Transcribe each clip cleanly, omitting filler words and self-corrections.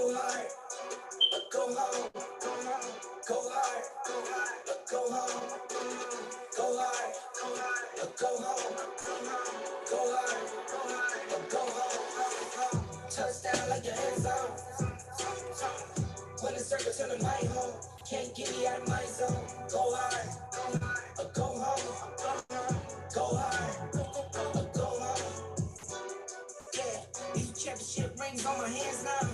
go hard, go home, go home, go hard, go hard, go home, go hard, go home, go hard, go home. Touchdown like your end zone. When the circle turn to my home, can't get me out of my zone. Go hard, go home, go hard, go home. Yeah, these championship rings on my hands now.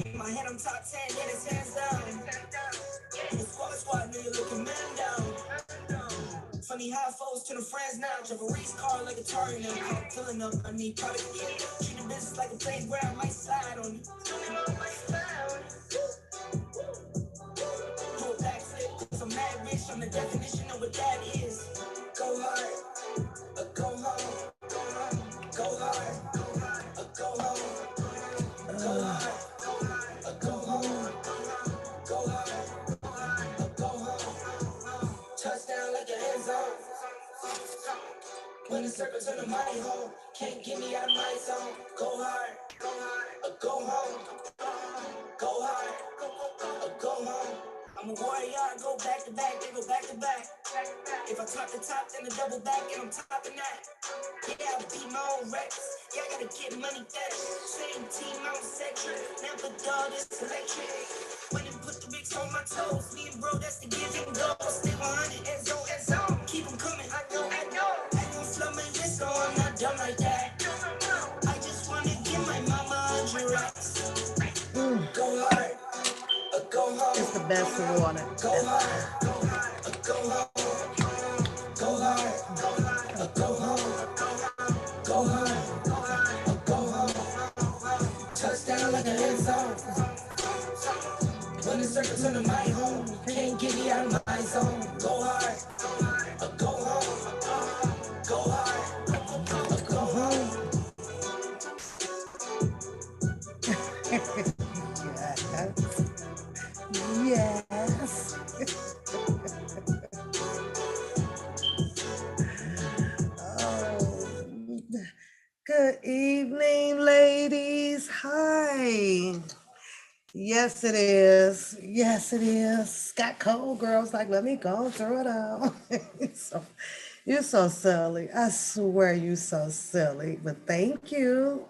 In my head, I'm top 10, yeah, it's hands down. The squad, nigga looking man down. Funny how foes to the friends now. Drive a race car like a Atari now. Filling up, I need product. Treat the business like a playground, might slide on you. Do a backflip, cause I'm mad rich. I'm the definition of what that is. Go hard, go home, go hard, go home, go hard, go home, go hard, go home. Touchdown like an end zone. When the circle turn to my home, can't get me out of my zone. Go hard, go home, go hard, go home. I'm a warrior, I go back to back, they go back to back. If I top the top, then the double back, and I'm topping that. Yeah, I beat my own records. Yeah, I gotta get money back. Same team, I'm centric. Never done this electric. When they put the bricks on my toes, me and bro, that's the give and go. Stay 100, end zone. Keep them coming, I know. I don't slow my wrist, so I'm not dumb like that. I just wanna give my mama 100 racks. Go hard, go home. It's the best water. Go hard, go home. Go hard, go home. Go hard, go home. Touchdown like an end zone. When the circle turn to my home, can't get me out of my zone. Go hard, go home. Go hard, go home. Yes. Oh, good evening, ladies. Hi. Yes, it is. Yes, it is. Got cold girls like, let me go throw it out. So, you're so silly. I swear you so silly. But thank you.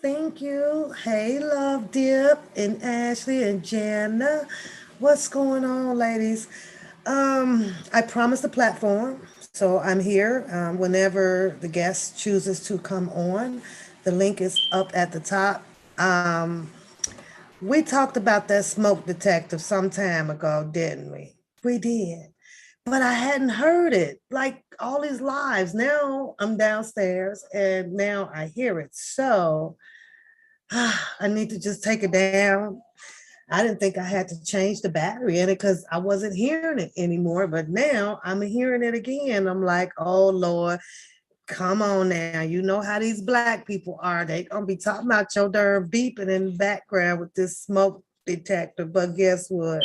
Thank you. Hey, Love Dip and Ashley and Jana. What's going on, ladies? I promised a platform, so I'm here whenever the guest chooses to come on. The link is up at the top. We talked about that smoke detector some time ago, didn't we? We did. But I hadn't heard it like all these lives. Now I'm downstairs and now I hear it. So I need to just take it down. I didn't think I had to change the battery in it because I wasn't hearing it anymore. But now I'm hearing it again. I'm like, oh Lord, come on now. You know how these black people are. They gonna be talking about your darn beeping in the background with this smoke detector. But guess what?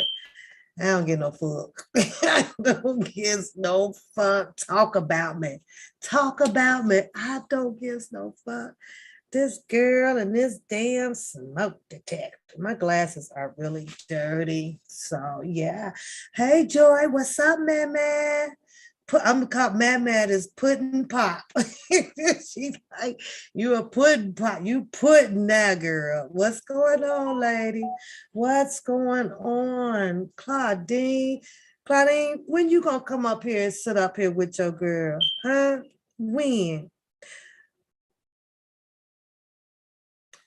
I don't get no fuck. I don't give no fuck. Talk about me. Talk about me. I don't give no fuck. This girl and this damn smoke detector. My glasses are really dirty. So yeah. Hey Joy, what's up, man? I'm called Mad is pudding pop. She's like, you a pudding pop. You pudding that girl. What's going on, lady? What's going on? Claudine, when you gonna come up here and sit up here with your girl? Huh? When?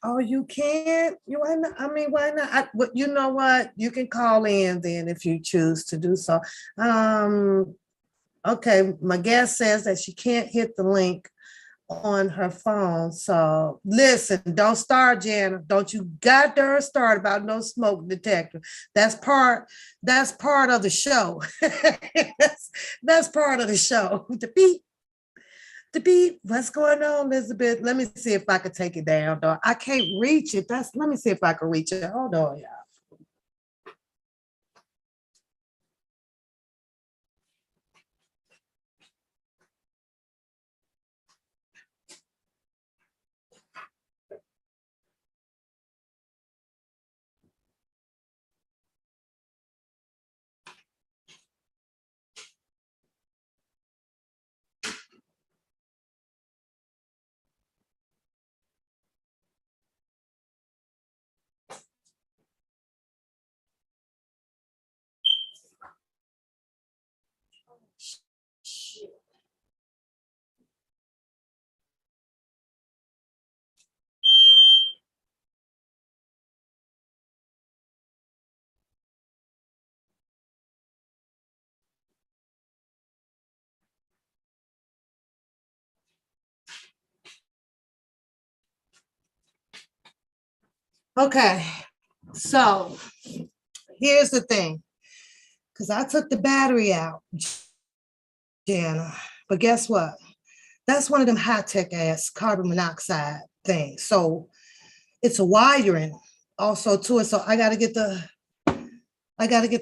Oh, you can't? You why not? I mean, why not? You know what? You can call in then if you choose to do so. Um, okay, my guest says that she can't hit the link on her phone. So listen, don't start, Jana. Don't you goddamn start about no smoke detector. That's part of the show. that's part of the show. The beep. What's going on, Elizabeth? Let me see if I can take it down, though. I can't reach it. Let me see if I can reach it. Hold on, y'all. Okay, so here's the thing, because I took the battery out, Jana, but guess what? That's one of them high tech ass carbon monoxide things. So it's a wiring also to it. So I got to get the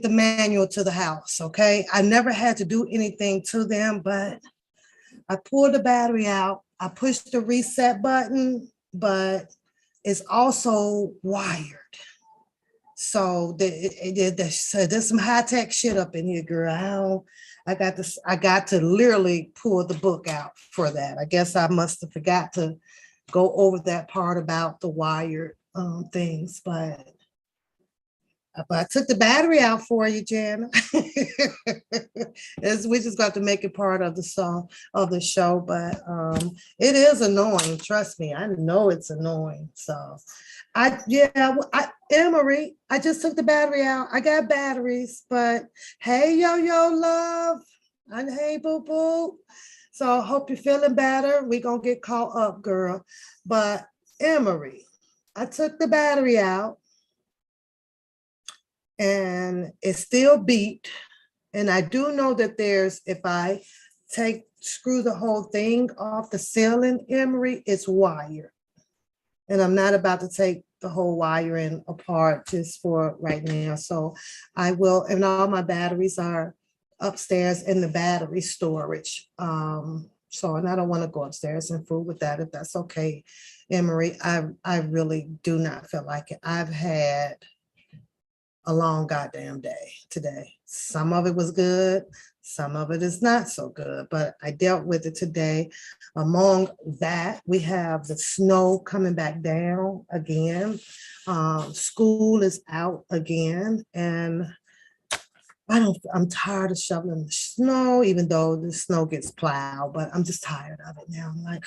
manual to the house. Okay, I never had to do anything to them, but I pulled the battery out. I pushed the reset button, but it's also wired. So there's some high tech shit up in here, girl. I got this. I got to literally pull the book out for that. I guess I must have forgot to go over that part about the wired things, but I took the battery out for you, Jana. We just got to make it part of the song of the show, but it is annoying. Trust me, I know it's annoying. So, Emery, I just took the battery out. I got batteries, but hey, yo, love, and hey, boo boo. So I hope you're feeling better. We gonna get caught up, girl. But Emery, I took the battery out and it still beat. And I do know that if I screw the whole thing off the ceiling, Emery, it's wired. And I'm not about to take the whole wiring apart just for right now. So I will, and all my batteries are upstairs in the battery storage. So, and I don't want to go upstairs and fool with that if that's okay, Emery. I really do not feel like it. I've had a long goddamn day today. Some of it was good, some of it is not so good, but I dealt with it today. Among that, we have the snow coming back down again. School is out again, and I'm tired of shoveling the snow, even though the snow gets plowed, but I'm just tired of it now. I'm like,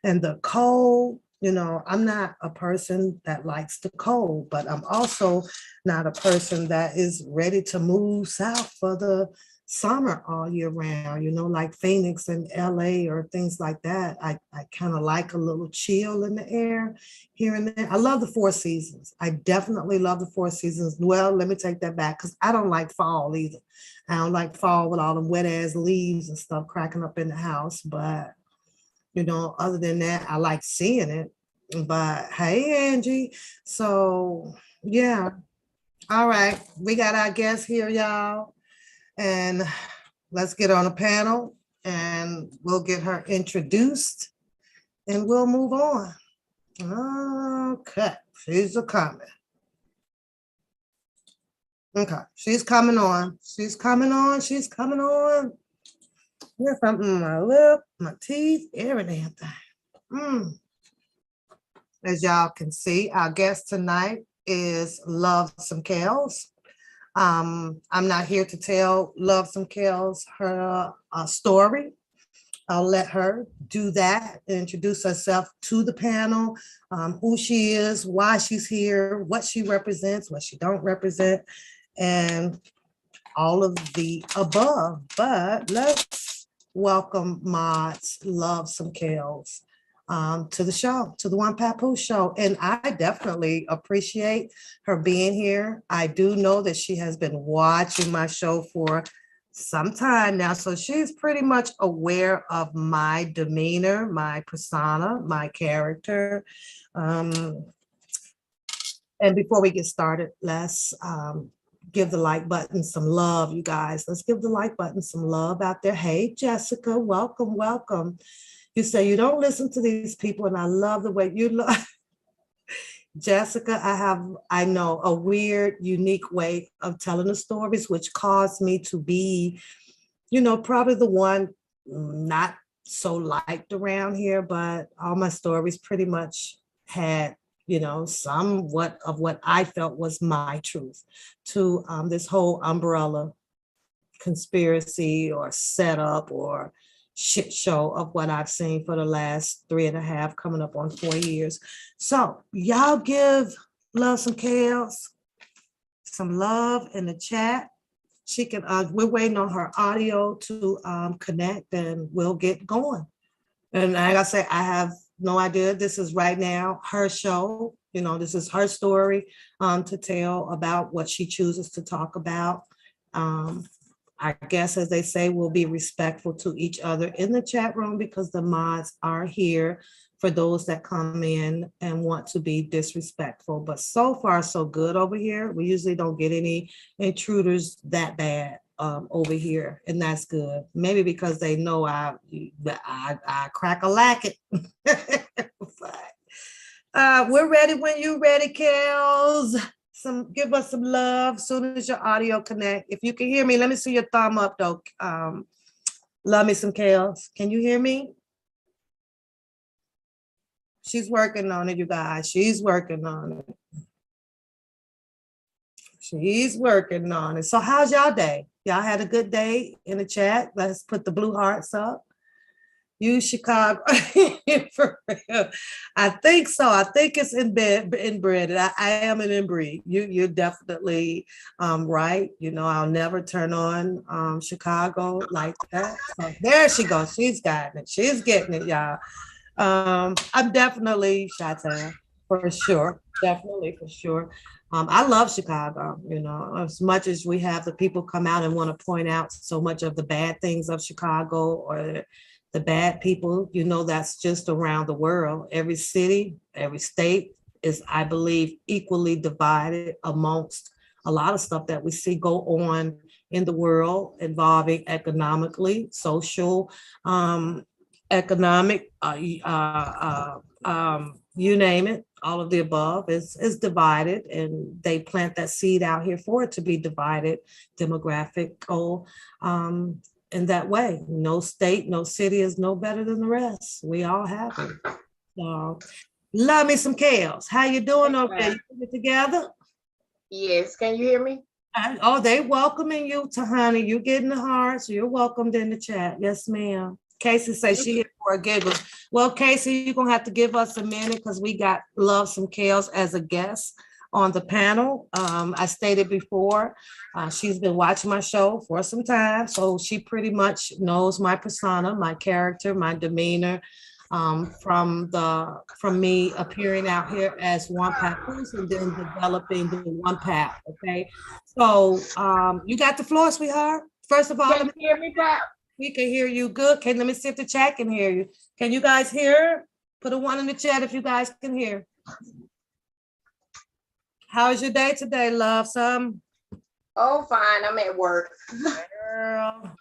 and the cold, I'm not a person that likes the cold, but I'm also not a person that is ready to move south for the summer all year round, like Phoenix and LA or things like that. I kind of like a little chill in the air here and there. I love the four seasons. I definitely love the four seasons. Well, let me take that back because I don't like fall either. I don't like fall with all the wet ass leaves and stuff cracking up in the house, but other than that, I like seeing it. But hey, Angie. So, yeah. All right. We got our guest here, y'all. And let's get on a panel and we'll get her introduced and we'll move on. Okay. She's a comment. Okay. She's coming on. She's coming on. She's coming on. Here's something on my lip, my teeth, every damn thing. As y'all can see, our guest tonight is Love Some Kales. I'm not here to tell Love Some Kales her story. I'll let her do that, introduce herself to the panel, who she is, why she's here, what she represents, what she don't represent, and all of the above. But let's welcome Mods Love Some Kales to the show, to the One Papoose show. And I definitely appreciate her being here. I do know that she has been watching my show for some time now. So she's pretty much aware of my demeanor, my persona, my character. And before we get started, let's give the like button some love, you guys. Let's give the like button some love out there. Hey, Jessica, welcome, welcome. You say you don't listen to these people, and I love the way you look. Jessica, I know a weird, unique way of telling the stories, which caused me to be, probably the one not so liked around here, but all my stories pretty much had, somewhat of what I felt was my truth to this whole umbrella conspiracy or setup or shit show of what I've seen for the last 3.5, coming up on 4 years. So y'all give Love some chaos some love in the chat. She can, we're waiting on her audio to connect and we'll get going. And like I say, I have no idea. This is right now her show. You know, this is her story to tell about what she chooses to talk about. I guess, as they say, we'll be respectful to each other in the chat room because the mods are here for those that come in and want to be disrespectful. But so far, so good over here. We usually don't get any intruders that bad over here, and that's good. Maybe because they know I crack a lacket. We're ready when you're ready, Kels. Give us some love as soon as your audio connect. If you can hear me, let me see your thumb up though. Love me some Kels. Can you hear me? She's working on it, you guys. She's working on it. She's working on it. So how's y'all day? Y'all had a good day in the chat? Let's put the blue hearts up. You Chicago, for real. I think so. I think it's inbred. I am an inbreed. You're definitely right. You know, I'll never turn on Chicago like that. So there she goes. She's got it. She's getting it, y'all. I'm definitely Chi-Town for sure. Definitely for sure. I love Chicago, you know, as much as we have the people come out and want to point out so much of the bad things of Chicago or the bad people, you know, that's just around the world. Every city, every state is, I believe, equally divided amongst a lot of stuff that we see go on in the world involving economically, social, economic, you name it, all of the above is divided, and they plant that seed out here for it to be divided, demographic, in that way. No state, no city is no better than the rest. We all have it. So, love me some Kels. How you doing over there? You put it together? Yes. Can you hear me? Oh, they welcoming you to honey. You getting the hearts. You're welcomed in the chat. Yes, ma'am. Casey says she here for a giggle. Well, Casey, you're gonna have to give us a minute because we got Love Some Kels as a guest on the panel. I stated before, she's been watching my show for some time, so she pretty much knows my persona, my character, my demeanor, from me appearing out here as one Papoose and then developing the one Pap. Okay, so you got the floor, sweetheart. First of all, can you hear me, Pap? We can hear you good. Okay, let me see if the chat can hear you. Can you guys hear? Put a 1 in the chat if you guys can hear. How's your day today, love? Some? Oh, fine. I'm at work. Girl.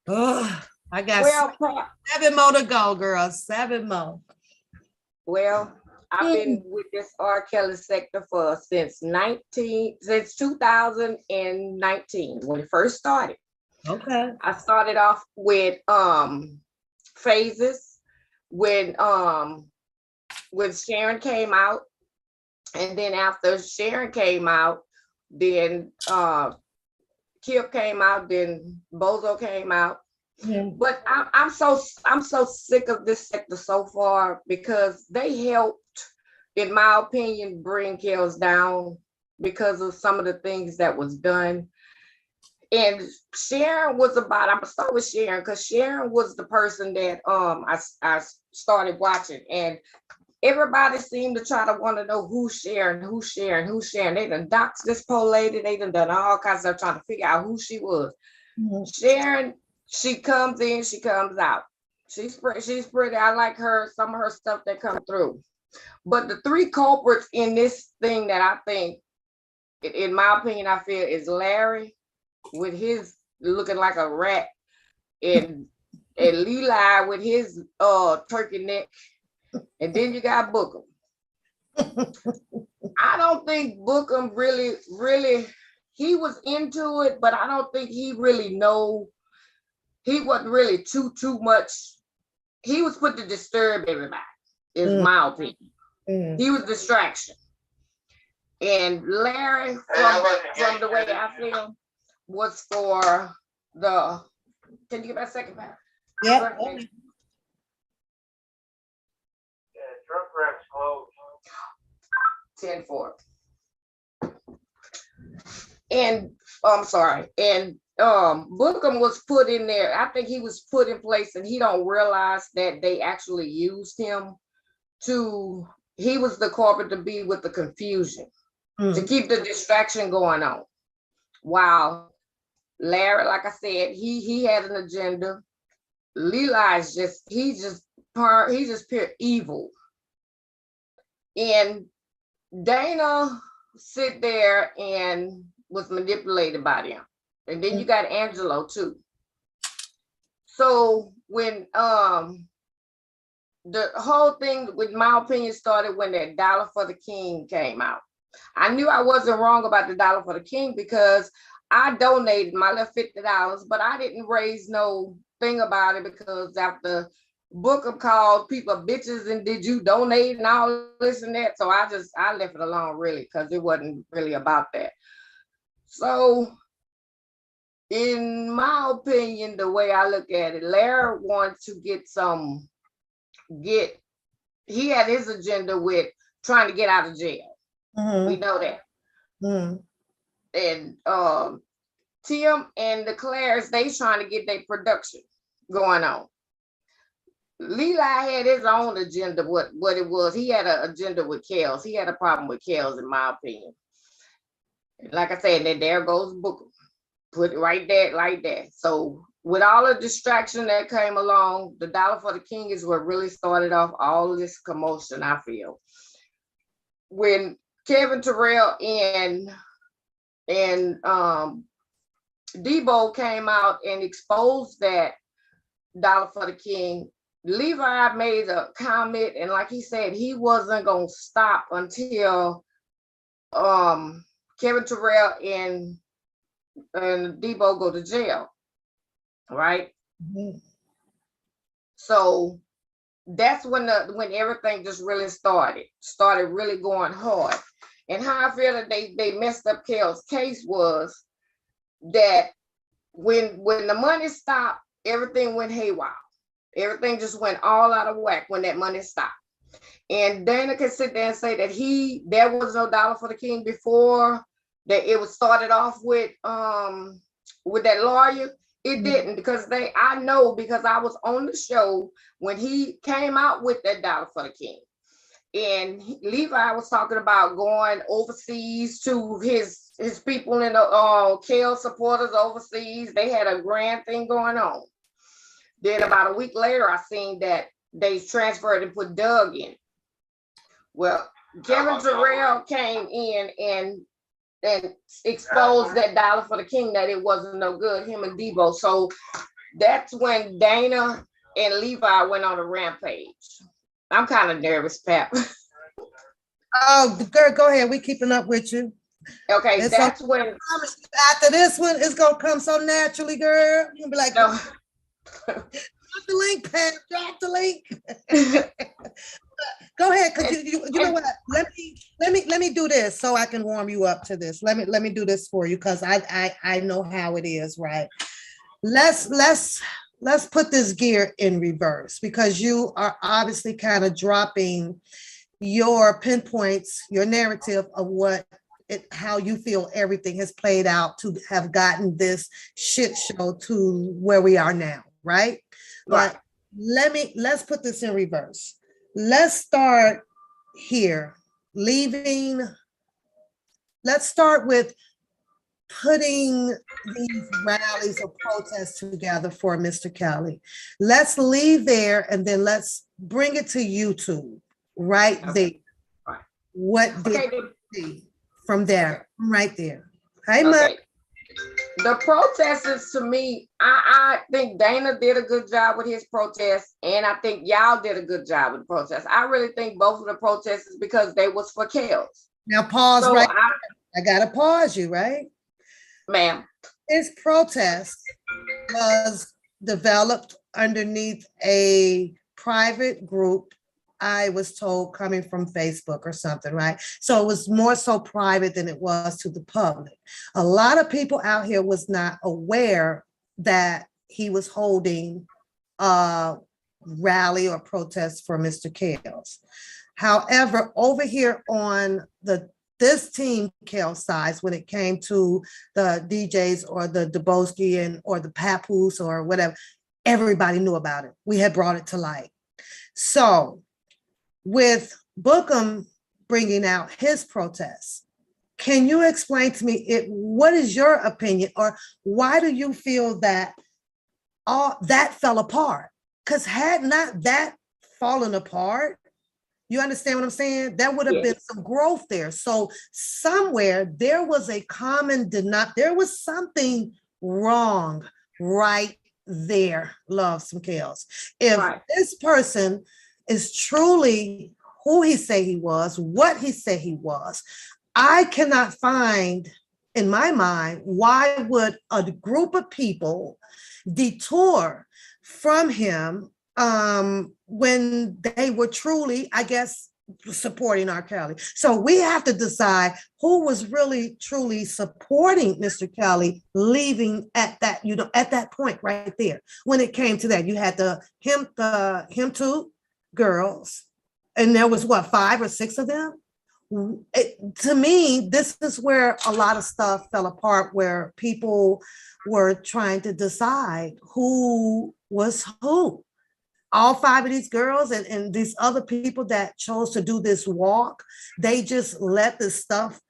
Oh, I got 7 more to go, girl. 7 more. Well, I've been with this R. Kelly sector since 2019 when it first started. Okay. I started off with phases when Sharon came out. And then after Sharon came out, then Kip came out, then Bozo came out. Mm-hmm. But I'm so sick of this sector so far because they helped, in my opinion, bring Kels down because of some of the things that was done. And Sharon was I'm gonna start with Sharon because Sharon was the person that I started watching, and everybody seemed to try to want to know who's Sharon. They done doxed this poor lady. They done all kinds of trying to figure out who she was. Mm-hmm. Sharon, she comes in, she comes out. She's pretty. I like her, some of her stuff that come through. But the 3 culprits in this thing that I think, in my opinion, I feel is Larry with his looking like a rat, and Levi with his turkey neck. And then you got Bookham. I don't think Bookham really, he was into it, but I don't think he really he wasn't really too much. He was put to disturb everybody, is my opinion. He was distraction. And Larry, from the way I feel, was for can you give me a second, Pat? Yeah. Truck wraps closed. 10-4. And I'm sorry. And Bookham was put in there. I think he was put in place, and he don't realize that they actually used him to. He was the culprit to be with the confusion, to keep the distraction going on. While Larry, like I said, he had an agenda. Leela is just pure evil. And Dana sit there and was manipulated by them. And then you got Angelo too. So when the whole thing, with my opinion, started when that Dollar for the King came out. I knew I wasn't wrong about the Dollar for the King because I donated my little $50, but I didn't raise no thing about it because after Bookham called people bitches and did you donate and all this and that. So I left it alone really because it wasn't really about that. So in my opinion, the way I look at it, Larry wanted to he had his agenda with trying to get out of jail. We know that. And Tim and the Claires, they trying to get their production going on. Levi had his own agenda, what it was. He had an agenda with Kels. He had a problem with Kels, in my opinion. Like I said, then there goes Booker. Put it right there, like that. So with all the distraction that came along, the Dollar for the King is what really started off all of this commotion, I feel. When Kevin Terrell and Debo came out and exposed that Dollar for the King, Levi made a comment, and like he said, he wasn't gonna stop until Kevin Terrell and Debo go to jail, right? So that's when everything just really started really going hard. And how I feel that they messed up Kel's case was that when the money stopped, everything went haywire. Everything just went all out of whack when that money stopped. And Dana can sit there and say that there was no Dollar for the King before, that it was started off with that lawyer. It didn't, because I know, because I was on the show when he came out with that Dollar for the King. And Levi was talking about going overseas to his people and the Kel supporters overseas. They had a grand thing going on. Then about a week later, I seen that they transferred and put Doug in. Well, Kevin Terrell came in and exposed that Dollar for the King, that it wasn't no good, him and Debo. So that's when Dana and Levi went on a rampage. I'm kind of nervous, Pap. Oh, girl, go ahead. We keeping up with you. Okay, that's when. After this one, it's gonna come so naturally, girl. You're gonna be like, no. Drop the link, Pap. Drop the link. Go ahead, cause you know what? Let me do this so I can warm you up to this. Let me do this for you, because I know how it is, right? Let's put this gear in reverse, because you are obviously kind of dropping your pinpoints, your narrative of how you feel everything has played out to have gotten this shit show to where we are now, right? But let's put this in reverse. Let's start here. Let's start with putting these rallies or protests together for Mr. Kelly. Let's leave there and then let's bring it to YouTube right there. What did you see from there? Right there. Hey, Mike. The protesters, to me, I think Dana did a good job with his protest, and I think Yall did a good job with the protest. I really think both of the protesters, because they was for Kels. Now pause I gotta pause you, right? Ma'am. His protest was developed underneath a private group, I was told, coming from Facebook or something, right? So it was more so private than it was to the public. A lot of people out here was not aware that he was holding a rally or protest for Mr. Kales. However, over here on this team Kale size, when it came to the DJs or the Dubowski and or the Papoose or whatever, everybody knew about it. We had brought it to light. So with Bookham bringing out his protests, can you explain to me what is your opinion, or why do you feel that all that fell apart? Because had not that fallen apart, you understand what I'm saying? There would have been some growth there. So somewhere there was a common there was something wrong right there. Love some chaos. If this person is truly who he say he was, what he said he was, I cannot find in my mind, why would a group of people detour from him when they were truly, I guess, supporting R. Kelly? So we have to decide who was really truly supporting Mr. Kelly leaving at that, at that point right there. When it came to that, you had the him two girls, and there was what, 5 or 6 of them? To me, this is where a lot of stuff fell apart, where people were trying to decide who was who. All 5 of these girls and these other people that chose to do this walk, they just let this stuff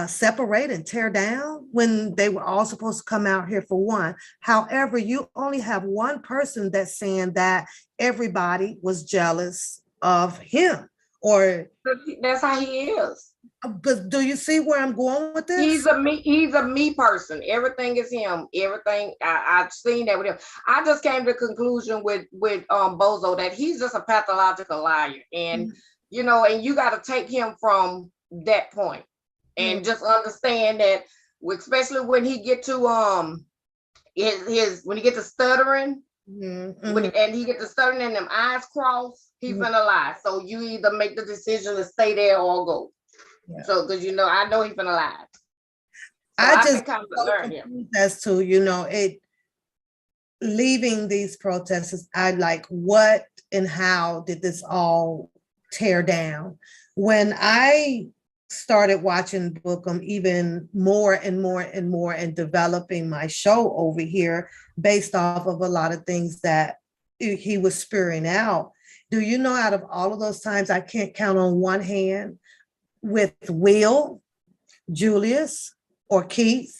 separate and tear down when they were all supposed to come out here for one. However, you only have one person that's saying that everybody was jealous of him. Or that's how he is. But do you see where I'm going with this? He's a me person. Everything is him. Everything I've seen that with him. I just came to the conclusion with Bozo that he's just a pathological liar, and and you got to take him from that point and just understand that, especially when he get to when he get to stuttering. And he get to stuttering and them eyes crossed, he's gonna lie. So you either make the decision to stay there or go. So because I know he's gonna lie. So I just kind of learn him as to it leaving these protests. I like, what and how did this all tear down? When I started watching Bookham even more and more and more and developing my show over here based off of a lot of things that he was spewing out. Do you know, out of all of those times, I can't count on one hand with Will, Julius, or Keith.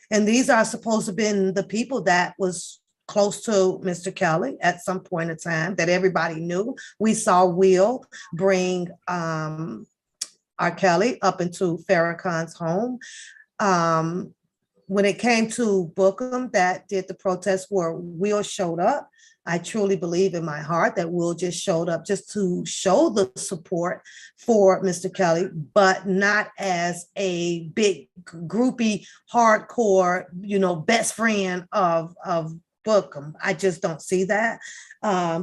And these are supposed to have been the people that was close to Mr. Kelly at some point in time that everybody knew. We saw Will bring R. Kelly up into Farrakhan's home. When it came to Bookham that did the protest where Will showed up, I truly believe in my heart that Will just showed up just to show the support for Mr. Kelly, but not as a big groupie, hardcore, best friend of Bookham. I just don't see that.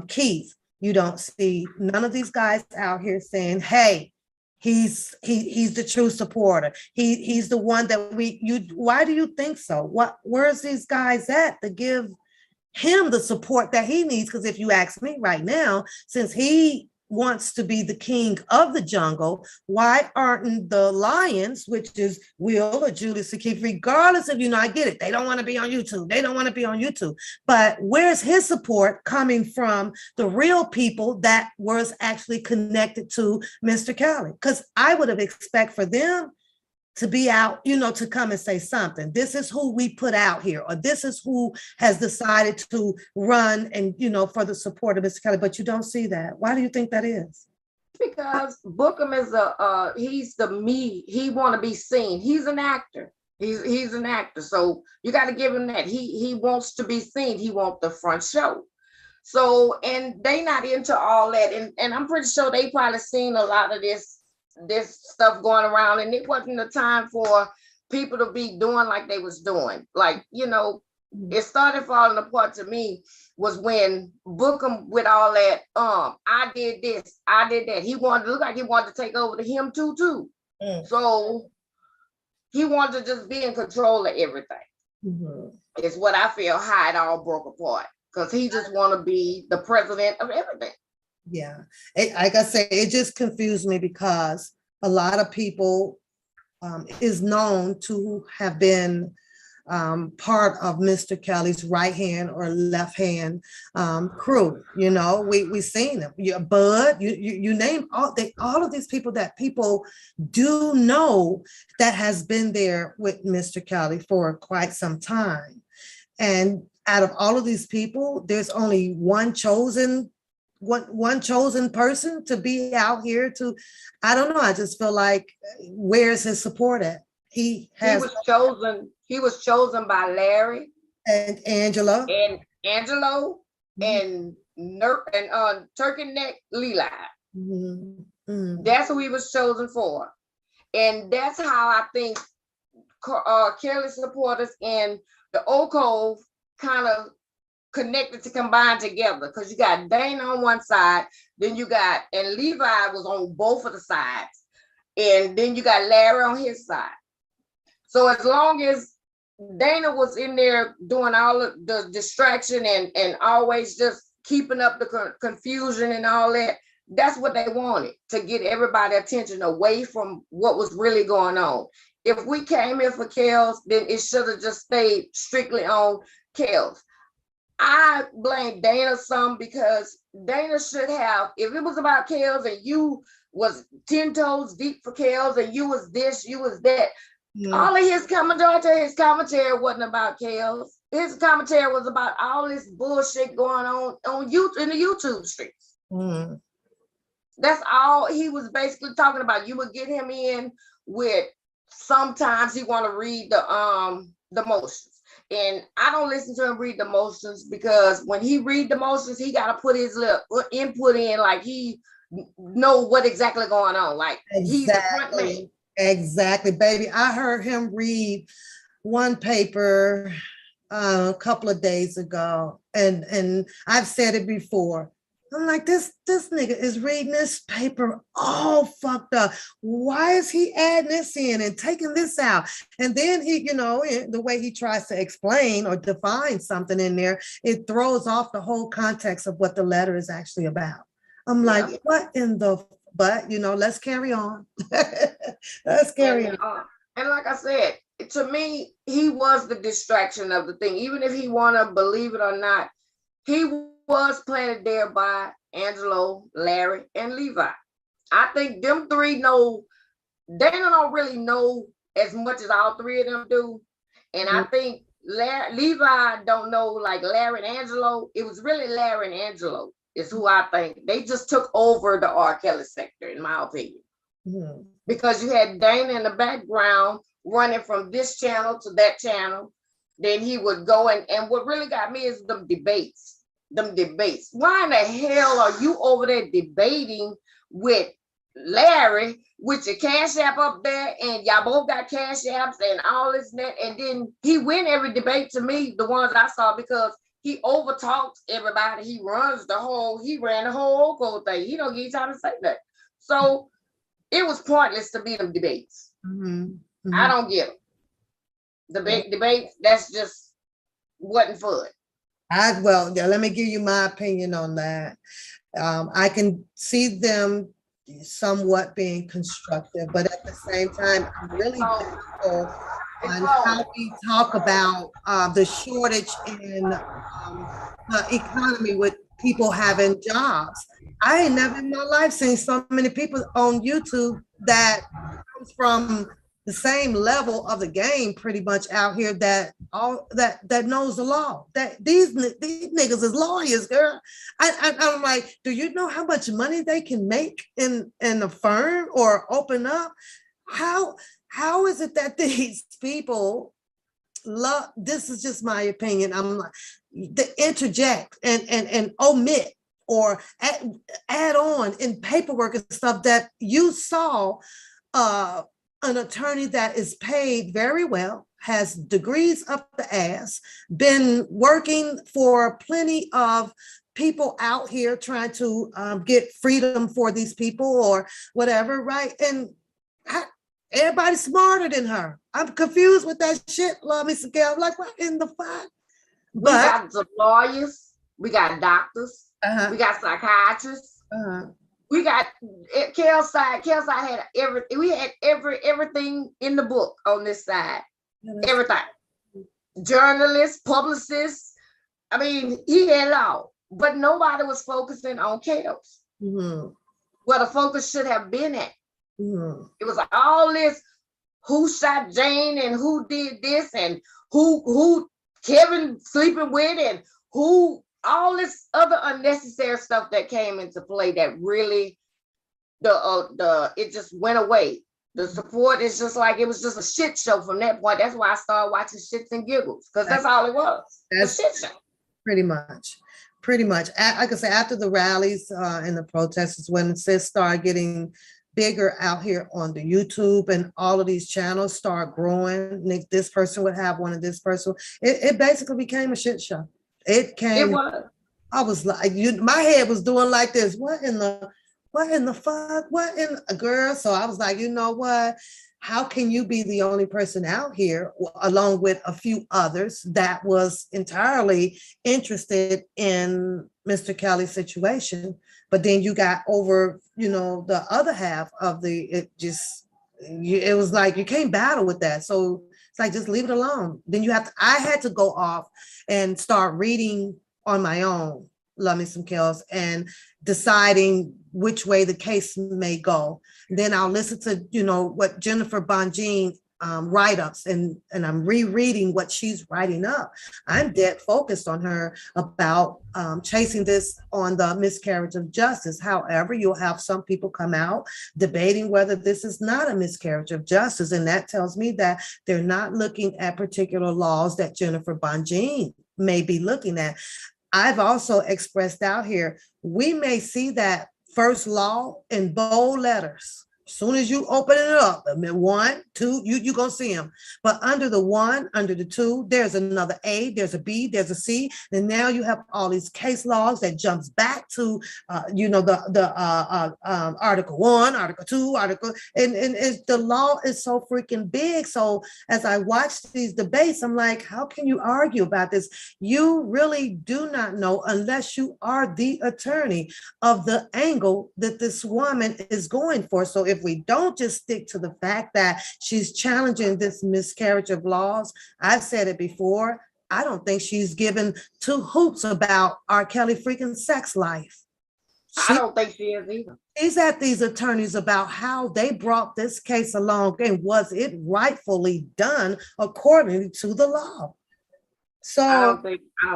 Keith, you don't see none of these guys out here saying, hey, he's the true supporter. He's the one that why do you think so? Where's these guys at to give him the support that he needs? Because if you ask me right now, since he wants to be the king of the jungle, why aren't the lions, which is Will or Julius or Keith, regardless of, I get it, they don't want to be on YouTube. They don't want to be on YouTube. But where's his support coming from the real people that was actually connected to Mr. Kelly? Because I would have expected for them to be out, to come and say something. This is who we put out here, or this is who has decided to run and, for the support of Mr. Kelly. But you don't see that. Why do you think that is? Because Bookham is he's the me. He want to be seen. He's an actor. He's an actor. So you got to give him that. He wants to be seen. He wants the front show. So, and they not into all that. And I'm pretty sure they probably seen a lot of this stuff going around, and it wasn't the time for people to be doing like they was doing. Like, it started falling apart to me was when Bookham with all that, I did this, I did that. He wanted to look like he wanted to take over to him too. So he wanted to just be in control of everything. Is what I feel how it all broke apart. Because he just want to be the president of everything. Yeah. Like I say, it just confused me because a lot of people is known to have been part of Mr. Kelly's right hand or left hand crew. You know, we seen them. Bud, you name all of these people that people do know that has been there with Mr. Kelly for quite some time. And out of all of these people, there's only one chosen person to be out here to, I don't know. I just feel like, where's his support at? He was chosen by Larry and Angela and Angelo and Turkey Neck Leland. That's who he was chosen for. And that's how I think Kelly supporters and the Oak Cove kind of connected to combine together, because you got Dana on one side, then you got, and Levi was on both of the sides, and then you got Larry on his side. So as long as Dana was in there doing all of the distraction and always just keeping up the confusion and all that, that's what they wanted, to get everybody's attention away from what was really going on. If we came in for Kels, then it should have just stayed strictly on Kels. I blame Dana some, because Dana should have, if it was about Kels and you was 10 toes deep for Kels and you was this, you was that, all of his commentary wasn't about Kels. His commentary was about all this bullshit going on YouTube, in the YouTube streets. That's all he was basically talking about. You would get him in with, sometimes he want to read the motions. And I don't listen to him read the motions, because when he read the motions, he got to put his little input in, like he know what exactly going on. Like he's the front man. Exactly, baby. I heard him read one paper a couple of days ago, and I've said it before. I'm like, this nigga is reading this paper all fucked up. Why is he adding this in and taking this out? And then he, the way he tries to explain or define something in there, it throws off the whole context of what the letter is actually about. I'm like, what in the, but let's carry on. Let's carry on. And like I said, to me, he was the distraction of the thing. Even if he want to believe it or not, he was planted there by Angelo, Larry, and Levi. I think them three know, Dana don't really know as much as all three of them do. And I think Levi don't know like Larry and Angelo. It was really Larry and Angelo is who I think. They just took over the R. Kelly sector, in my opinion. Because you had Dana in the background running from this channel to that channel. Then he would go and what really got me is them debates. Why in the hell are you over there debating with Larry with your cash app up there, and y'all both got cash apps and all this and that? And then he win every debate, to me, the ones I saw, because he overtalks everybody. He ran the whole Oco thing. He don't give you time to say that. So it was pointless to be them debates. I don't get them. Debates, that's just wasn't fun. Let me give you my opinion on that. I can see them somewhat being constructive, but at the same time, I'm really thankful on how we talk about the shortage in the economy with people having jobs. I ain't never in my life seen so many people on YouTube that comes from the same level of the game pretty much out here that knows the law. That these niggas is lawyers, girl. I'm like, do you know how much money they can make in a firm or open up? How is it that these people love? This is just my opinion. I'm like, they interject and omit or add on in paperwork and stuff that you saw. An attorney that is paid very well, has degrees up the ass, been working for plenty of people out here trying to get freedom for these people or whatever, right? And Everybody's smarter than her. I'm confused with that shit. Love me some girl. I'm like, what in the fuck? We But got some lawyers, we got doctors, uh-huh, we got psychiatrists, uh-huh. we got Kel's side. Kel's side had everything in the book on this side. Everything. Journalists, publicists. I mean, he had it all. But nobody was focusing on Kel's. Mm-hmm. Where the focus should have been at. Mm-hmm. It was all this who shot Jane and who did this and who Kevin sleeping with and who all this other unnecessary stuff that came into play that really the it just went away. The support is just like it was just a shit show from that point. That's why I started watching Shits and Giggles because that's all it was. That's a shit show. Pretty much. Like I said, after the rallies and the protests, when it started getting bigger out here on the YouTube and all of these channels start growing. This person would have one of this person. It basically became a shit show. It was. I was like, my head was doing like this. What in the fuck? What in a girl? So I was like, you know what? How can you be the only person out here, along with a few others, that was entirely interested in Mr. Kelly's situation? But then you got over, the other half of it was like you can't battle with that. So it's like, just leave it alone. Then I had to go off and start reading on my own, Love Me Some Kills, and deciding which way the case may go. Then I'll listen to, what Jennifer Bonjean write-ups, and I'm rereading what she's writing up. I'm dead focused on her about chasing this on the miscarriage of justice. However, you'll have some people come out debating whether this is not a miscarriage of justice, and that tells me that they're not looking at particular laws that Jennifer Bonjean may be looking at. I've also expressed out here, we may see that first law in bold letters. As soon as you open it up, 1, 2, you're going to see them. But under the 1, under the 2, there's another A, there's a B, there's a C. And now you have all these case laws that jumps back to, Article 1, Article 2, and the law is so freaking big. So as I watch these debates, I'm like, how can you argue about this? You really do not know, unless you are the attorney, of the angle that this woman is going for. So if we don't just stick to the fact that she's challenging this miscarriage of laws, I've said it before, I don't think she's given 2 hoots about R. Kelly freaking sex life. I don't think she is either. She's at these attorneys about how they brought this case along and was it rightfully done according to the law. So I don't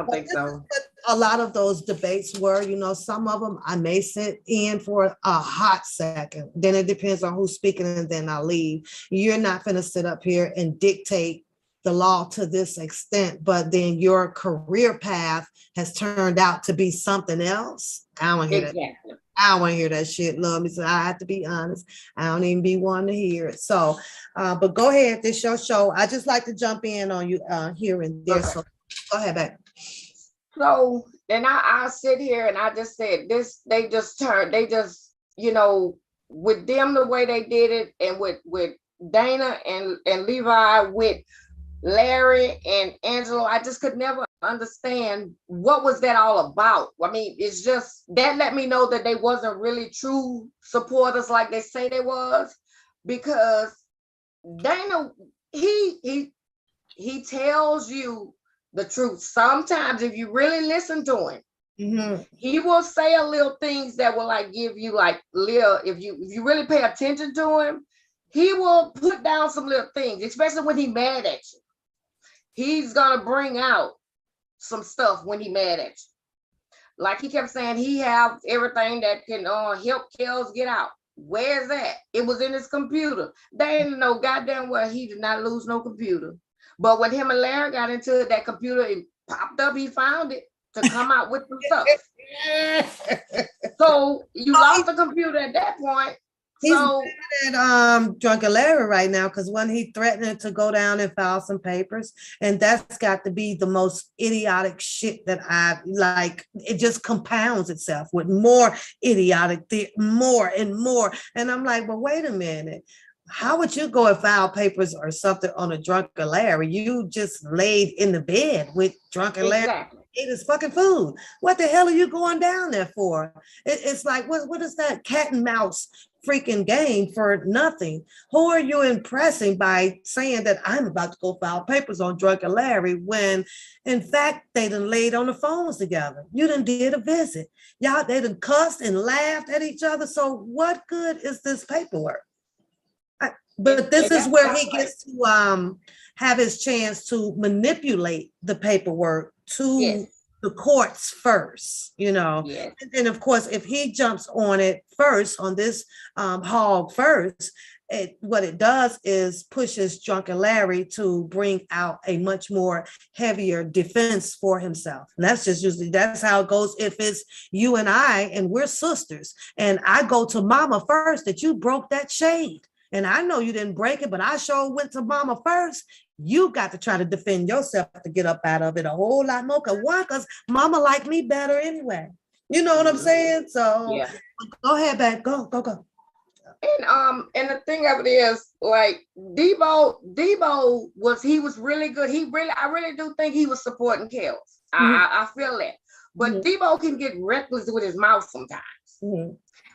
think so. A lot of those debates were, some of them I may sit in for a hot second. Then it depends on who's speaking, and then I leave. You're not going to sit up here and dictate the law to this extent, but then your career path has turned out to be something else. I don't want to hear that. I don't want to hear that shit, love me. So I have to be honest. I don't even be wanting to hear it. So, but go ahead. This your show. I just like to jump in on you here and there. Okay. So go ahead, babe. So then I sit here and I just said this, with them the way they did it, and with Dana and Levi, with Larry and Angelo, I just could never understand what was that all about. I mean, it's just that let me know that they wasn't really true supporters like they say they was, because Dana, he tells you the truth. Sometimes if you really listen to him, mm-hmm. he will say a little things that will like give you like little, if you really pay attention to him, he will put down some little things, especially when he's mad at you. He's gonna bring out some stuff when he's mad at you. Like he kept saying he have everything that can help Kells get out. Where's that? It was in his computer. They didn't know goddamn well he did not lose no computer. But when him and Larry got into it, that computer, it popped up, he found it to come out with some stuff. So you lost the computer at that point. He's at Drunken Larry right now, because when he threatened to go down and file some papers, and that's got to be the most idiotic shit that I like. It just compounds itself with more idiotic, more and more. And I'm like, but wait a minute. how would you go and file papers or something on a drunken Larry? You just laid in the bed with drunken Larry, Exactly. ate his fucking food. What the hell are you going down there for? It's like, what is that cat and mouse freaking game for nothing? Who are you impressing by saying that I'm about to go file papers on drunken Larry when in fact they done laid on the phones together? You done did a visit. Y'all, they done cussed and laughed at each other. So what good is this paperwork? But this is where he gets to have his chance to manipulate the paperwork to the courts first, you know. Yes. And of course, if he jumps on it first, on this hog first, what it does is pushes Drunken Larry to bring out a much more heavier defense for himself. And that's just usually, that's how it goes. If it's you and I, and we're sisters, and I go to mama first that you broke that shade. And I know you didn't break it, but I sure went to mama first. You got to try to defend yourself to get up out of it a whole lot more. Cause why? Because mama liked me better anyway. You know what I'm saying? So Yeah. Go ahead, babe. Go. And the thing of it is, like Debo was really good. I really do think he was supporting Kels. I feel that. But Debo can get reckless with his mouth sometimes.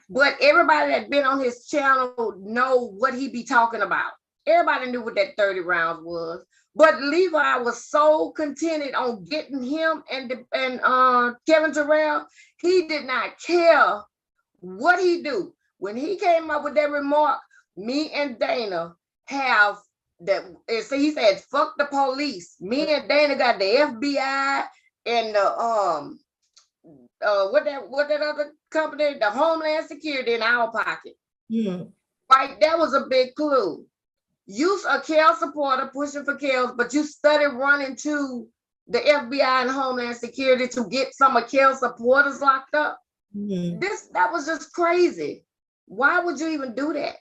But everybody that been on his channel know what he be talking about. Everybody knew what that 30 rounds was. But Levi was so contented on getting him and Kevin Terrell. He did not care what he do. When he came up with that remark, me and Dana have that. So he said, "Fuck the police." Me and Dana got the FBI and the what that other company, the Homeland Security, in our pocket. Right, that was a big clue. You a Kel supporter pushing for Kels, but you started running to the FBI and Homeland Security to get some of Kel's supporters locked up. That was just crazy. Why would you even do that?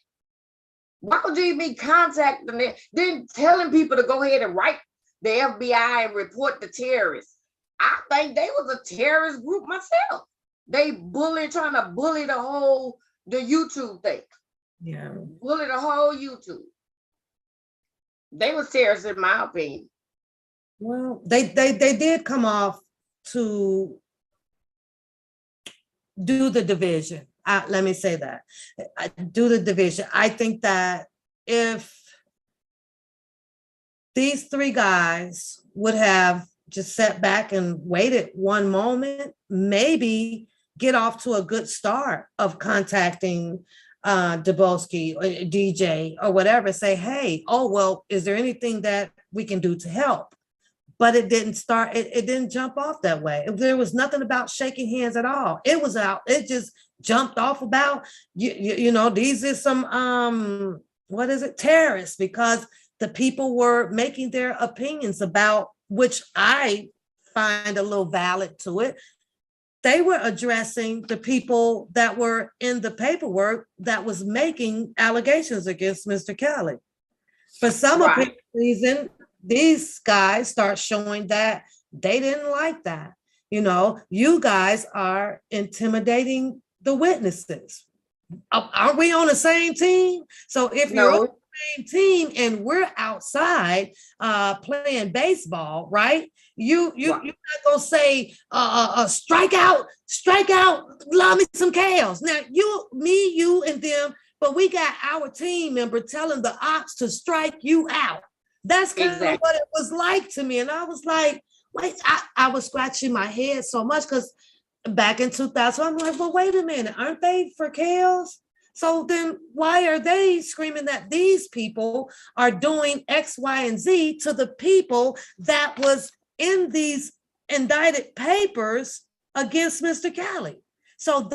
Why would you even be contacting them? Then telling people to go ahead and write the FBI and report the terrorists. I think they was a terrorist group myself. They trying to bully the YouTube thing. Yeah. Bully the whole YouTube. They was terrorists in my opinion. Well, they did come off to do the division. Let me say that. Do the division. I think that if these three guys would have just sat back and waited one moment, maybe get off to a good start of contacting Dubowski or DJ or whatever, say, hey, oh, well, is there anything that we can do to help? But it didn't start, it didn't jump off that way. There was nothing about shaking hands at all. It was out, it just jumped off about, you know, these are some, what is it, terrorists, because the people were making their opinions about, which I find a little valid to it. They were addressing the people that were in the paperwork that was making allegations against Mr. Kelly. For some reason, these guys start showing that they didn't like that. You know, you guys are intimidating the witnesses. Are we on the same team? So if you're on the same team and we're outside playing baseball, right? You're not gonna say strike out, love me some Kels. Now you and them, but we got our team member telling the ops to strike you out. That's kind of what it was like to me. And I was like, wait, I was scratching my head so much because back in 2000, I'm like, well, wait a minute, aren't they for Kels? So then why are they screaming that these people are doing X, Y, and Z to the people that was in these indicted papers against Mr. Kelly? So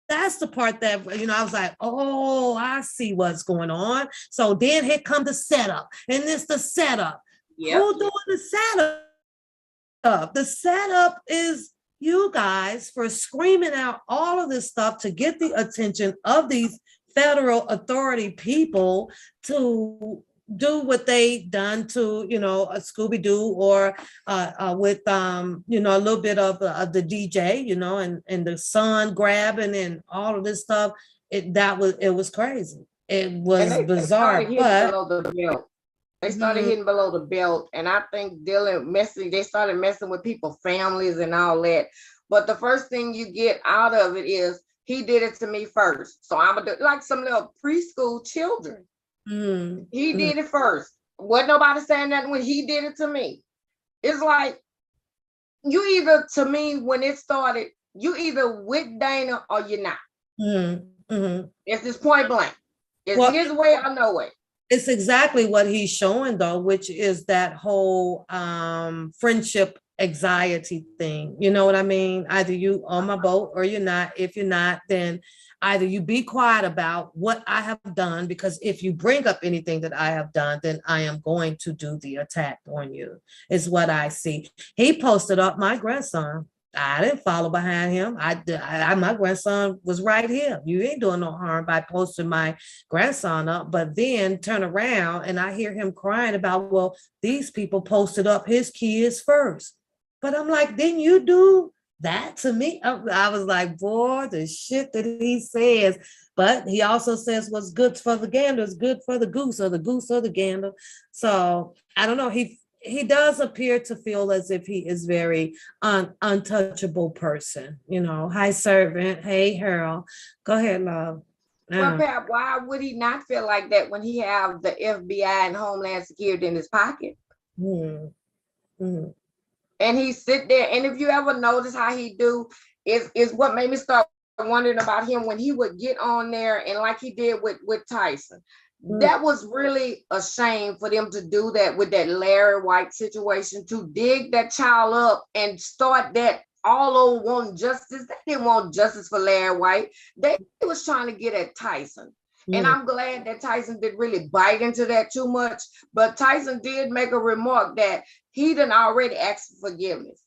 that's the part that, you know, I was like, oh, I see what's going on. So then here come the setup, and it's the setup. Who doing the setup? The setup is you guys for screaming out all of this stuff to get the attention of these federal authority people to do what they done to, you know, a Scooby-Doo or with, you know, a little bit of the DJ, you know, and the son grabbing and all of this stuff. It was crazy. it And was they started bizarre, hitting but below the belt. They started mhm, hitting below the belt, and I think they started messing with people's families and all that. But the first thing you get out of it is he did it to me first. So I'm gonna do like some little preschool children. mhm, He mhm, did it first. Wasn't nobody saying that when he did it to me. It's like you either to me when it started, you either with Dana or you're not. mhm, mhm. It's just point blank. It's Well, his way or no way. it's exactly what he's showing though, which is that whole friendship anxiety thing. You know what I mean? Either you on my boat or you're not. If you're not, then either you be quiet about what I have done, because if you bring up anything that I have done, then I am going to do the attack on you, is what I see. He posted up my grandson. I didn't follow behind him. My grandson was right here. You ain't doing no harm by posting my grandson up, but then turn around and I hear him crying about, well, these people posted up his kids first. But I'm like, didn't you do that to me? I was like, boy, the shit that he says. But he also says what's good for the gander is good for the goose, or the goose or the gander. So I don't know. He does appear to feel as if he is very untouchable person. Hi, servant. Hey, Harold. Go ahead, love. Well, Uh, Pat, why would he not feel like that when he have the FBI and Homeland Security in his pocket? hmm, hmm, And he sit there, and if you ever notice how he do, is what made me start wondering about him when he would get on there and like he did with Tyson. hmm, That was really a shame for them to do that with that Larry White situation, to dig that child up and start that all over wanting justice. They didn't want justice for Larry White. They was trying to get at Tyson. And hmm, I'm glad that Tyson didn't really bite into that too much. But Tyson did make a remark that he done already asked for forgiveness.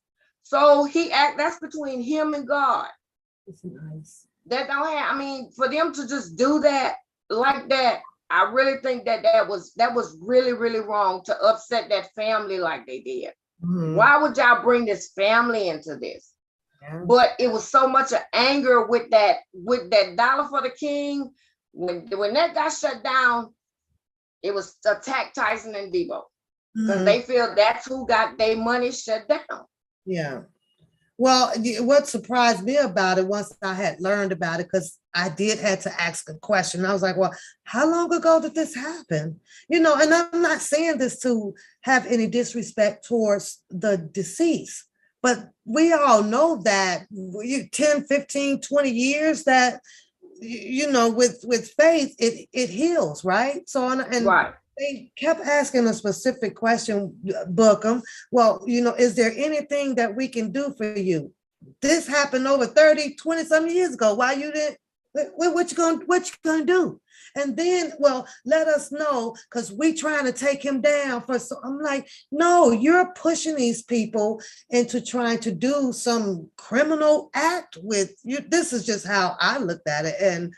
So that's between him and God. it's nice. That don't have, I mean, for them to just do that like that, I really think that was really, really wrong to upset that family like they did. Mhm. Why would y'all bring this family into this? Yeah. But it was so much of anger with that dollar for the king. When that got shut down, it was attack Tyson and Debo because Mhm. they feel that's who got their money shut down. Yeah. Well, what surprised me about it once I had learned about it, because I did had to ask a question. I was like, well, how long ago did this happen? And I'm not saying this to have any disrespect towards the deceased, but we all know that 10, 15, 20 years that with faith it heals, right? So and Right. they kept asking a specific question, Bookham. Well, is there anything that we can do for you? This happened over 30, 20 some years ago. Why you didn't? What you gonna do? And then, well, let us know, because we trying to take him down for. So I'm like, no, you're pushing these people into trying to do some criminal act with you. This is just how I looked at it. And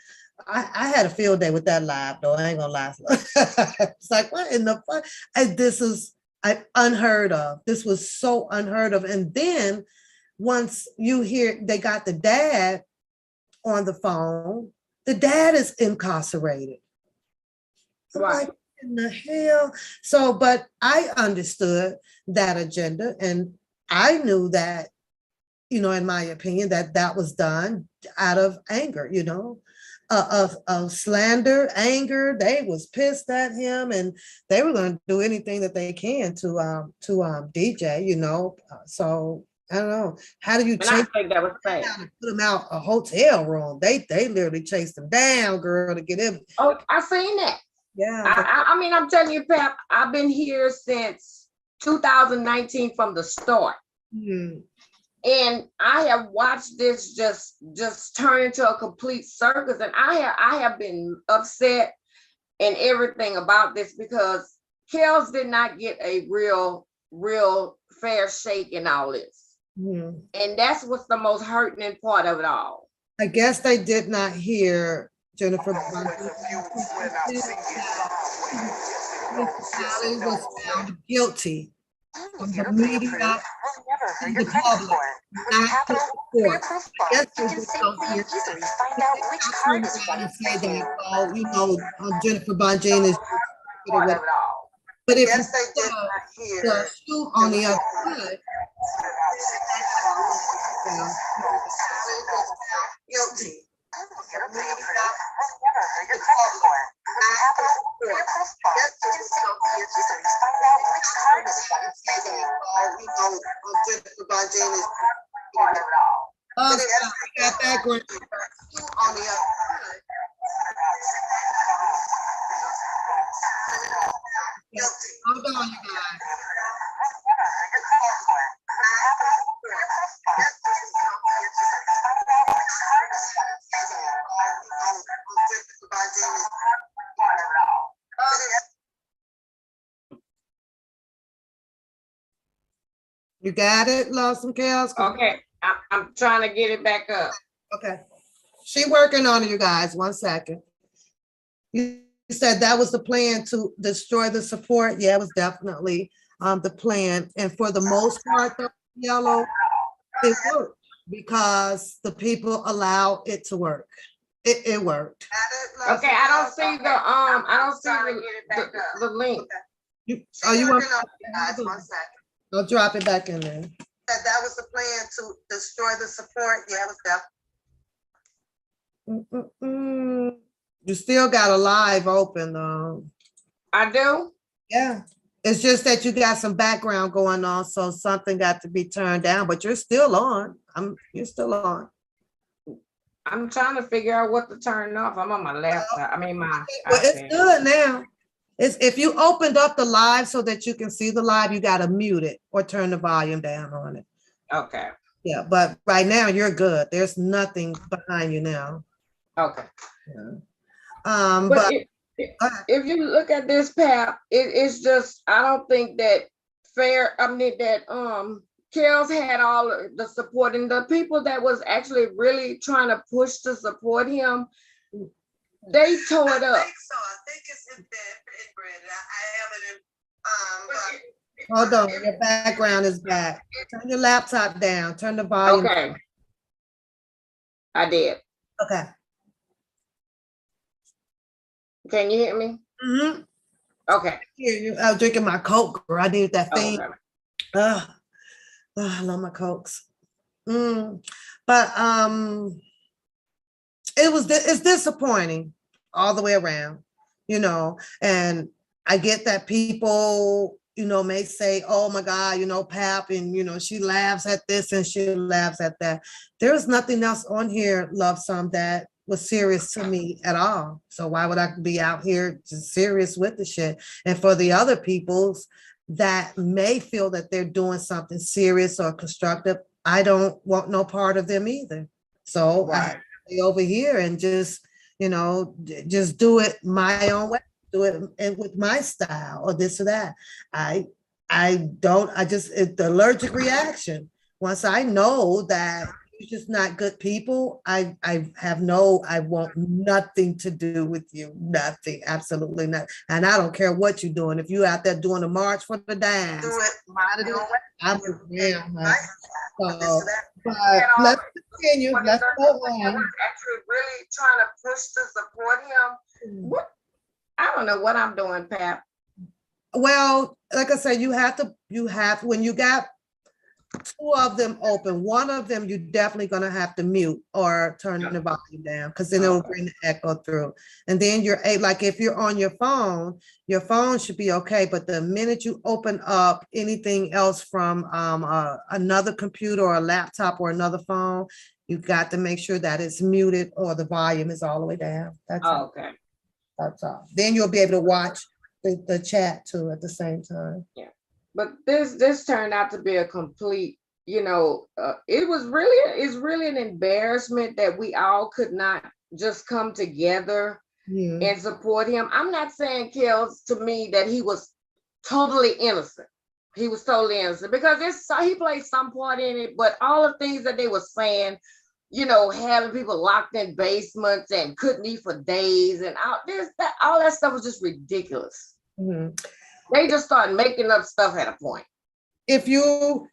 I had a field day with that live, though. I ain't gonna lie. It's like, what in the fuck? And this is unheard of. This was so unheard of. And then once you hear they got the dad on the phone, the dad is incarcerated. I'm Right. like, in the hell? So, but I understood that agenda, and I knew that, in my opinion, that was done out of anger, of slander, anger. They was pissed at him, and they were going to do anything that they can to DJ, So I don't know. How do you And I chase think that was him sad. down and put him out a hotel room? They literally chased him down, girl, to get him. Oh, I seen that. Yeah. I mean, I'm telling you, Pep, I've been here since 2019 from the start. Hmm. And I have watched this just turn into a complete circus. And I have been upset and everything about this because Kels did not get a real fair shake in all this. Hmm. And that's what's the most hurting part of it all. I guess they did not hear Jennifer was found guilty from the media to the public, not to the court. Yes, they just don't see it. Turn around and say that, oh, Jennifer Bongine is but if you saw the shoe on the other side, guilty. Jennifer Bongine is got background on the other side. Hold on, you guys. You got it, Lost some chaos? Okay, I'm trying to get it back up. Okay. She working on it, you guys. 1 second. You said that was the plan to destroy the support. Yeah, it was definitely the plan. And for the most part, though, Yellow, it worked because the people allow it to work. It worked. Okay, I don't see the link. You want guys, 1 second. I'll drop it back in there. That was the plan to destroy the support. Yeah, it was definitely. You still got a live open though. I do? Yeah. It's just that you got some background going on, so something got to be turned down, but you're still on. You're still on. I'm trying to figure out what to turn off. I'm on my laptop. I mean well, it's good now. It's if you opened up the live so that you can see the live, you got to mute it or turn the volume down on it. Okay. Yeah, but right now you're good. There's nothing behind you now. Okay. Yeah. But if you look at this, Pap, it's just I don't think that Kells had all the support, and the people that was actually really trying to push to support him, they tore it up. I think it's in bed. I have it in. Hold on, your background is back. Turn your laptop down. Turn the volume. Okay. I did. Okay. Can you hear me? Mm-hmm. Okay. I was drinking my Coke, girl. I need that thing. Okay. I love my Cokes. But it's disappointing all the way around, and I get that people, may say, oh my God, Pap, and she laughs at this and she laughs at that. There's nothing else on here, Love Some, that was serious to me at all. So why would I be out here just serious with the shit? And for the other peoples that may feel that they're doing something serious or constructive, I don't want no part of them either. So I have to stay over here and just, just do it my own way, do it and with my style or this or that. It's the allergic reaction. Once I know that you're just not good people, I want nothing to do with you. Nothing, absolutely not. And I don't care what you're doing. If you're out there doing a march for the dance, I'm down. So, but let's continue. Let's go on. Actually really trying to push to support him. I don't know what I'm doing, Pap. Well, like I said, when you got two of them open, one of them you're definitely going to have to mute or turn the volume down, because then it'll bring the echo through. And then like if you're on your phone should be okay. But the minute you open up anything else from another computer or a laptop or another phone, you got to make sure that it's muted or the volume is all the way down. That's all. Okay. That's all. Then you'll be able to watch the chat too at the same time. Yeah. But this turned out to be a complete, it's really an embarrassment that we all could not just come together and support him. I'm not saying, Kells, to me that he was totally innocent. He was totally innocent because he played some part in it, but all the things that they were saying, having people locked in basements and couldn't eat for days and all that stuff was just ridiculous. Mm-hmm. They just started making up stuff at a point. if you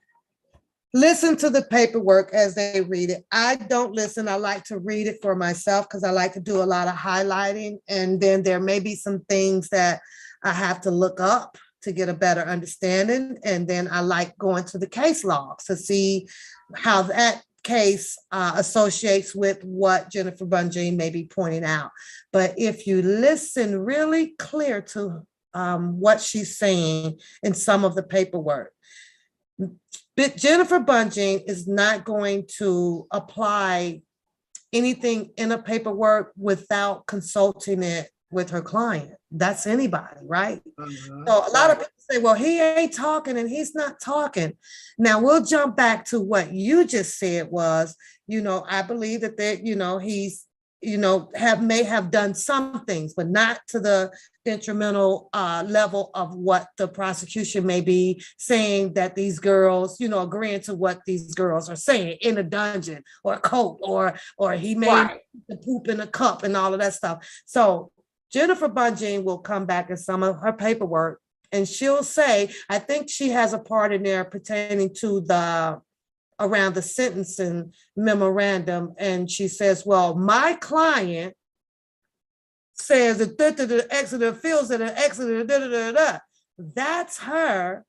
listen to the paperwork as they read it. I don't listen. I like to read it for myself because I like to do a lot of highlighting. And then there may be some things that I have to look up to get a better understanding. And then I like going to the case logs to see how that case associates with what Jennifer Bungie may be pointing out. But if you listen really clear to what she's saying in some of the paperwork, but Jennifer Bungie is not going to apply anything in a paperwork without consulting it with her client. That's anybody, right? Mhm. So a lot of people say, well, he ain't talking and he's not talking. Now we'll jump back to what you just said was, I believe that he's, may have done some things, but not to the detrimental level of what the prosecution may be saying that these girls, agreeing to what these girls are saying in a dungeon or a coat, or he made the poop in a cup and all of that stuff. So Jennifer Bungie will come back in some of her paperwork and she'll say, I think she has a part in there pertaining to around the sentencing memorandum. And she says, well, my client says that the Exeter feels that an Exeter, that's her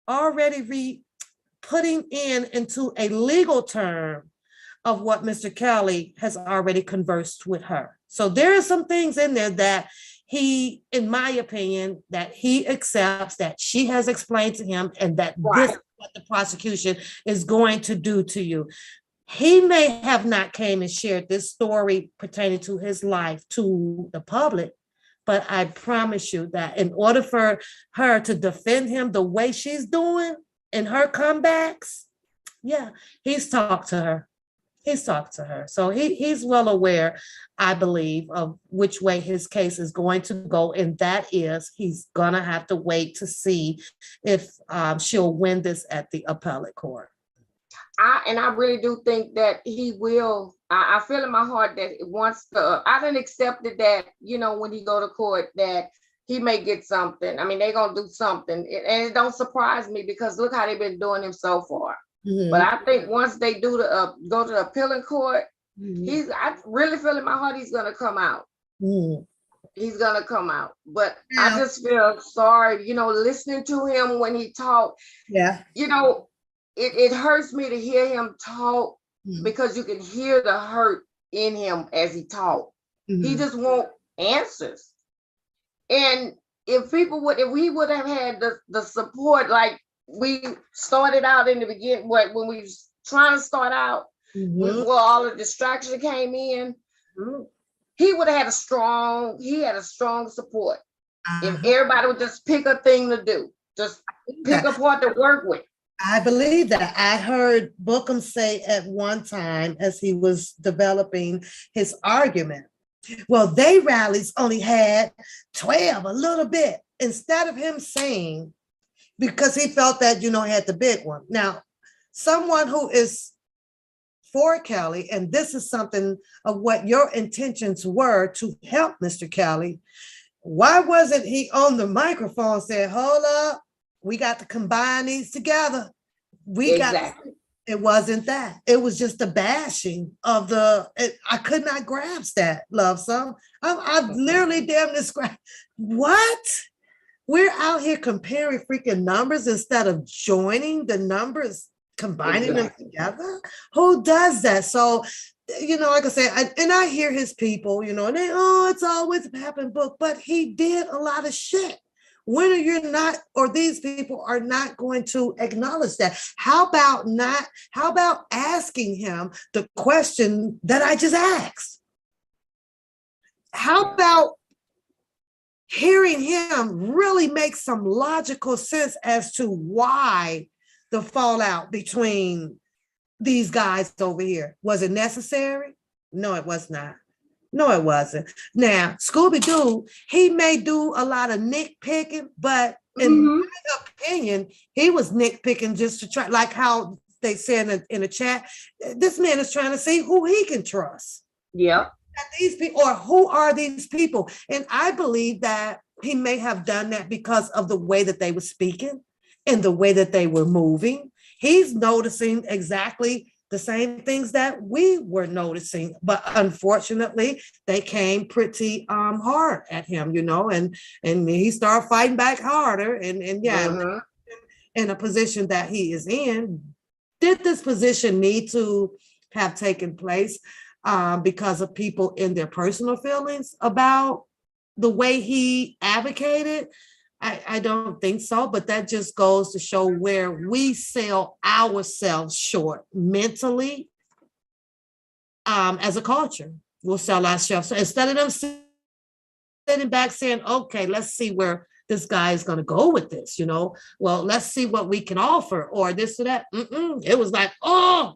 already putting into a legal term of what Mr. Kelly has already conversed with her. So there are some things in there that he, in my opinion, that he accepts that she has explained to him and that this is what the prosecution is going to do to you. He may have not came and shared this story pertaining to his life to the public, but I promise you that in order for her to defend him the way she's doing in her comebacks, yeah, he's talked to her. So he's well aware, I believe, of which way his case is going to go. And that is, he's going to have to wait to see if she'll win this at the appellate court. I really do think that he will. I feel in my heart that once I didn't accept it that, when he go to court, that he may get something. I mean, they're going to do something. And it don't surprise me because look how they've been doing him so far. Mm-hmm. But I think once they do go to the appellate court, mm-hmm. I really feel in my heart he's going to come out. Mm-hmm. He's going to come out. But yeah. I just feel sorry, listening to him when he talked. Yeah. It hurts me to hear him talk mm-hmm. because you can hear the hurt in him as he talked. Mm-hmm. He just want answers. And if we would have had the support, like we started out in the beginning, when we was trying to start out, mm-hmm. Where all the distraction came in, mm-hmm. he would have had a strong support. Uh-huh. If everybody would just pick a thing to do, just pick a part to work with. I believe that. I heard Bookham say at one time as he was developing his argument, well, they rallies only had 12, a little bit, instead of him saying, because he felt that, he had the big one. Now, someone who is for Kelly, and this is something of what your intentions were to help Mr. Kelly, why wasn't he on the microphone saying, hold up, we got to combine these together. It wasn't that. It was just the bashing of I could not grasp that, love some. I literally damn described, what? We're out here comparing freaking numbers instead of joining the numbers, combining them together. Who does that? So, like I said, and I hear his people, and they, it's always happened, book, but he did a lot of shit. When are you not, or these people are not going to acknowledge that? How about asking him the question that I just asked? How about hearing him really make some logical sense as to why the fallout between these guys over here? Was it necessary? No, it was not. No, it wasn't. Now, Scooby-Doo, he may do a lot of nitpicking, but in my opinion, he was nitpicking just to try, like how they said in the chat, this man is trying to see who he can trust. Yeah. These people, or who are these people? And I believe that he may have done that because of the way that they were speaking. in the way that they were moving. He's noticing exactly the same things that we were noticing, but unfortunately they came pretty hard at him, and he started fighting back harder, and yeah, Mm-hmm. in a position that he is in. Did this position need to have taken place because of people in their personal feelings about the way he advocated? I don't think so, but that just goes to show where we sell ourselves short mentally as a culture. We'll sell ourselves. So instead of them sitting back saying, okay, let's see where this guy is going to go with this, well, let's see what we can offer or this or that. It was like, oh,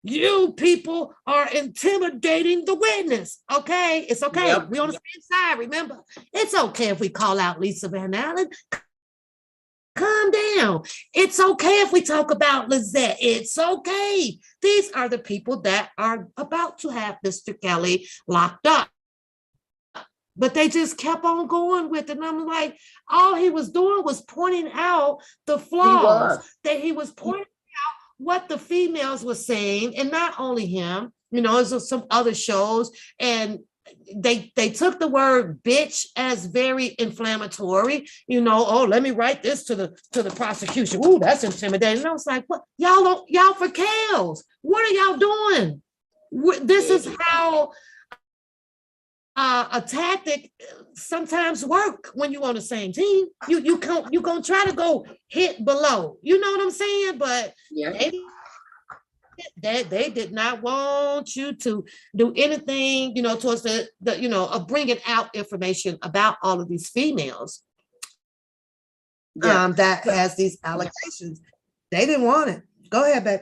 you people are intimidating the witness. Okay, it's okay. Yep. We're on the same side. Remember, it's okay if we call out Lisa Van Allen. Calm down. It's okay if we talk about Lizette. It's okay. These are the people that are about to have Mr. Kelly locked up. But they just kept on going with it. And I'm like, all he was doing was pointing out the flaws that he was pointing what the females were saying, and not only him, there's some other shows, and they took the word bitch as very inflammatory, oh, let me write this to the prosecution. Ooh, that's intimidating. And I was like, what? Y'all for cows. What are y'all doing? This is how a tactic sometimes work when you're on the same team. You gonna try to go hit below. You know what I'm saying? But yeah, they did not want you to do anything, towards the of bringing out information about all of these females that has these allegations. They didn't want it. Go ahead, babe.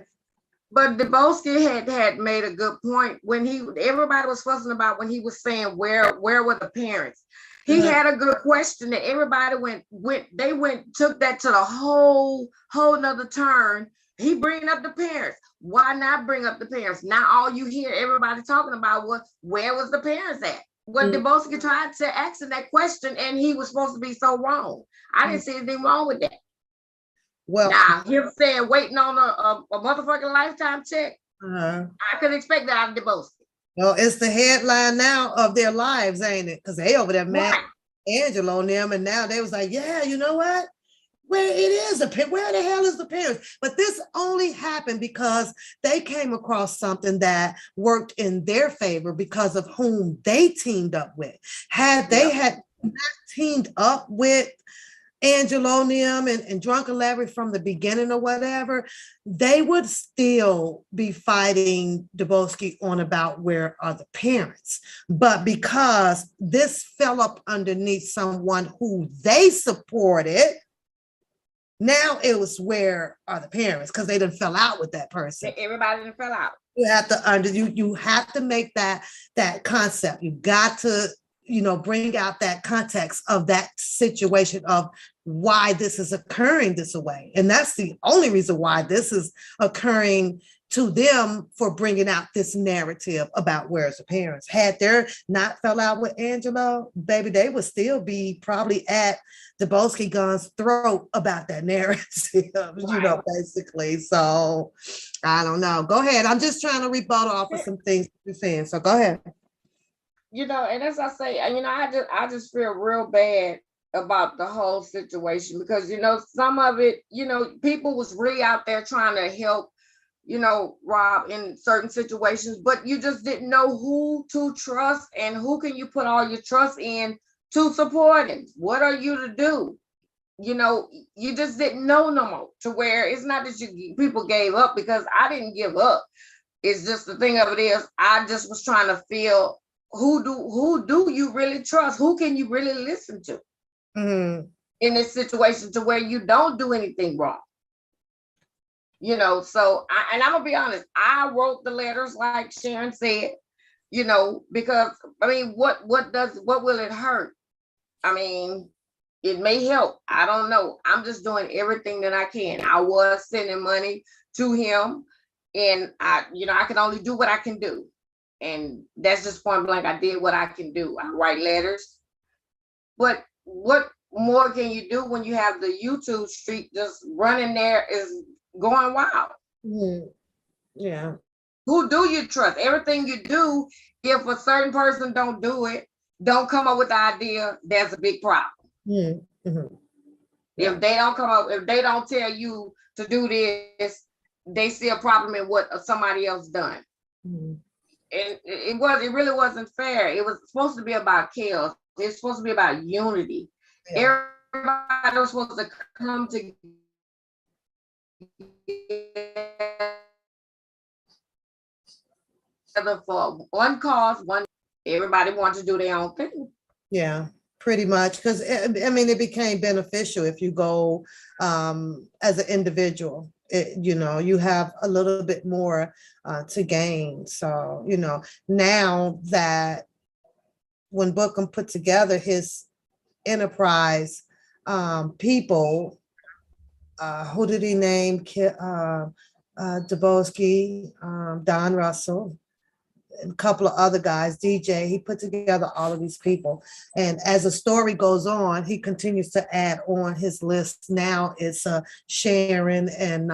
But Dubowski had made a good point when everybody was fussing about when he was saying where were the parents. He had a good question that everybody took that to the whole nother turn. He bringing up the parents. Why not bring up the parents? Now all you hear everybody talking about was where was the parents at? When Dubowski tried to ask him that question, and he was supposed to be so wrong. I didn't see anything wrong with that. Well, now him saying waiting on a motherfucking lifetime check, I could expect that out of Dubowski. Well, it's the headline now of their lives, ain't it? Because they over there mad Angelo and them, and now they was like, yeah, you know what? Where the hell is the parents? But this only happened because they came across something that worked in their favor because of whom they teamed up with. Had they had not teamed up with Angelo and Drunken Larry from the beginning or whatever, they would still be fighting Dubowski on about where are the parents. But because this fell up underneath someone who they supported, now it was where are the parents, because they done fell out with that person. Everybody done fell out. You have to you have to make that concept. You got to bring out that context of that situation of why this is occurring this way. And that's the only reason why this is occurring to them, for bringing out this narrative about where's the parents. Had they not fell out with Angelo, baby, they would still be probably at Dubowski Gun's throat about that narrative, basically. So I don't know. Go ahead. I'm just trying to rebuttal off of some things you're saying. So go ahead. And as I say, I just feel real bad about the whole situation because, some of it, people was really out there trying to help, Rob in certain situations, but you just didn't know who to trust and who can you put all your trust in to support him. What are you to do? You just didn't know no more, to where it's not that people gave up, because I didn't give up. It's just the thing of it is, I just was trying to feel who do you really trust? Who can you really listen to in this situation, to where you don't do anything wrong? So I'm gonna be honest, I wrote the letters like Sharon said, because what will it hurt? It may help. I don't know. I'm just doing everything that I can. I was sending money to him, and I can only do what I can do. And that's just point blank. I did what I can do. I write letters. But what more can you do when you have the YouTube street just running there is going wild? Yeah. Who do you trust? Everything you do, if a certain person don't do it, don't come up with the idea, there's a big problem. Mm-hmm. Yeah. If they don't come up, if they don't tell you to do this, they see a problem in what somebody else done. Mm-hmm. And it really wasn't fair. It was supposed to be about chaos. It's supposed to be about unity. Yeah. Everybody was supposed to come together for one cause, one. Everybody wanted to do their own thing. Yeah, pretty much. Because I mean, it became beneficial if you go as an individual. You have a little bit more to gain. So, now that when Bookham put together his enterprise people, who did he name? Dubosky, Don Russell, and a couple of other guys, DJ. He put together all of these people. And as the story goes on, he continues to add on his list. Now it's Sharon and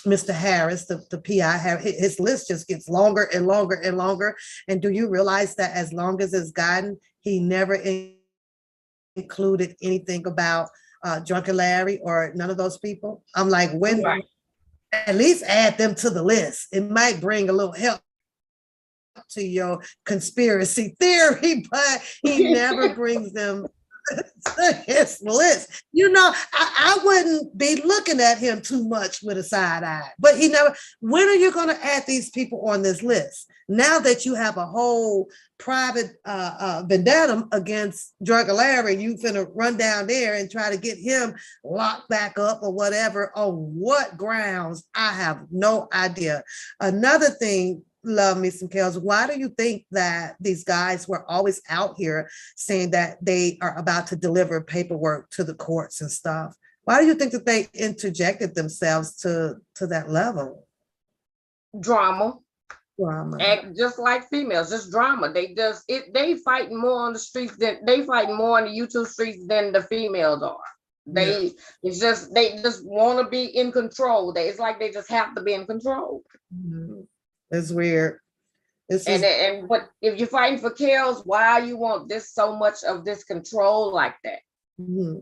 Mr. Harris, the PI. His list just gets longer and longer and longer. And do you realize that as long as it's gotten, he never included anything about Drunken Larry or none of those people? I'm like, when Right. at least add them to the list. It might bring a little help to your conspiracy theory, but he never brings them to his list. I wouldn't be looking at him too much with a side eye, but he never. When are you going to add these people on this list? Now that you have a whole private vendetta against Drunken Larry, you finna run down there and try to get him locked back up or whatever. On what grounds? I have no idea. Another thing, love me some Kels. Why do you think that these guys were always out here saying that they are about to deliver paperwork to the courts and stuff? Why do you think that they interjected themselves to that level? Drama. Drama. And just like females, just drama. They fight more on the streets than they fight more on the YouTube streets than the females are. They just want to be in control. It's like they just have to be in control. Mm-hmm. It's weird. But if you're fighting for kills, why you want this so much of this control like that? Mm-hmm.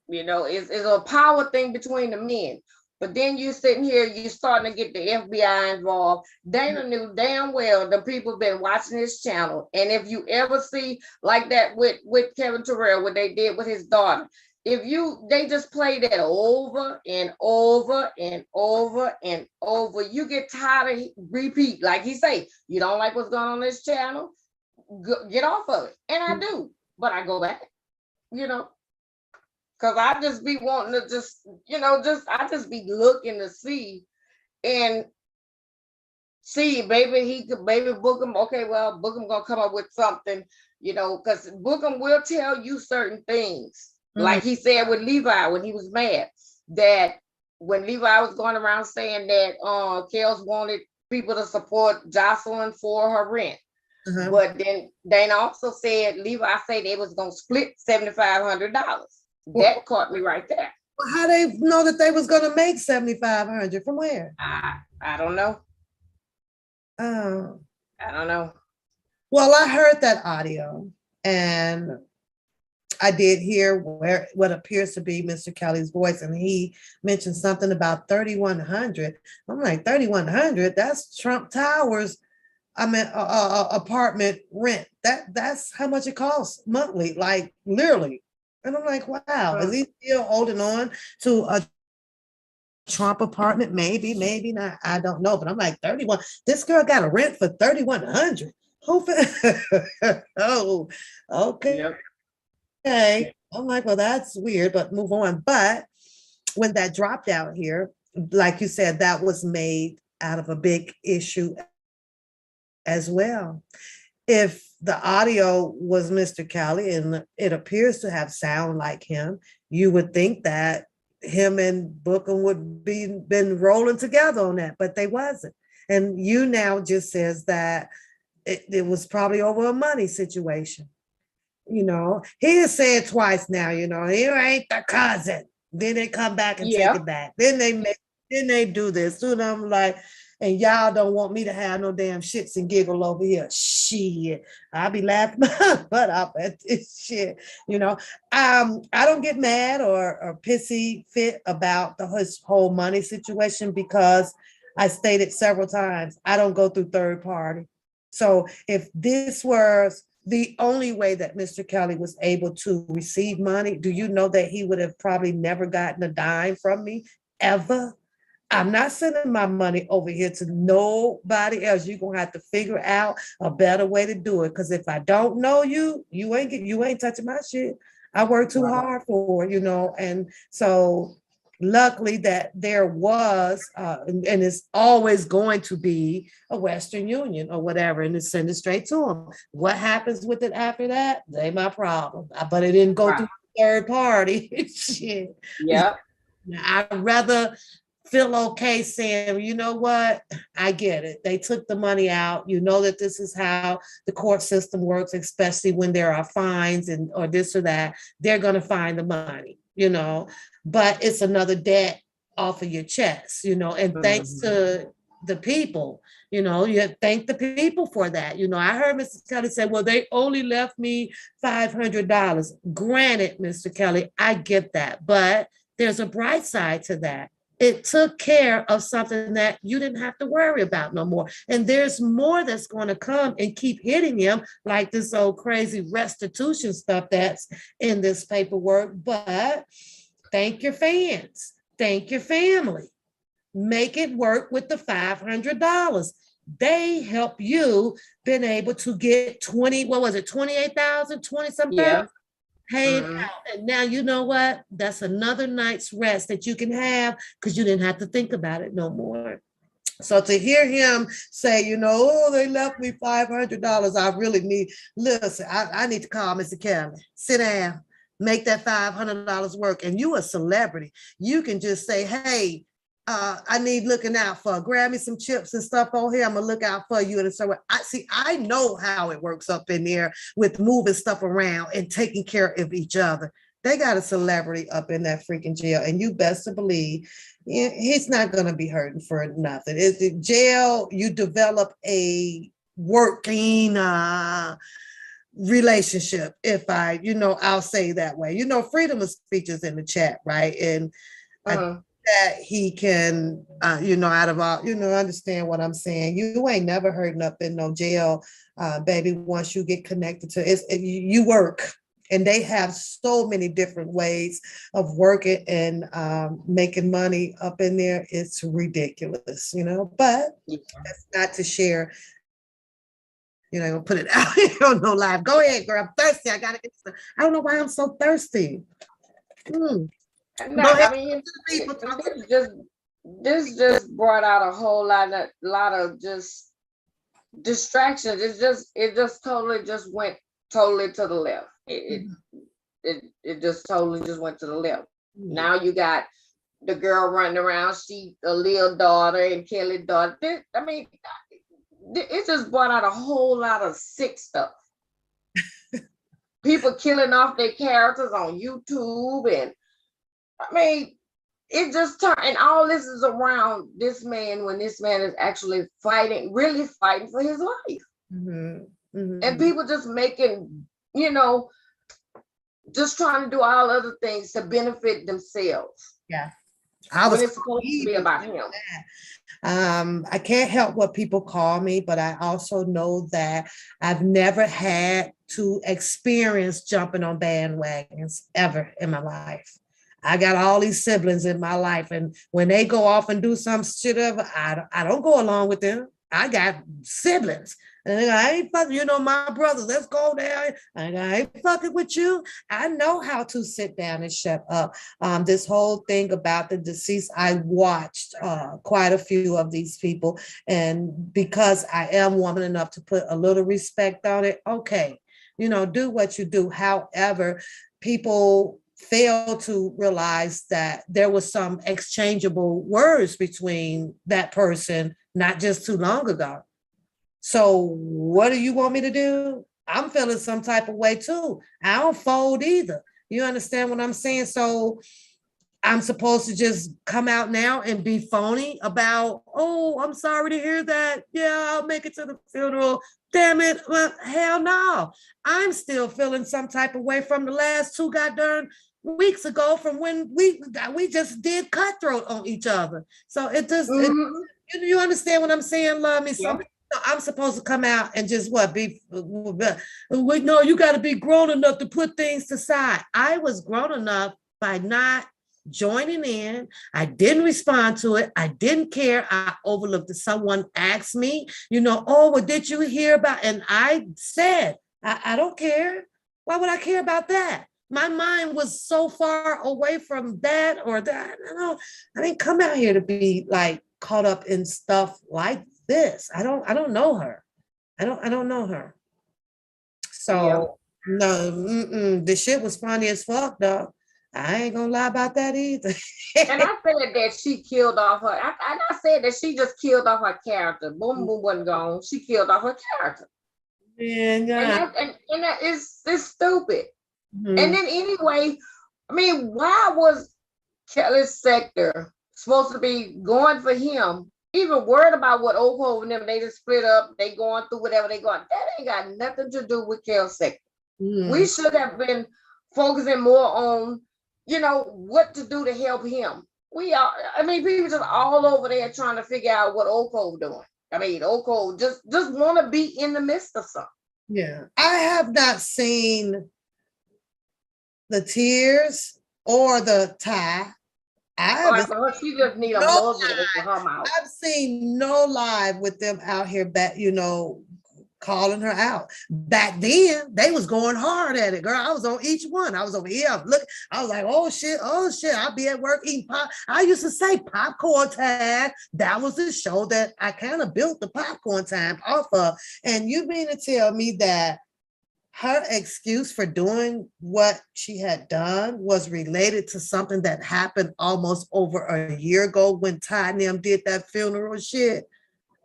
It's a power thing between the men. But then you sitting here, you're starting to get the FBI involved. Dana knew damn well the people been watching his channel. And if you ever see like that with Kevin Terrell, what they did with his daughter, they just play that over and over and over and over. You get tired of repeat. Like he say, you don't like what's going on this channel, get off of it. And I do, but I go back, because I just be wanting to I just be looking to see and see, baby Bookham. Okay, well, Bookham gonna come up with something, because Bookham will tell you certain things. Like he said with Levi when he was mad, that when Levi was going around saying that Kels wanted people to support Jocelyn for her rent. Uh-huh. But then Dana also said, Levi said they was going to split $7,500. That caught me right there. How they know that they was going to make $7,500? From where? I don't know. Oh. I don't know. Well, I heard that audio, and I did hear what appears to be Mr. Kelly's voice, and he mentioned something about 3,100. I'm like, 3,100? That's Trump Towers. I mean, apartment rent. That's how much it costs monthly, like literally. And I'm like, wow, is he still holding on to a Trump apartment? Maybe not. I don't know. But I'm like, 31. This girl got a rent for 3,100. Oh, okay. Yep. Okay. I'm like, well, that's weird, but move on. But when that dropped out here, like you said, that was made out of a big issue as well. If the audio was Mr. Kelly and it appears to have sound like him, you would think that him and Bookham would been rolling together on that, but they wasn't. And you now just says that it was probably over a money situation. You know, he has said twice now, you know, you ain't the cousin. Then they come back and take Yeah, it back. Then they do this. So I'm like, and y'all don't want me to have no damn shits and giggle over here. Shit. I'll be laughing but up at this shit. You know. I don't get mad or pissy fit about his whole money situation because I stated several times I don't go through third party. So if this was the only way that Mr. Kelly was able to receive money, do you know that he would have probably never gotten a dime from me ever? I'm not sending my money over here to nobody else. You're gonna have to figure out a better way to do it. Because if I don't know you, you ain't touching my shit. I work too right, hard for it, you know. And so luckily that there was and it's always going to be a Western Union or whatever, and it's send it straight to them. What happens with it after that? They my problem. But it didn't go right. through third party. Shit. Yep, I'd rather feel okay saying, you know what, I get it. They took the money out. You know that this is how the court system works, especially when there are fines and or this or that. They're going to find the money, you know, but it's another debt off of your chest, you know, and thanks mhm, to the people, you know, you thank the people for that. You know, I heard Mr. Kelly say, well, they only left me $500. Granted, Mr. Kelly, I get that, but there's a bright side to that. It took care of something that you didn't have to worry about no more. And there's more that's going to come and keep hitting him, like this old crazy restitution stuff that's in this paperwork. But thank your fans, thank your family. Make it work with the $500. They help you been able to get 20, what was it, 28,000, 20 some yeah, thousand paid mhm, out. And now you know what? That's another night's rest that you can have because you didn't have to think about it no more. So to hear him say, you know, oh, they left me $500, I really need, listen, I need to call Mr. Kelly. Sit down, make that $500 work. And you a celebrity. You can just say, hey, I need looking out for. Grab me some chips and stuff on here. I'm gonna look out for you. And so I see, I know how it works up in there with moving stuff around and taking care of each other. They got a celebrity up in that freaking jail, and you best to believe he's not going to be hurting for nothing. Is it jail? You develop a working relationship. If I, you know, I'll say that way. You know, freedom of speech is in the chat, right? And I think mhm, that he can, you know, out of all, you know, understand what I'm saying. You ain't never hurting up in no jail, baby. Once you get connected to it, you work. And they have so many different ways of working and making money up in there. It's ridiculous, you know. But yeah. that's not to share, you know, put it out here on no live. Go ahead, girl. I'm thirsty. I gotta get some. I don't know why I'm so thirsty. Mm. And Go that, ahead, I mean, people. Talk to this just brought out a whole lot of just distractions. It just totally just went totally to the left. me. It just totally just went to the left. Yeah. Now you got the girl running around, she a little daughter and Kelly's daughter. I mean, it just brought out a whole lot of sick stuff. People killing off their characters on YouTube, and I mean, it just turned, and all this is around this man when this man is actually fighting, really fighting for his life. Mhm. And Mhm. people just making, you know, just trying to do all other things to benefit themselves Yeah. I when was it's supposed to be about him. I can't help what people call me, but I also know that I've never had to experience jumping on bandwagons ever in my life. I got all these siblings in my life, and when they go off and do some shit, I don't go along with them. I got siblings, and I ain't fucking, you know, my brothers. Let's go there. I ain't fucking with you. I know how to sit down and shut up. This whole thing about the deceased, I watched quite a few of these people, and because I am woman enough to put a little respect on it, okay, you know, do what you do. However, people fail to realize that there was some exchangeable words between that person not just too long ago. So what do you want me to do? I'm feeling some type of way too. I don't fold either. You understand what I'm saying? So I'm supposed to just come out now and be phony about, oh, I'm sorry to hear that. Yeah, I'll make it to the funeral. Damn it. Well, hell no. I'm still feeling some type of way from the last 2 goddamn weeks ago from when we just did cutthroat on each other. So it just, you understand what I'm saying, love me? So I'm supposed to come out and just what be wait, no, you got to be grown enough to put things aside. I was grown enough by not joining in. I didn't respond to it. I didn't care. I overlooked it. Someone asked me, oh, what did you hear about? And I said, I don't care. Why would I care about that? My mind was so far away from that or that. I didn't come out here to be like caught up in stuff like this. I don't know her. I don't know her. So no, the shit was funny as fuck, though. I ain't gonna lie about that either. And I said that she killed off her. I said that she just killed off her character. Boom Boom wasn't gone. She killed off her character. Yeah, and that is stupid. Mm-hmm. And then anyway, I mean, why was Kelly's sector supposed to be going for him? Even worried about what Oak and them, they just split up, they going through whatever they going. That ain't got nothing to do with Kelly's sector. Mm. We should have been focusing more on, what to do to help him. People just all over there trying to figure out what Oak doing. I mean, Oak just want to be in the midst of something. Yeah. I have not seen the tears or the tie. She just need a muzzle over her mouth. I've seen no live with them out here back, calling her out. Back then, they was going hard at it, girl. I was on each one. I was over here. I was like, oh shit. I'll be at work eating pop. I used to say Popcorn Time. That was the show that I kind of built the Popcorn Time off of. And you mean to tell me that her excuse for doing what she had done was related to something that happened almost over a year ago when Ty and them did that funeral shit?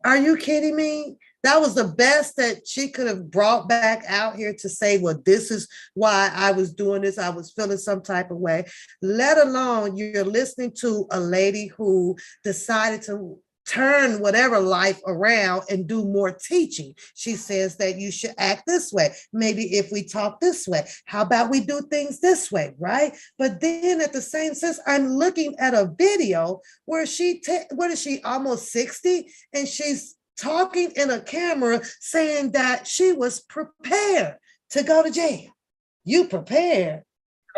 Are you kidding me? That was the best that she could have brought back out here to say, well, this is why I was doing this. I was feeling some type of way, let alone you're listening to a lady who decided to turn whatever life around and do more teaching. She says that you should act this way. Maybe if we talk this way, how about we do things this way, right? But then at the same sense, I'm looking at a video where what is she, almost 60? And she's talking in a camera saying that she was prepared to go to jail. You prepared?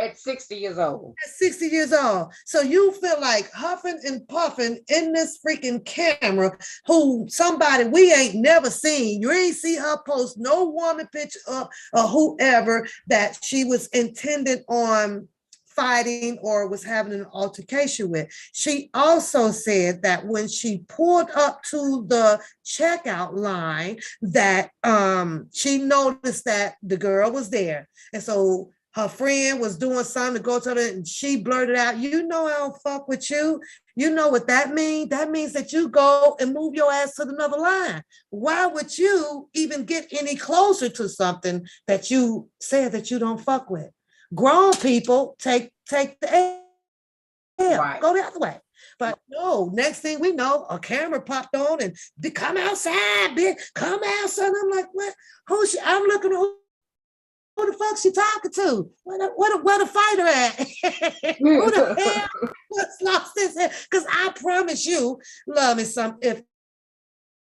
At 60 years old. At 60 years old. So you feel like huffing and puffing in this freaking camera who somebody we ain't never seen. You ain't see her post no woman picture up or whoever that she was intended on fighting or was having an altercation with. She also said that when she pulled up to the checkout line that she noticed that the girl was there. And so her friend was doing something to go to her and she blurted out, I don't fuck with you. You know what that means? That means that you go and move your ass to another line. Why would you even get any closer to something that you said that you don't fuck with? Grown people take the L, right. Go the other way. But no, next thing we know, a camera popped on and come outside, bitch. Come outside. I'm like, what? I'm looking at who the fuck she talking to? Where the fighter at? Who the hell what's lost his head? Because I promise you, love me some. If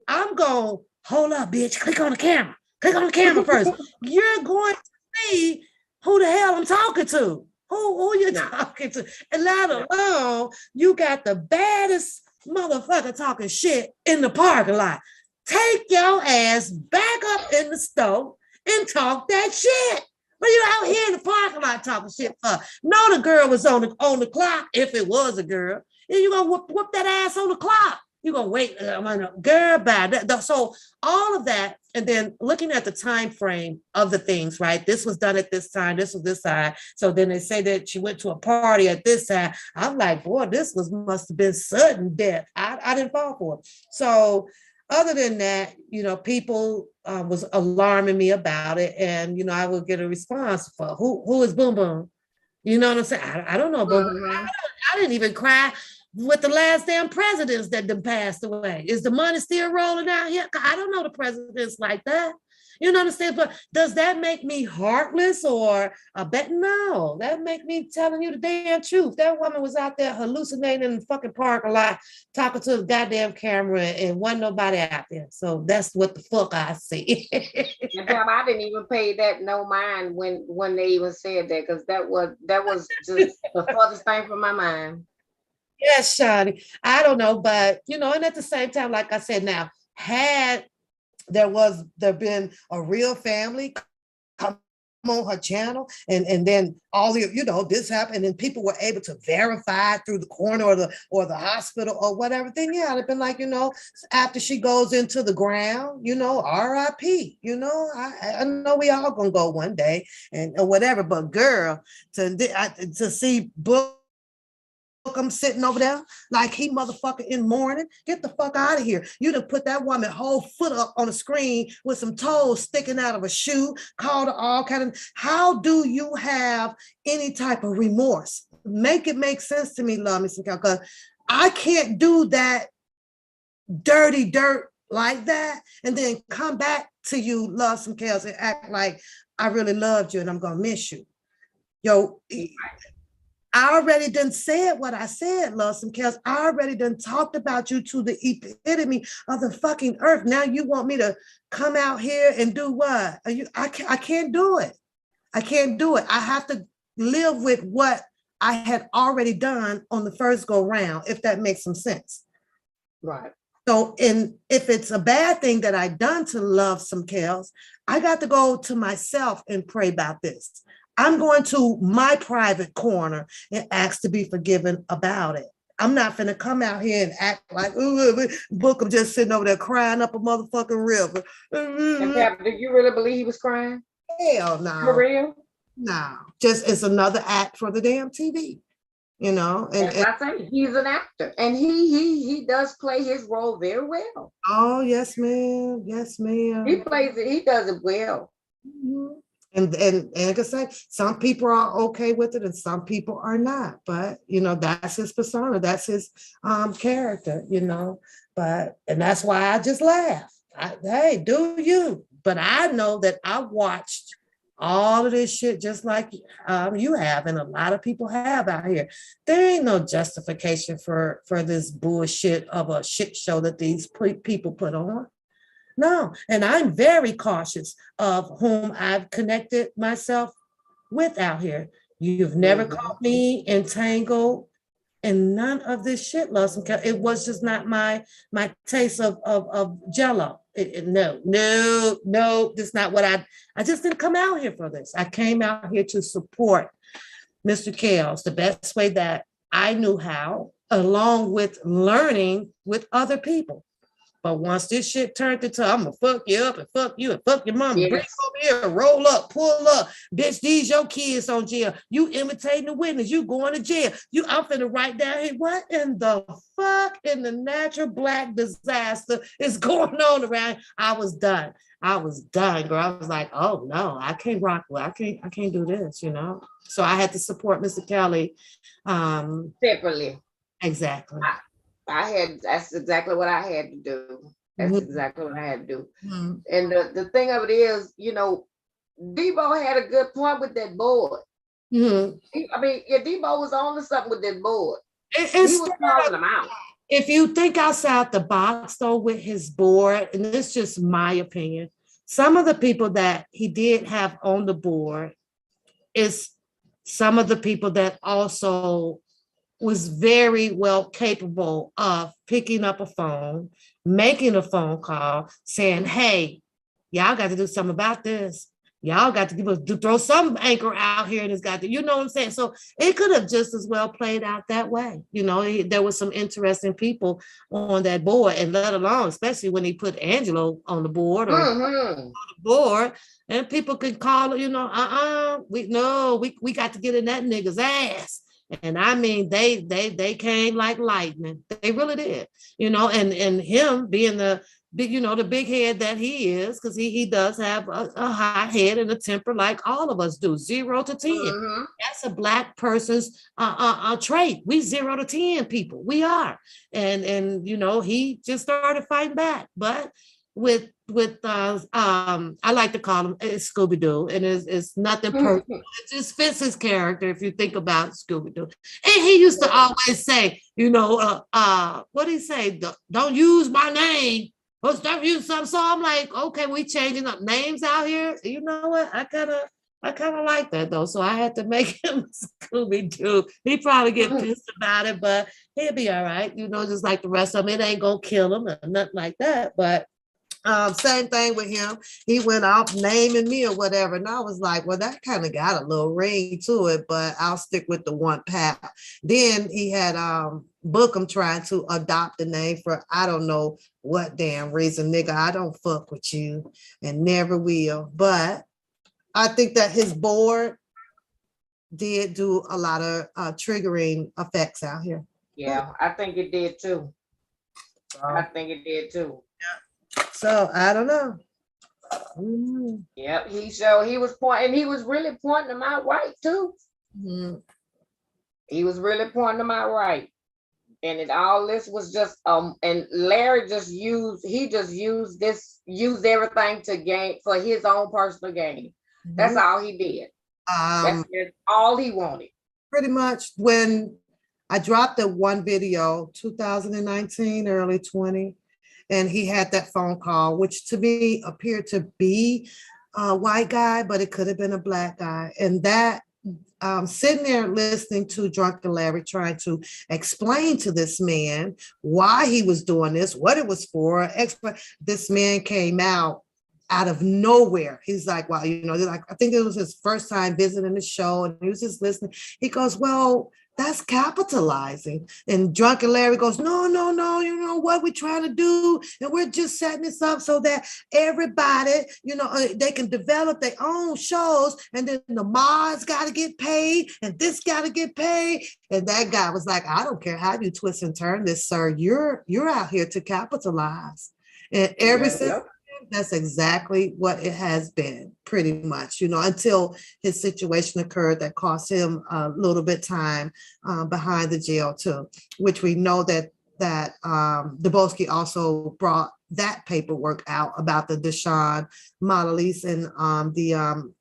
I'm going, hold up, bitch. Click on the camera. Click on the camera first. You're going to see who the hell I'm talking to. Who you talking to? And let alone, you got the baddest motherfucker talking shit in the parking lot. Take your ass back up in the store and talk that shit. But you out here in the parking lot talking shit for? No, the girl was on the clock, if it was a girl. And you gonna whoop that ass on the clock. You gonna wait, girl, bad. So all of that, and then looking at the time frame of the things, right? This was done at this time, this was this side. So then they say that she went to a party at this time. I'm like, boy, must have been sudden death. I didn't fall for it. So other than that, people was alarming me about it, and I would get a response for who is Boom Boom. You know what I'm saying? I don't know, Boom Boom. Mm-hmm. I didn't even cry with the last damn presidents that done passed away. Is the money still rolling out here? I don't know the presidents like that. You know what I'm saying? But does that make me heartless or a bet? No, that make me telling you the damn truth. That woman was out there hallucinating in the fucking park a lot, talking to the goddamn camera, and wasn't nobody out there. So that's what the fuck I see. And I didn't even pay that no mind when they even said that, because that was just the furthest thing from my mind. Yes, Shani. I don't know, but and at the same time, like I said, now had there been a real family come on her channel, and then all the this happened, and then people were able to verify through the coroner or the hospital or whatever, then yeah, it'd been like, after she goes into the ground, RIP, I know we all gonna go one day and or whatever, but girl, to see book I'm sitting over there like he motherfucker in mourning. Get the fuck out of here. You done put that woman whole foot up on the screen with some toes sticking out of a shoe, called her all kind of. How do you have any type of remorse? Make it make sense to me, love me some, because I can't do that dirty dirt like that and then come back to you, love some Kels, and act like I really loved you and I'm gonna miss you. Yo, I already done said what I said, love some Kels. I already done talked about you to the epitome of the fucking earth. Now you want me to come out here and do what? I can't do it. I can't do it. I have to live with what I had already done on the first go round, if that makes some sense. Right. So, if it's a bad thing that I done to love some Kels, I got to go to myself and pray about this. I'm going to my private corner and ask to be forgiven about it. I'm not finna come out here and act like, Booker just sitting over there crying up a motherfucking river. And do you really believe he was crying? Hell no. For real? No. Just it's another act for the damn TV. And I say he's an actor, and he does play his role very well. Oh, yes, ma'am. Yes, ma'am. He plays it, he does it well. Mm-hmm. And like I say, some people are okay with it and some people are not. But that's his persona, that's his character, But and that's why I just laugh. Hey, do you? But I know that I watched all of this shit just like you have, and a lot of people have out here. There ain't no justification for this bullshit of a shit show that these people put on. No, and I'm very cautious of whom I've connected myself with out here. You've never caught me entangled in none of this shit, love. It was just not my taste of Jello. No, this is not what I just didn't come out here for this. I came out here to support Mr. Kels the best way that I knew how, along with learning with other people. But once this shit turned into I'm gonna fuck you up and fuck you and fuck your mama, bring over here, roll up, pull up, bitch, these your kids on jail. You imitating the witness, you going to jail. I'm finna write down here, what in the fuck in the natural black disaster is going on around? I was done, girl. I was like, oh no, I can't rock with, I can't do this, So I had to support Mr. Kelly. Separately. Exactly. That's exactly what I had to do. That's exactly what I had to do. Mm-hmm. And the thing of it is, Debo had a good point with that board. Mm-hmm. Debo was on to something with that board. He was calling them out. If you think outside the box, though, with his board, and this is just my opinion, some of the people that he did have on the board is some of the people that also was very well capable of picking up a phone, making a phone call, saying, hey, y'all got to do something about this. Y'all got to throw some anchor out here and it's got to, you know what I'm saying? So it could have just as well played out that way. There was some interesting people on that board, and let alone, especially when he put Angelo on the board or on the board, and people could call, we got to get in that nigga's ass. And I mean, they came like lightning. They really did, and him being the big, the big head that he is, because he does have a high head and a temper like all of us do, 0 to 10. Mm-hmm. That's a Black person's trait. We 0 to 10 people. We are. And he just started fighting back. But with I like to call him Scooby-Doo, and it's nothing personal. It just fits his character if you think about Scooby-Doo. And he used to always say, what did he say? Don't use my name. Well, stop using something. So I'm like, okay, we changing up names out here. You know what? I kind of like that though. So I had to make him Scooby-Doo. He probably get pissed about it, but he'll be all right. Just like the rest of them. It ain't gonna kill him or nothing like that. But same thing with him. He went off naming me or whatever. And I was like, well, that kind of got a little ring to it, but I'll stick with the one pal. Then he had Bookham trying to adopt the name for I don't know what damn reason. Nigga, I don't fuck with you and never will. But I think that his board did do a lot of triggering effects out here. Yeah, I think it did too. I think it did too. So I don't know. Yep, he was pointing, he was really pointing them out right too. He was really pointing them out right. And all this was just and Larry just used everything to gain for his own personal gain. That's all he did. That's all he wanted. Pretty much. When I dropped the one video, 2019, early 20, and he had that phone call, which to me appeared to be a white guy, but it could have been a Black guy. And that sitting there listening to Drunken Larry trying to explain to this man why he was doing this, what it was for. This man came out of nowhere. He's like, well, like, I think it was his first time visiting the show, and he was just listening. He goes, well, that's capitalizing. And Drunken Larry goes, no, you know what we're trying to do, and we're just setting this up so that everybody, they can develop their own shows, and then the mods got to get paid, and this got to get paid. And that guy was like, I don't care how you twist and turn this, sir. You're out here to capitalize. And ever since that's exactly what it has been, pretty much, until his situation occurred that cost him a little bit time behind the jail too, which we know that Dubowski also brought that paperwork out about the Deshaun Monalise and the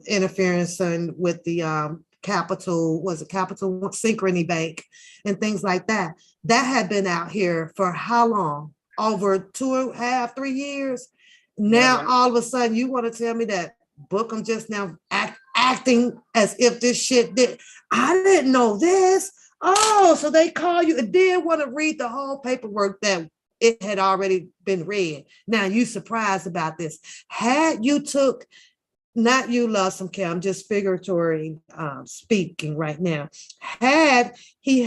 interference and with the Capital Synchrony Bank and things like that. That had been out here for how long? Over 2.5, 3 years. Now, all of a sudden, you want to tell me that Bookham just now acting as if this shit did. I didn't know this. Oh, so they call you and did want to read the whole paperwork that it had already been read. Now you surprised about this. Had you took, not you, Love Care, I'm just figuratively speaking right now. Had he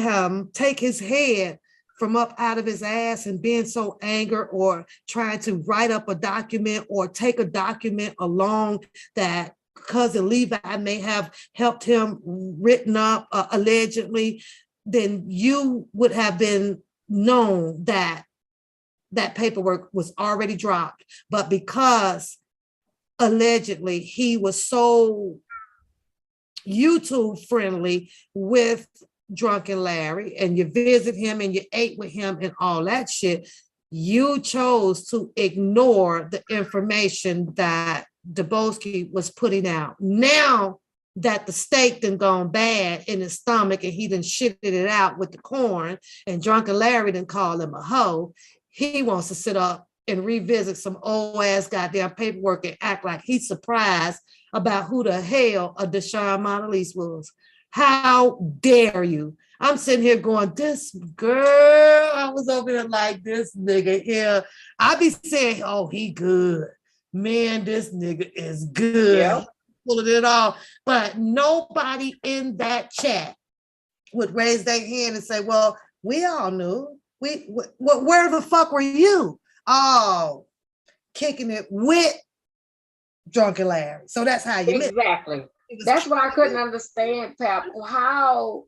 take his head from up out of his ass and being so angry, or trying to write up a document or take a document along that cousin Levi may have helped him written up allegedly, then you would have been known that paperwork was already dropped. But because allegedly he was so YouTube friendly with Drunken Larry, and you visit him and you ate with him and all that shit, you chose to ignore the information that Dubowski was putting out. Now that the steak done gone bad in his stomach and he done shitted it out with the corn, and Drunken Larry done called him a hoe, he wants to sit up and revisit some old ass goddamn paperwork and act like he's surprised about who the hell a Deshaun Monalise was. How dare you? I'm sitting here going, this girl, I was over there like, this nigga here. I be saying, oh, he good. Man, this nigga is good. Yep. Pulling it off. But nobody in that chat would raise their hand and say, well, we all knew. Where the fuck were you? Oh, kicking it with Drunken Larry. So that's how you exactly. That's what I couldn't understand, Pap. How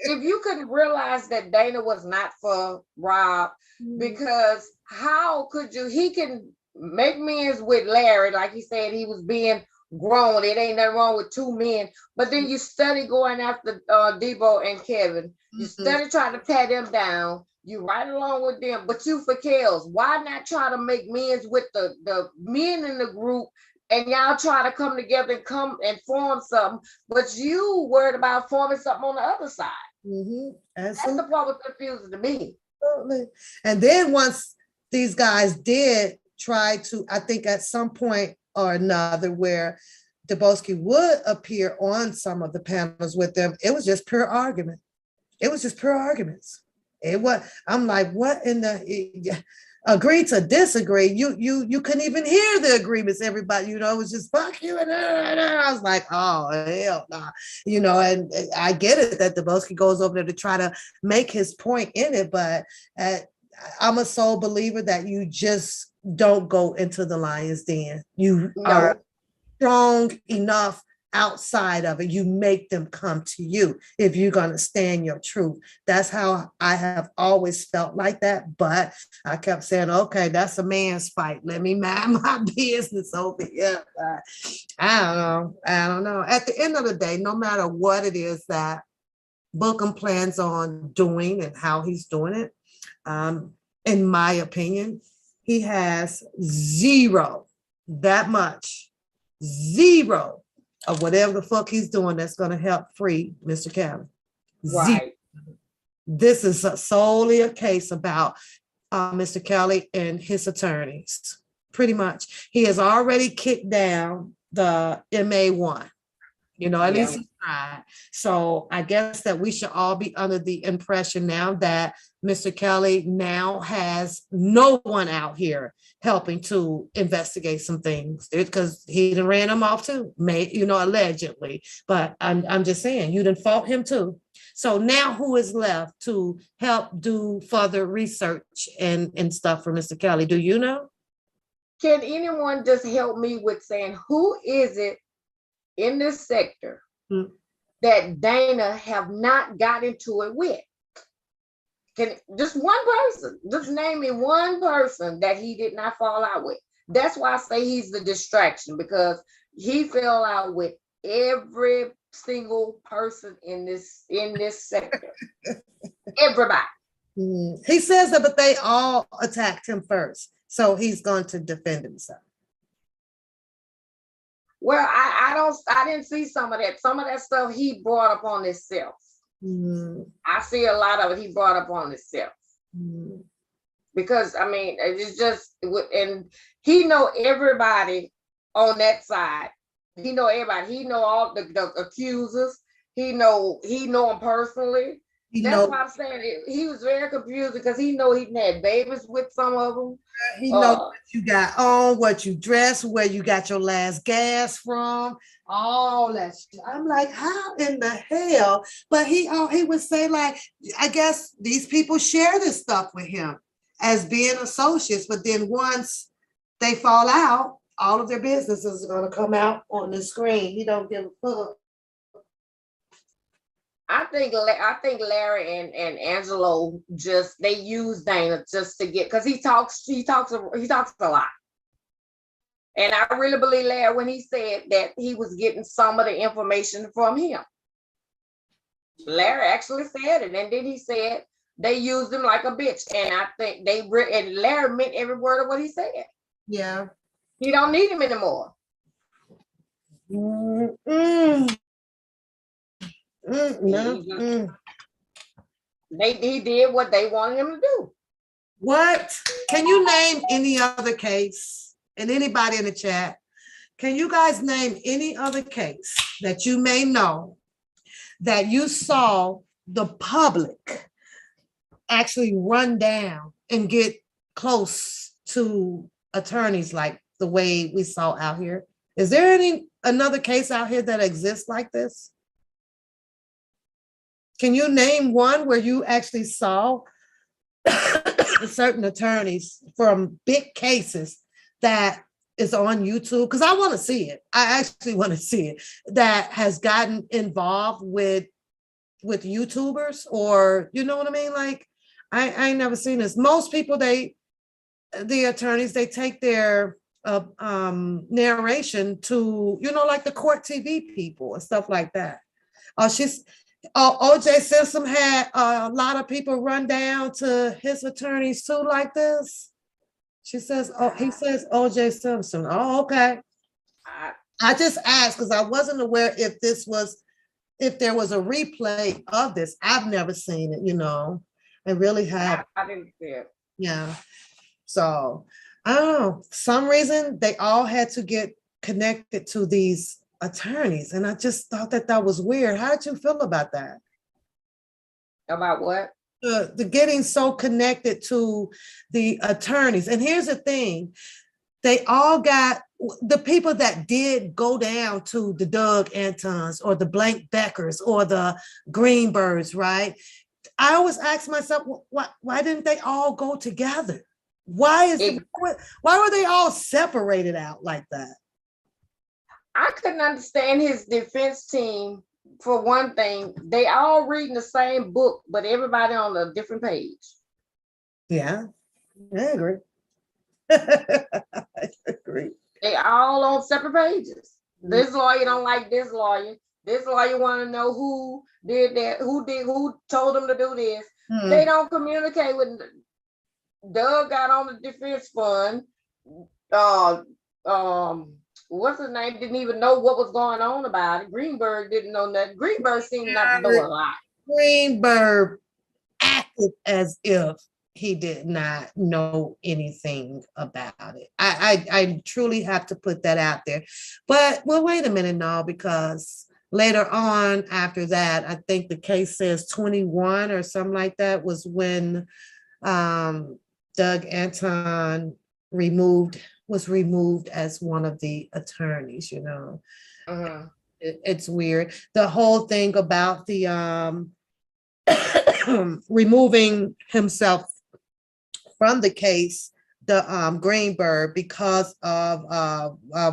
if you could realize that Dana was not for Rob, because how could you? He can make amends with Larry, like he said, he was being grown. It ain't nothing wrong with two men, but then you study going after Debo and Kevin. You study trying to tear them down. You right along with them, but you for Kels. Why not try to make amends with the men in the group? And y'all try to come together and come and form something, but you worried about forming something on the other side. That's the part that's confusing to me. And then once these guys did try to, I think at some point or another, where Dubowski would appear on some of the panels with them, it was just pure argument. It was just pure arguments. It was. I'm like, what in the? Agree to disagree. You couldn't even hear the agreements. Everybody, it was just fuck you and I was like, oh hell nah. And I get it that Dubowski goes over there to try to make his point in it, but I'm a sole believer that you just don't go into the lion's den. You are strong enough outside of it. You make them come to you if you're going to stand your truth. That's how I have always felt like that. But I kept saying, okay, that's a man's fight. Let me mind my business over here. I don't know. At the end of the day, no matter what it is that Bookham plans on doing and how he's doing it, in my opinion, he has zero of whatever the fuck he's doing that's going to help free Mr. Kelly. Right. This is solely a case about Mr. Kelly and his attorneys. Pretty much. He has already kicked down the MA1. At least he's tried. So I guess that we should all be under the impression now that Mr. Kelly now has no one out here helping to investigate some things, because he done ran him off too, allegedly. But I'm just saying, you done fought him too. So now who is left to help do further research and stuff for Mr. Kelly? Do you know? Can anyone just help me with saying who is it in this sector that Dana have not got into it with? Can just one person, just name me one person that he did not fall out with. That's why I say he's the distraction, because he fell out with every single person in this sector. Everybody. He says that, but they all attacked him first, so he's going to defend himself. Well, I didn't see some of that. Some of that stuff he brought up on himself. I see a lot of it he brought up on himself. Because it's just, and he know everybody on that side. He know everybody. He know all the accusers. He know them personally. That's why I'm saying he was very confused, because he know he had babies with some of them. He knows what you got on, what you dress, where you got your last gas from, all that shit. I'm like, how in the hell? But he would say, like, I guess these people share this stuff with him as being associates, but then once they fall out, all of their businesses are going to come out on the screen. He don't give a fuck. I think Larry and Angelo they use Dana just to get, because he talks a lot. And I really believe Larry when he said that he was getting some of the information from him. Larry actually said it, and then he said they used him like a bitch. And I think and Larry meant every word of what he said. Yeah. He don't need him anymore. He did what they wanted him to do. What? Can you name any other case? And anybody in the chat, can you guys name any other case that you may know that you saw the public actually run down and get close to attorneys like the way we saw out here? Is there another case out here that exists like this? Can you name one where you actually saw certain attorneys from big cases that is on YouTube? Because I want to see it. I actually want to see it. That has gotten involved with with YouTubers, or you know what I mean? Like, I ain't never seen this. Most people, the attorneys, they take their narration to, you know, like the court TV people and stuff like that. She's OJ Simpson had a lot of people run down to his attorneys too, like this. She says, oh, he says OJ Simpson. Oh, okay. I just asked because I wasn't aware if there was a replay of this. I've never seen it, you know. I really have. I didn't see it. Yeah. So I don't know. Some reason they all had to get connected to these attorneys, and I just thought that was weird. How did you feel about that? About what? The getting so connected to the attorneys. And here's the thing, they all got the people that did go down to the Doug Antons or the Blank Beckers or the Greenbergs, right? I always ask myself, why didn't they all go together? Why were they all separated out like that? I couldn't understand his defense team. For one thing, they all reading the same book, but everybody on a different page. Yeah, I agree. I agree. They all on separate pages. This lawyer don't like this lawyer. This lawyer want to know who did that, who told them to do this. They don't communicate with. Doug got on the defense fund. What's his name? Didn't even know what was going on about it. Greenberg didn't know nothing. Greenberg seemed not to know a lot. Greenberg acted as if he did not know anything about it. I truly have to put that out there. But well, wait a minute now, because later on after that, I think the case says 21 or something like that was when Doug Anton was removed as one of the attorneys, you know. It's weird. The whole thing about the removing himself from the case, the Greenberg, because of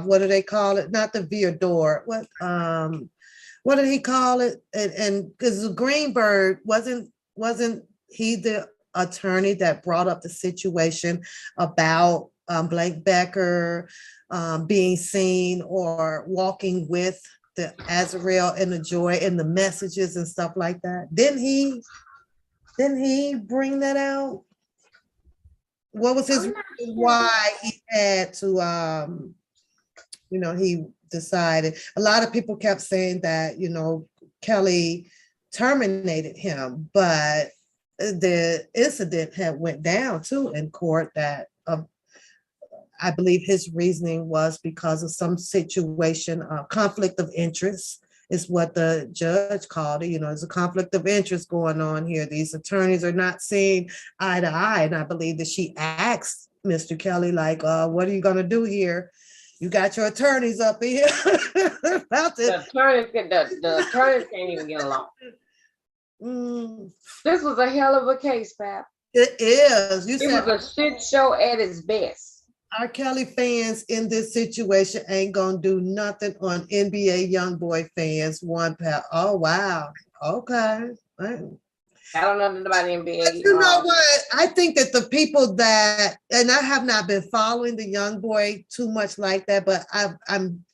what do they call it? Not the Viador. What did he call it? And because Greenberg wasn't he the attorney that brought up the situation about Blake Becker being seen or walking with the Azrael and the Joy and the messages and stuff like that? Didn't he bring that out? What was his reason why he had to he decided? A lot of people kept saying that, Kelly terminated him, but the incident had went down too in court that I believe his reasoning was because of some situation, conflict of interest is what the judge called it. There's a conflict of interest going on here. These attorneys are not seeing eye to eye. And I believe that she asked Mr. Kelly, like, what are you going to do here? You got your attorneys up here. The attorneys can't even get along. This was a hell of a case, Pap. It is. It was a shit show at its best. Our Kelly fans in this situation ain't gonna do nothing on NBA YoungBoy fans. One Pap. Oh wow. Okay. I don't know nothing about NBA. But you know what? I think that the people that, and I have not been following the YoungBoy too much like that, but I'm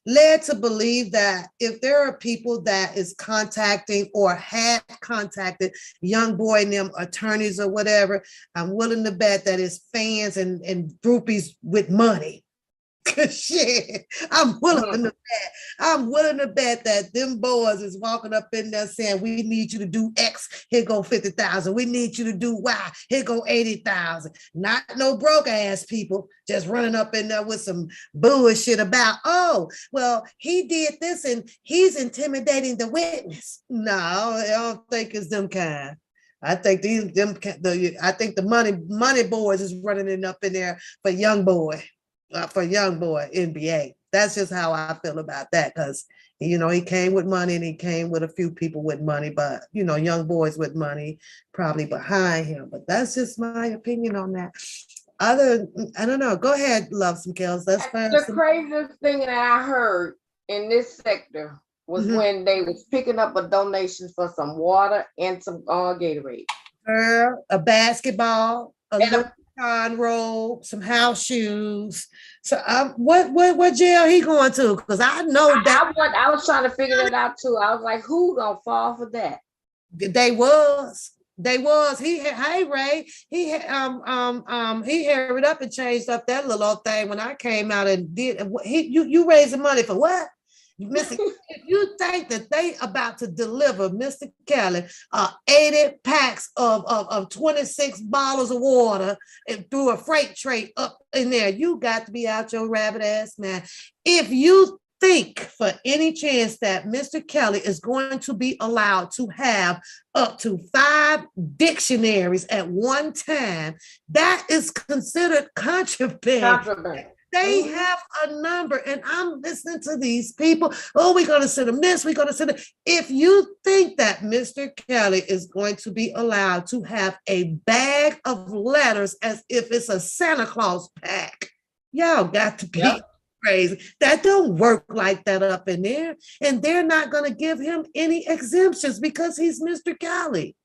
led to believe that if there are people that is contacting or had contacted YoungBoy and them attorneys or whatever, I'm willing to bet that it's fans and groupies with money. Shit, I'm willing to bet that them boys is walking up in there saying, we need you to do X, here go 50,000. We need you to do Y, here go 80,000. Not no broke ass people just running up in there with some bullshit about, oh, well, he did this and he's intimidating the witness. No, I don't think it's them kind. I think the money boys is running up in there for YoungBoy. For YoungBoy NBA. That's just how I feel about that, because he came with money and he came with a few people with money, but young boys with money probably behind him. But that's just my opinion on that. I don't know. Go ahead, Love Some Kills. That's the craziest thing that I heard in this sector was Mhm. when they was picking up a donation for some water and some Gatorade. Girl, a basketball, a And Louis Vuitton robe, some house shoes. So what jail he going to? Because I know that I was trying to figure that out too. I was like, who gonna fall for that? they was hey Ray, he hurried up and changed up that little old thing when I came out and did you raising money for what? Mr. If you think that they about to deliver Mr. Kelly 80 packs of 26 bottles of water and through a freight train up in there, you got to be out your rabbit ass, man. If you think for any chance that Mr. Kelly is going to be allowed to have up to 5 dictionaries at one time, that is considered contraband. They have a number, and I'm listening to these people. Oh, we're going to send them this. We're going to send it. If you think that Mr. Kelly is going to be allowed to have a bag of letters as if it's a Santa Claus pack, y'all got to be crazy. That don't work like that up in there. And they're not going to give him any exemptions because he's Mr. Kelly.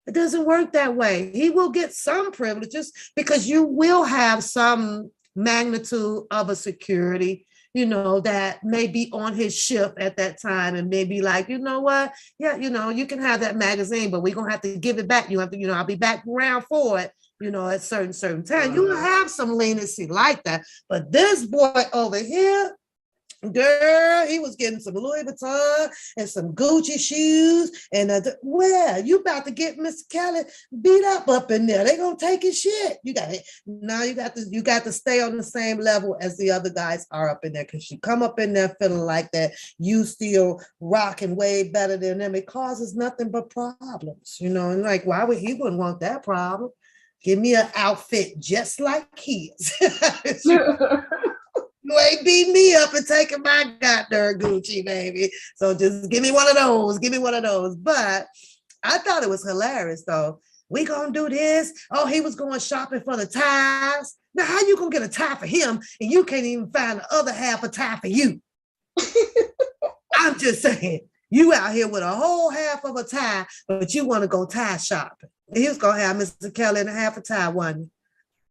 It doesn't work that way. He will get some privileges because you will have some magnitude of a security, that may be on his shift at that time and maybe like, you know what? Yeah, you can have that magazine, but we're going to have to give it back. You have to, I'll be back around for it, at certain time. You will have some leniency like that. But this boy over here, girl, he was getting some Louis Vuitton and some Gucci shoes. And you about to get Mr. Kelly beat up in there. They gonna take his shit. You got to stay on the same level as the other guys are up in there. Because you come up in there feeling like that, you still rocking way better than them. It causes nothing but problems, and like, why would he wouldn't want that problem? Give me an outfit just like his. You ain't beating me up and taking my goddamn Gucci, baby. So just give me one of those. Give me one of those. But I thought it was hilarious, though. We gonna do this. Oh, he was going shopping for the ties. Now, how you gonna get a tie for him and you can't even find the other half a tie for you? I'm just saying, you out here with a whole half of a tie, but you want to go tie shopping. He was gonna have Mr. Kelly in a half a tie, wasn't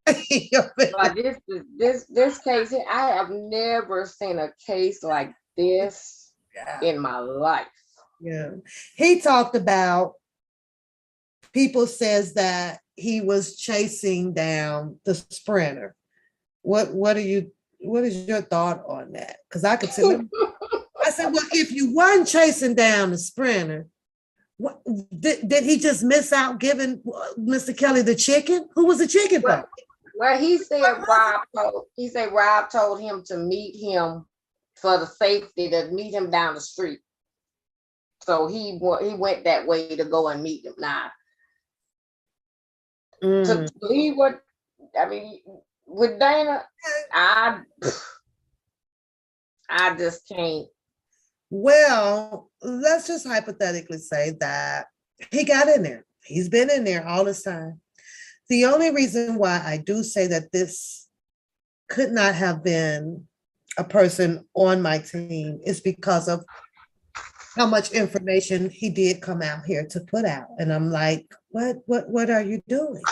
he? This case, I have never seen a case like this in my life. Yeah, he talked about people says that he was chasing down the sprinter. What is your thought on that? Because I could say, I said, well, if you weren't chasing down the sprinter, what did he just miss out giving Mr. Kelly the chicken? Who was the chicken for? Well, he said Rob told him to meet him for the safety, to meet him down the street. So he went that way to go and meet him. Now, to believe with Dana, I just can't. Well, let's just hypothetically say that he got in there. He's been in there all this time. The only reason why I do say that this could not have been a person on my team is because of how much information he did come out here to put out. And I'm like, what are you doing?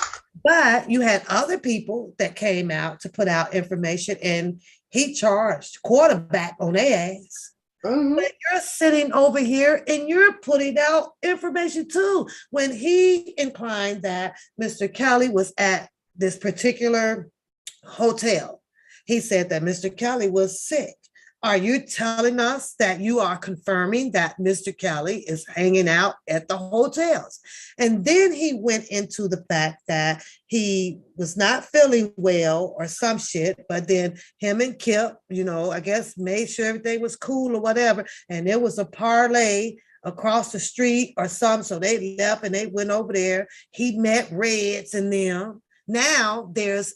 But you had other people that came out to put out information, and he charged quarterback on their ass. Mm-hmm. But you're sitting over here and you're putting out information too. When he inclined that Mr. Kelly was at this particular hotel, he said that Mr. Kelly was sick. Are you telling us that you are confirming that Mr. Kelly is hanging out at the hotels? And then he went into the fact that he was not feeling well or some shit, but then him and Kip, I guess made sure everything was cool or whatever. And there was a parlay across the street or something. So they left and they went over there. He met Reds and them. Now this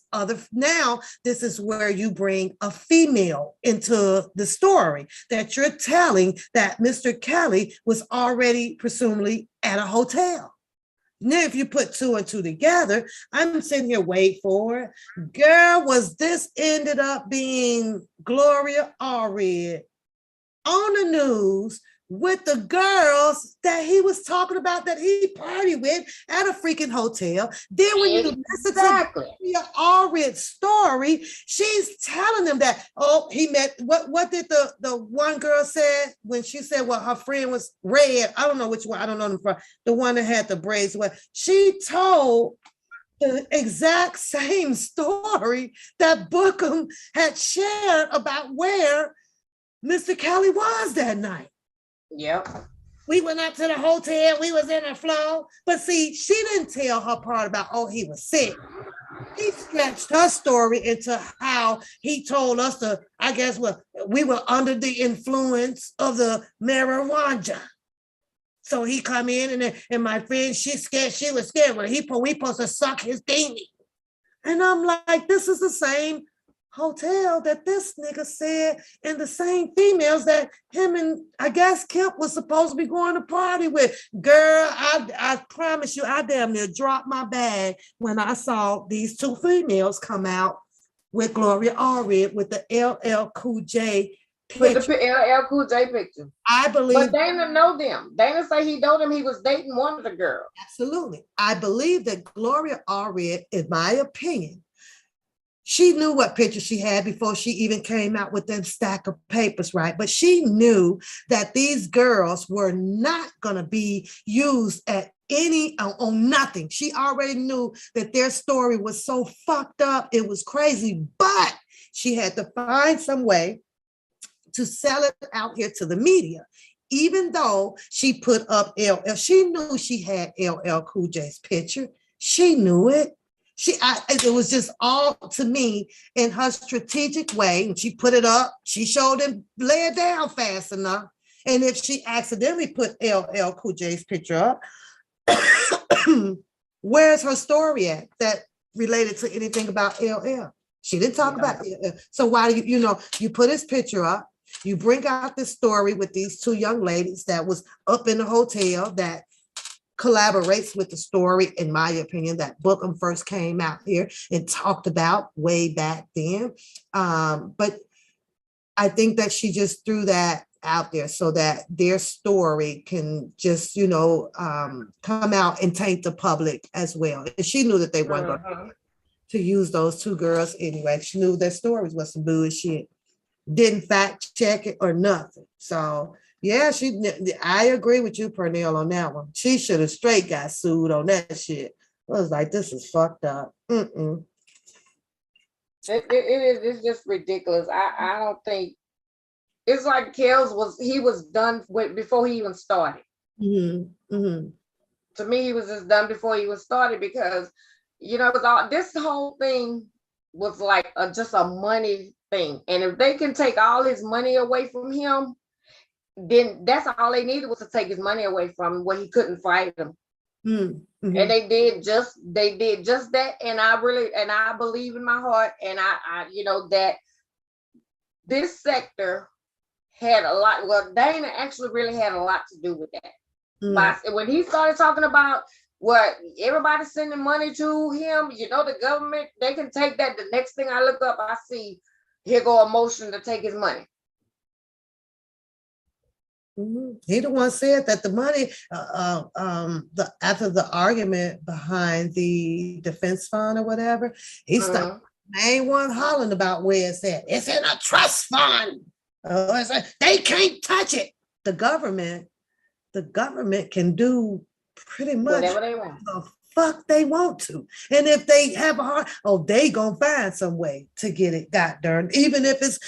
is where you bring a female into the story, that you're telling that Mr. Kelly was already presumably at a hotel. Now, if you put 2 and 2 together, I'm sitting here, wait for it. Girl, was this ended up being Gloria Allred on the news with the girls that he was talking about that he partied with at a freaking hotel. Then when you listen to Allred's story, she's telling them that, oh, he met, what did the one girl say when she said, well, her friend was red? I don't know which one, I don't know them from, the one that had the braids. Well, she told the exact same story that Bookham had shared about where Mr. Kelly was that night. Yep. We went up to the hotel, we was in a flow. But see, she didn't tell her part about, oh, he was sick. He stretched her story into how he told us to, I guess, well, we were under the influence of the marijuana. So he come in and my friend, she was scared. Well, we supposed to suck his dinghy. And I'm like, this is the same hotel that this nigga said, and the same females that him and I guess Kip was supposed to be going to party with. Girl, I promise you, I damn near dropped my bag when I saw these two females come out with Gloria Allred with the LL Cool J picture. With the LL Cool J picture. I believe. But Dana know them. Dana say he know them. He was dating one of the girls. Absolutely. I believe that Gloria Allred, in my opinion, she knew what picture she had before she even came out with that stack of papers, right? But she knew that these girls were not going to be used at on nothing. She already knew that their story was so fucked up. It was crazy, but she had to find some way to sell it out here to the media. Even though she put up LL, she knew she had LL Cool J's picture. She knew it. It was just all to me in her strategic way. And she put it up. She showed him lay it down fast enough. And if she accidentally put LL Cool J's picture up, where's her story at that related to anything about LL? She didn't talk about LL. So why do you put his picture up? You bring out this story with these two young ladies that was up in the hotel that collaborates with the story, in my opinion, that Bookham first came out here and talked about way back then. But I think that she just threw that out there so that their story can just, come out and taint the public as well. And she knew that they weren't going to use those two girls anyway. She knew their stories was some bullshit. Didn't fact check it or nothing. So yeah, I agree with you, Pernell, on that one. She should have straight got sued on that shit. I was like, this is fucked up. It is. It's just ridiculous. I don't think it's like Kells was done with before he even started. Mm-hmm. Mm-hmm. To me, he was just done before he even started because it was all this whole thing was like just a money thing, and if they can take all his money away from him, then that's all they needed was to take his money away from him where he couldn't fight them. Mm-hmm. And they did just that. And I believe in my heart. And I that this sector had a lot. Well, Dana actually really had a lot to do with that. Mm-hmm. But when he started talking about what everybody's sending money to him, the government, they can take that. The next thing I look up, I see, here go a motion to take his money. Mm-hmm. He the one said that the money, after the argument behind the defense fund or whatever, he stopped. Main one hollering about where it's at. It's in a trust fund. They can't touch it. The government can do pretty much whatever they want. The fuck they want to. And if they have a heart, they gonna find some way to get it got done, even if it's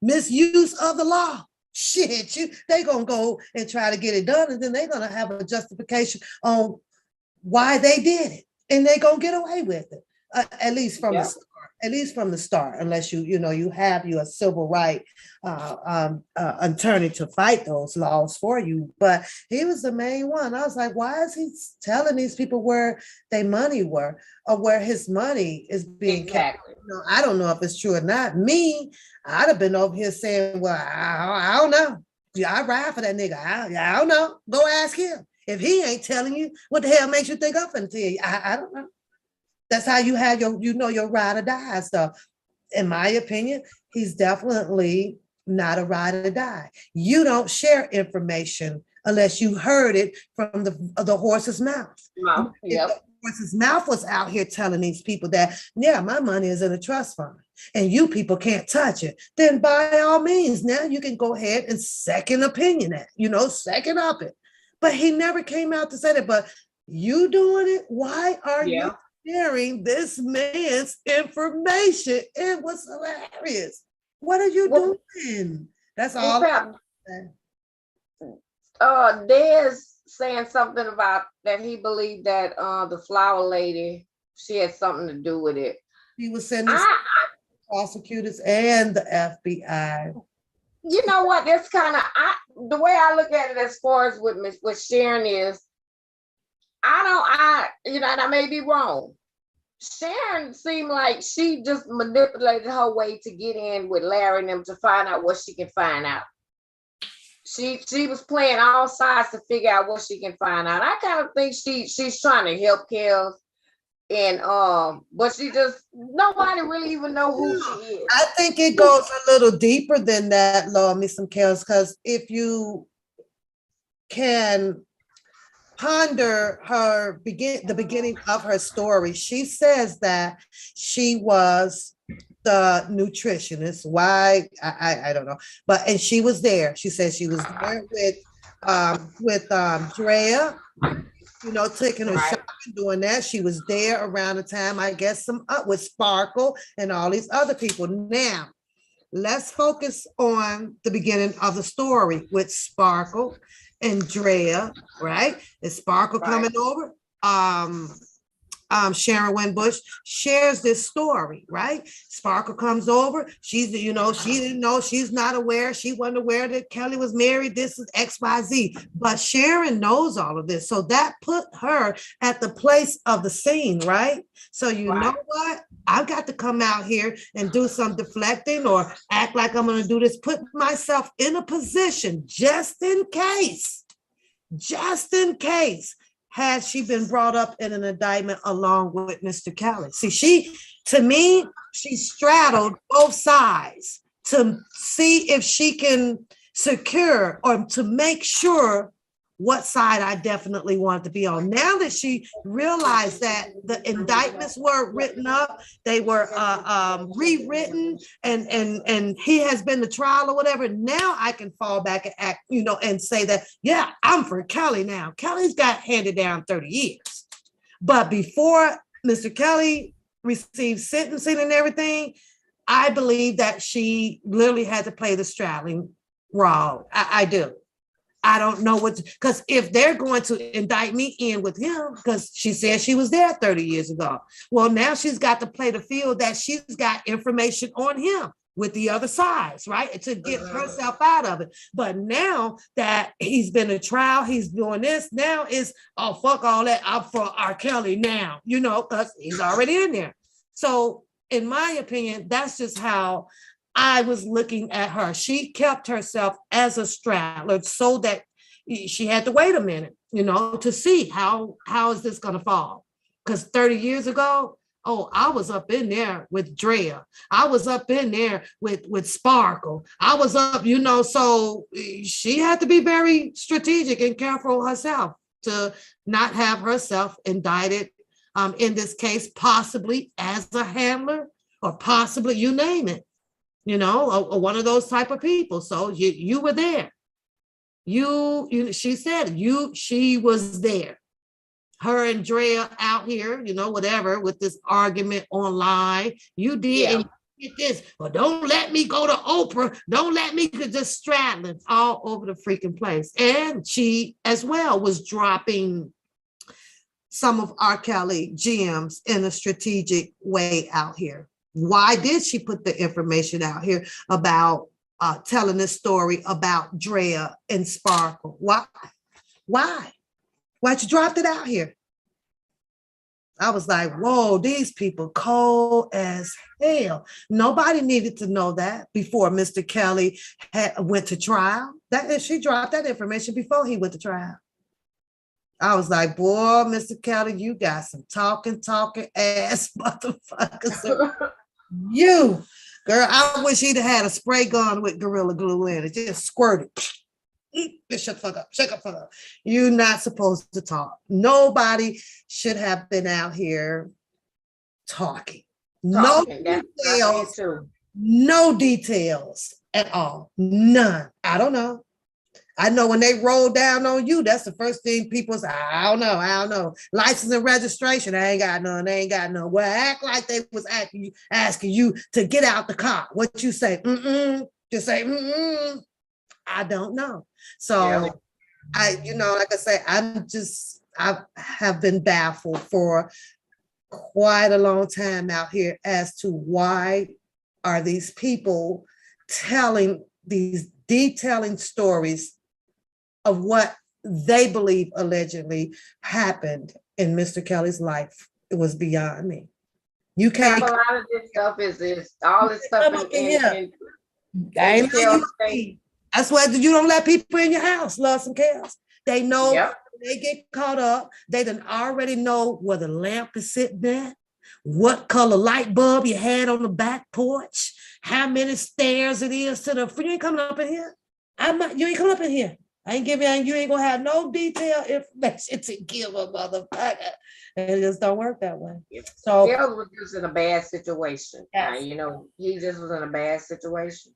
misuse of the law. Shit, they gonna go and try to get it done, and then they're gonna have a justification why they did it, and they gonna get away with it. At least from the start, unless you have your civil right attorney to fight those laws for you. But he was the main one. I was like, why is he telling these people where their money were or where his money is being kept? I don't know if it's true or not. Me, I'd have been over here saying, well, I don't know. I ride for that nigga. I don't know. Go ask him. If he ain't telling you, what the hell makes you think I'm finna tell you? I don't know. That's how you have your ride or die stuff. In my opinion, he's definitely not a ride or die. You don't share information unless you heard it from the horse's mouth. Mom, If yep. the horse's mouth was out here telling these people that, yeah, my money is in a trust fund and you people can't touch it, then by all means, now you can go ahead and second opinion it, second up it. But he never came out to say that. But you doing it? Why are you sharing this man's information? It was hilarious. What are you doing? That's all. Dez saying something about that he believed that the flower lady, she had something to do with it. He was sending prosecutors and the FBI. You know what? That's kind of the way I look at it as far as with Sharon is, and I may be wrong. Sharon seemed like she just manipulated her way to get in with Larry and them to find out what she can find out. She was playing all sides to figure out what she can find out. I kind of think she's trying to help Kels, and but she just nobody really even know who she is. I think it goes a little deeper than that, Lord, Miss Kels, because if you can ponder the beginning of her story, she says that she was the nutritionist. Why? I don't know. And she was there. She said she was there with Drea, taking her shopping, doing that. She was there around the time, I guess, with Sparkle and all these other people. Now, let's focus on the beginning of the story with Sparkle and Drea, right? Is Sparkle coming over? Sharon Winbush shares this story, right? Sparkle comes over. She didn't know, she's not aware. She wasn't aware that Kelly was married. This is XYZ. But Sharon knows all of this. So that put her at the place of the scene, right? So know what? I've got to come out here and do some deflecting or act like I'm going to do this, put myself in a position just in case, had she been brought up in an indictment along with Mr. Kelly. See, she straddled both sides to see if she can secure or to make sure what side I definitely wanted to be on. Now that she realized that the indictments were written up, they were rewritten, and he has been to trial or whatever. Now I can fall back and act, and say that, yeah, I'm for Kelly now. Kelly's got handed down 30 years. But before Mr. Kelly received sentencing and everything, I believe that she literally had to play the straddling role. I do. I don't know because if they're going to indict me in with him, because she said she was there 30 years ago. Well, now she's got to play the field that she's got information on him with the other sides, right? To get herself out of it. But now that he's been in trial, he's doing this, now is, oh, fuck all that. I'm for R. Kelly now, because he's already in there. So in my opinion, that's just how I was looking at her. She kept herself as a straddler so that she had to wait a minute, to see how is this going to fall. Because 30 years ago, I was up in there with Drea. I was up in there with Sparkle. I was up, so she had to be very strategic and careful herself to not have herself indicted, in this case, possibly as a handler or possibly, you name it. One of those type of people. So you were there. She said she was there. Her and Drea out here, whatever, with this argument online. You did and you did this. Well, don't let me go to Oprah. Don't let me just straddling all over the freaking place. And she as well was dropping some of R. Kelly gems in a strategic way out here. Why did she put the information out here about telling this story about Drea and Sparkle? Why'd you drop it out here? I was like, whoa, these people cold as hell. Nobody needed to know that before Mr. Kelly went to trial. She dropped that information before he went to trial. I was like, boy, Mr. Kelly, you got some talking ass motherfuckers. You, Girl, I wish he'd have had a spray gun with Gorilla Glue in it. Just squirted. Just shut the fuck up. Shut the fuck up. You're not supposed to talk. Nobody should have been out here talking. No Talking. That's what I details. said too. No details at all. None. I don't know. I know when they roll down on you, that's the first thing people say. I don't know. I don't know. License and registration. I ain't got none. They ain't got none. Well, act like they was asking you to get out the car. What you say? Just say, I don't know. So Yeah. like I say, I have been baffled for quite a long time out here as to why are these people telling these detailing stories of what they believe allegedly happened in Mr. Kelly's life. It was beyond me. You can't. A lot of this stuff is all this stuff in That's why you don't let people in your house, love some chaos. They know. Yep. They get caught up. They done already know where the lamp is sitting at, what color light bulb you had on the back porch, how many stairs it is to the. You ain't coming up in here. You ain't coming up in here. You ain't gonna have no detailed information to give a motherfucker. And it just don't work that way. So Yall was just in a bad situation. Yes. He just was in a bad situation.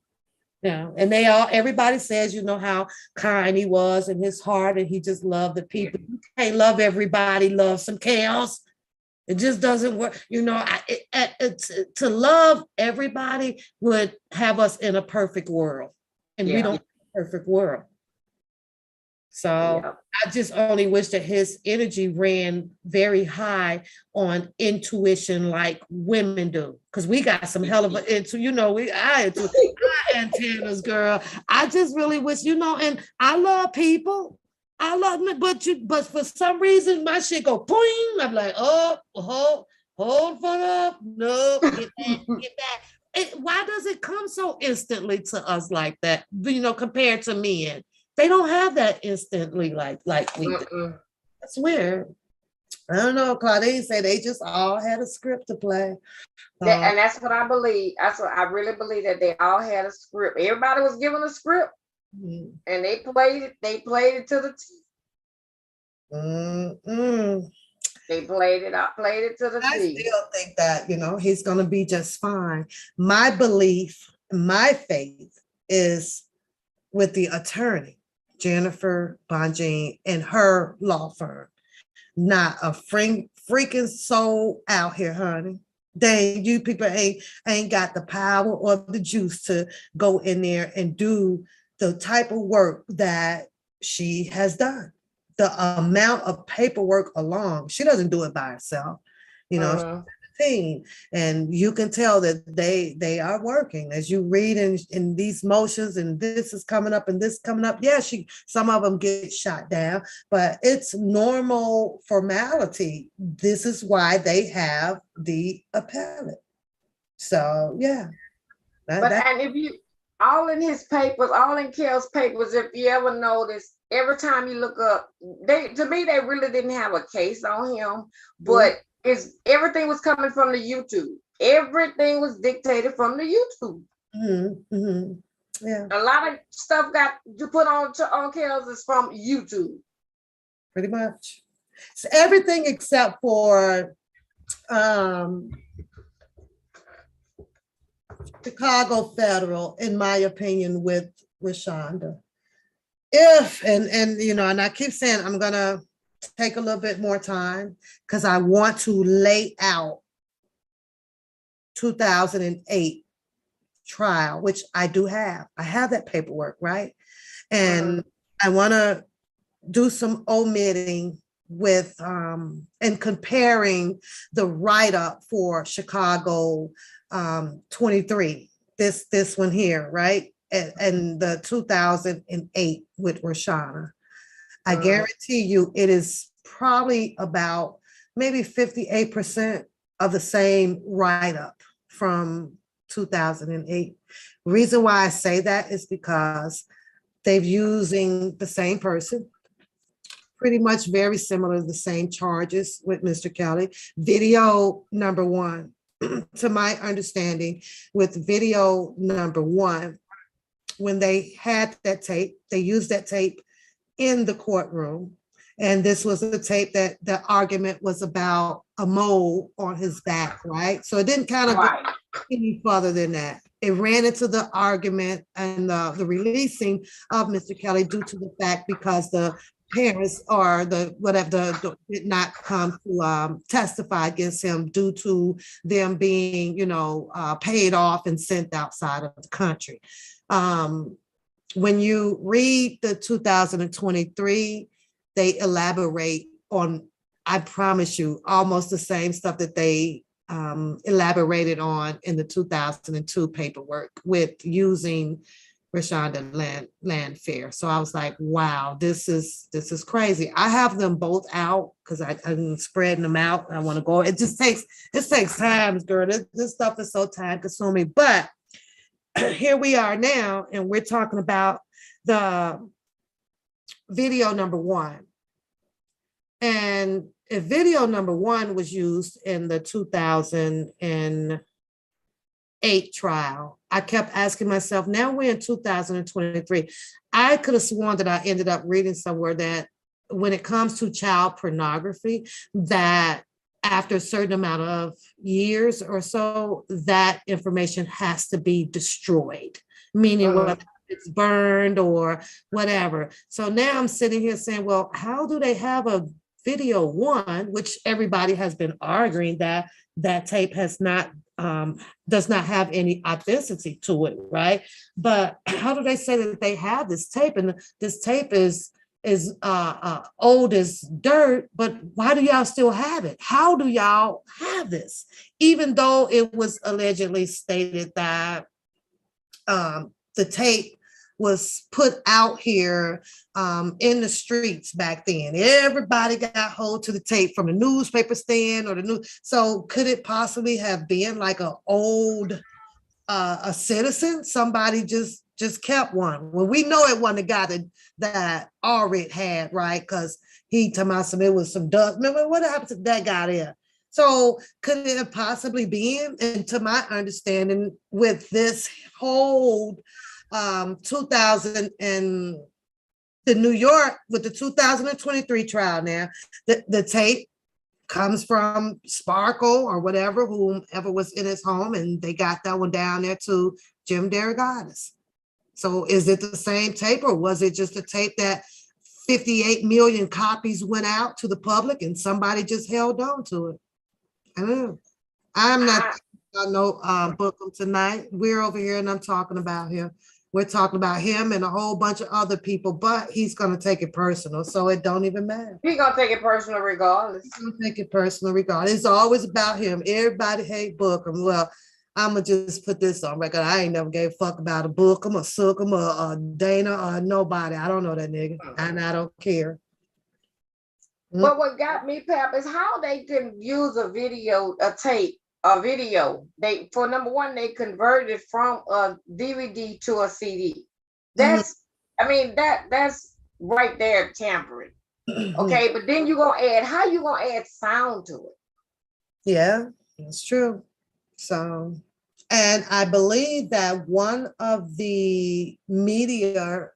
Yeah, and everybody says, how kind he was in his heart, and he just loved the people. You can't love everybody, love some chaos. It just doesn't work. To love everybody would have us in a perfect world, and we don't have a perfect world. So I just only wish that his energy ran very high on intuition like women do. Because we got some hell of our antennas, girl. I just really wish, and I love people. I love them, but for some reason my shit go boing. I'm like, hold up. No, get back. Why does it come so instantly to us like that? Compared to men. They don't have that instantly like we do. That's weird. I don't know. Claudine said they just all had a script to play. And that's what I believe. That's what I really believe, that they all had a script. Everybody was given a script, and they played it. They played it to the T. They played it to the T. I still think that he's going to be just fine. My belief, my faith is with the attorney, Jennifer Bonjean, and her law firm. Not a freaking soul out here, honey. You people ain't got the power or the juice to go in there and do the type of work that she has done. The amount of paperwork alone, she doesn't do it by herself. Team, and you can tell that they are working as you read in these motions, and this is coming up and this coming up. Yeah, some of them get shot down, but it's normal formality. This is why they have the appellate. So yeah. And if you all in his papers, all in Kel's papers, if you ever notice, every time you look up, they really didn't have a case on him, but everything was coming from the YouTube. Everything was dictated from the YouTube. Yeah. A lot of stuff got to put on Kel's is from YouTube. Pretty much. So everything except for Chicago Federal, in my opinion, with Rashonda. And I keep saying I'm gonna take a little bit more time because I want to lay out 2008 trial, which I do have. I have that paperwork, right? And I want to do some omitting with and comparing the write-up for Chicago 23, this one here, right? And the 2008 with Rashana. I guarantee you it is probably about maybe 58% of the same write-up from 2008. Reason why I say that is because they're using the same person, pretty much very similar, the same charges with Mr. Kelly. Video number one to my understanding, with video number one, when they had that tape, they used that tape in the courtroom. And this was a tape that the argument was about a mole on his back, right? So it didn't kind of go any further than that. It ran into the argument and the releasing of Mr. Kelly due to the fact because the parents or the whatever did not come to testify against him due to them being, paid off and sent outside of the country. When you read the 2023, they elaborate on, I promise you, almost the same stuff that they elaborated on in the 2002 paperwork with using Rashonda Landfair. So I was like, wow, this is crazy. I have them both out because I'm spreading them out. I want to go. It takes time, girl. This stuff is so time consuming. But here we are now, and we're talking about the video number one. And if video number one was used in the 2008 trial, I kept asking myself, now we're in 2023. I could have sworn that I ended up reading somewhere that when it comes to child pornography, that after a certain amount of years or so, that information has to be destroyed, meaning whether it's burned or whatever. So now I'm sitting here saying, well, how do they have a video one, which everybody has been arguing that tape has not, does not have any authenticity to it, right? But how do they say that they have this tape? And this tape is old as dirt, but why do y'all still have it? How do y'all have this? Even though it was allegedly stated that the tape was put out here in the streets back then. Everybody got hold to the tape from the newspaper stand or the news. So could it possibly have been like an old a citizen? Somebody just kept one. Well, we know it wasn't a guy that already had, right? Because he told me it was some dust. Remember what happened to that guy there? So could it have possibly been? And to my understanding, with this whole 2000 and the New York with the 2023 trial now, the tape comes from Sparkle or whatever, whomever was in his home, and they got that one down there to Jim Derogatis. So is it the same tape, or was it just a tape that 58 million copies went out to the public and somebody just held on to it? I don't know. I'm not Bookham tonight. We're over here and I'm talking about him. We're talking about him and a whole bunch of other people, but he's going to take it personal, so it don't even matter. He's going to take it personal regardless. He's going to take it personal regardless. It's always about him. Everybody hate Bookham. Well, I'm going to just put this on record. I ain't never gave a fuck about a Bookham or Sookham or Dana or nobody. I don't know that nigga, and I don't care. But what got me, Pep, is how they can use a video, a tape, a video. They, for number one, they converted it from a DVD to a CD. That's, I mean, that's right there tampering. Okay, but then you're gonna add, how you gonna add sound to it? Yeah, that's true. So, and I believe that one of the media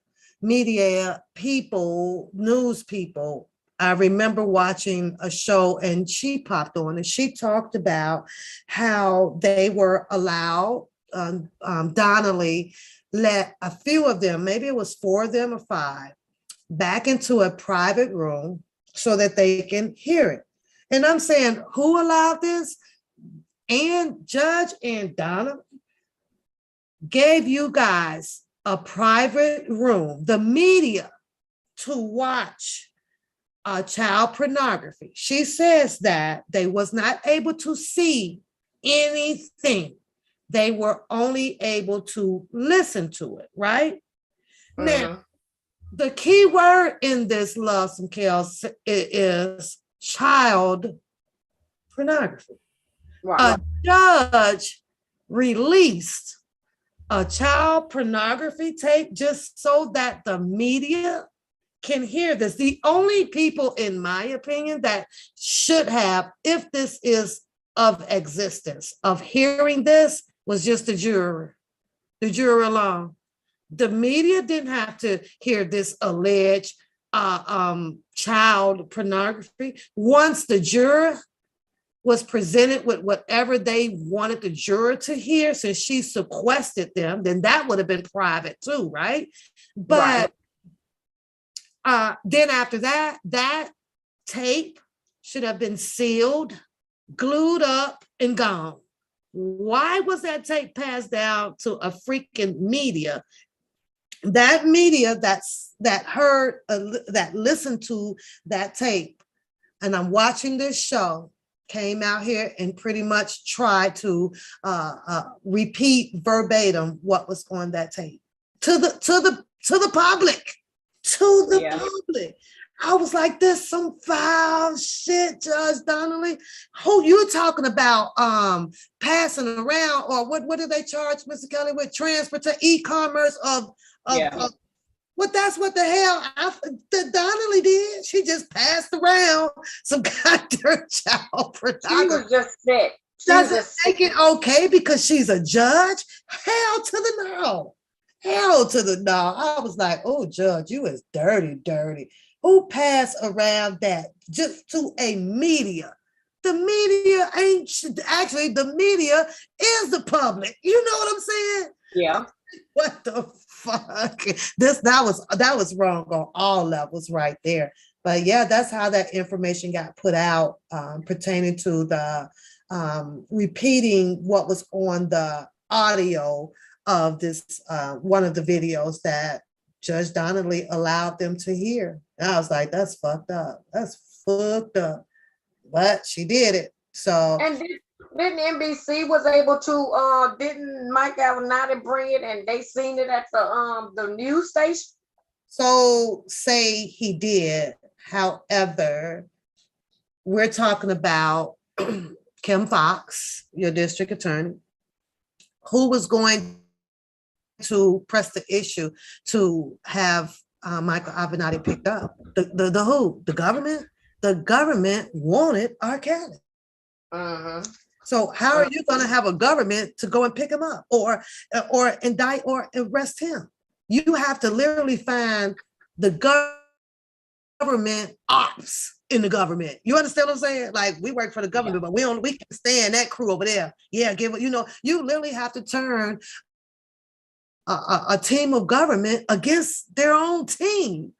people, news people, I remember watching a show and she popped on and she talked about how they were allowed, Donnelly let a few of them, maybe it was 4 of them or 5, back into a private room so that they can hear it. And I'm saying, who allowed this? And Judge and Donna gave you guys a private room, the media, to watch child pornography. She says that they was not able to see anything. They were only able to listen to it, right? Now, the key word in this, Loves and Kills, is child pornography. Right. A judge released a child pornography tape just so that the media can hear this. The only people, in my opinion, that should have, if this is of existence of hearing this was just the juror alone. The media didn't have to hear this alleged child pornography. Once the juror was presented with whatever they wanted the juror to hear, since she sequestered them, then that would have been private too, right? But then after that, that tape should have been sealed, glued up, and gone. Why was that tape passed down to a freaking media? That media that heard, that listened to that tape, and I'm watching this show, came out here and pretty much tried to repeat verbatim what was on that tape to the public, public. I was like, this some foul shit, Judge Donnelly. Who you talking about passing around, or what do they charge Mr. Kelly with? Transport e-commerce of well, that's what the hell the Donnelly did. She just passed around some goddamn child pornography. She was just sick. Doesn't make it okay because she's a judge? Hell to the no. Hell to the no. I was like, oh, Judge, you is dirty. Who passed around that just to a media? The media ain't, actually, the media is the public. You know what I'm saying? Yeah. What the fuck? That was wrong on all levels right there. But yeah, that's how that information got put out pertaining to the repeating what was on the audio of this one of the videos that Judge Donnelly allowed them to hear. And I was like, that's fucked up. That's fucked up. But she did it. So and didn't NBC was able to didn't Mike Avenatti bring it and they seen it at the news station? So say he did. However, we're talking about Kim Fox, your district attorney, who was going to press the issue to have Michael Avenatti picked up. The who? The government? The government wanted R. Kelly. So how are you going to have a government to go and pick him up or indict or arrest him? You have to literally find the government ops in the government. You understand what I'm saying? Like, we work for the government, but we can stand that crew over there. Yeah, you literally have to turn a team of government against their own team.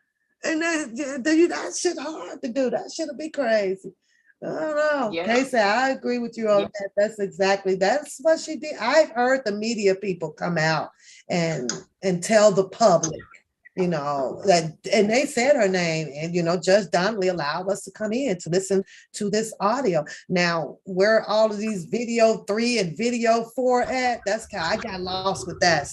And that shit hard to do. That shit'll be crazy. I don't know. Yeah. Casey, I agree with you on that. That's what she did. I've heard the media people come out and tell the public, that, and they said her name, and Judge Donnelly allowed us to come in to listen to this audio. Now, where all of these video 3 and video 4 at, I got lost with that.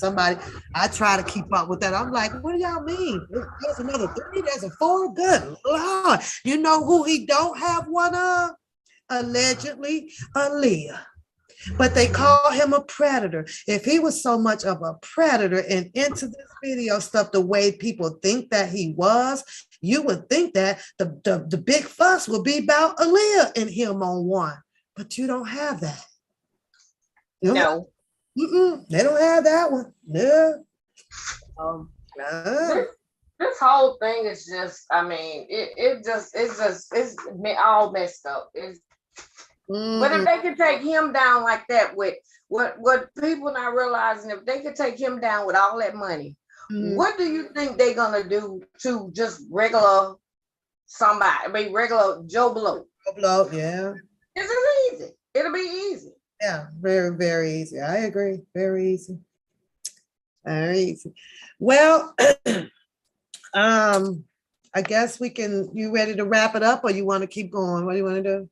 I try to keep up with that. I'm like, what do y'all mean? There's another 3, there's a 4. Good Lord. You know who he don't have one of? Allegedly, Aaliyah. But they call him a predator. If he was so much of a predator and into this video stuff the way people think that he was, you would think that the big fuss would be about Aaliyah and him on one. But you don't have that. No. They don't have that one. No. This whole thing is just, I mean, it's all messed up. But if they could take him down like that with what people not realizing, if they could take him down with all that money, what do you think they're gonna do to just regular somebody? I mean, regular Joe Blow. Joe Blow, yeah. It's easy. It'll be easy. Yeah, very, very easy. I agree. Very easy. Very easy. Well, I guess you ready to wrap it up, or you want to keep going? What do you want to do?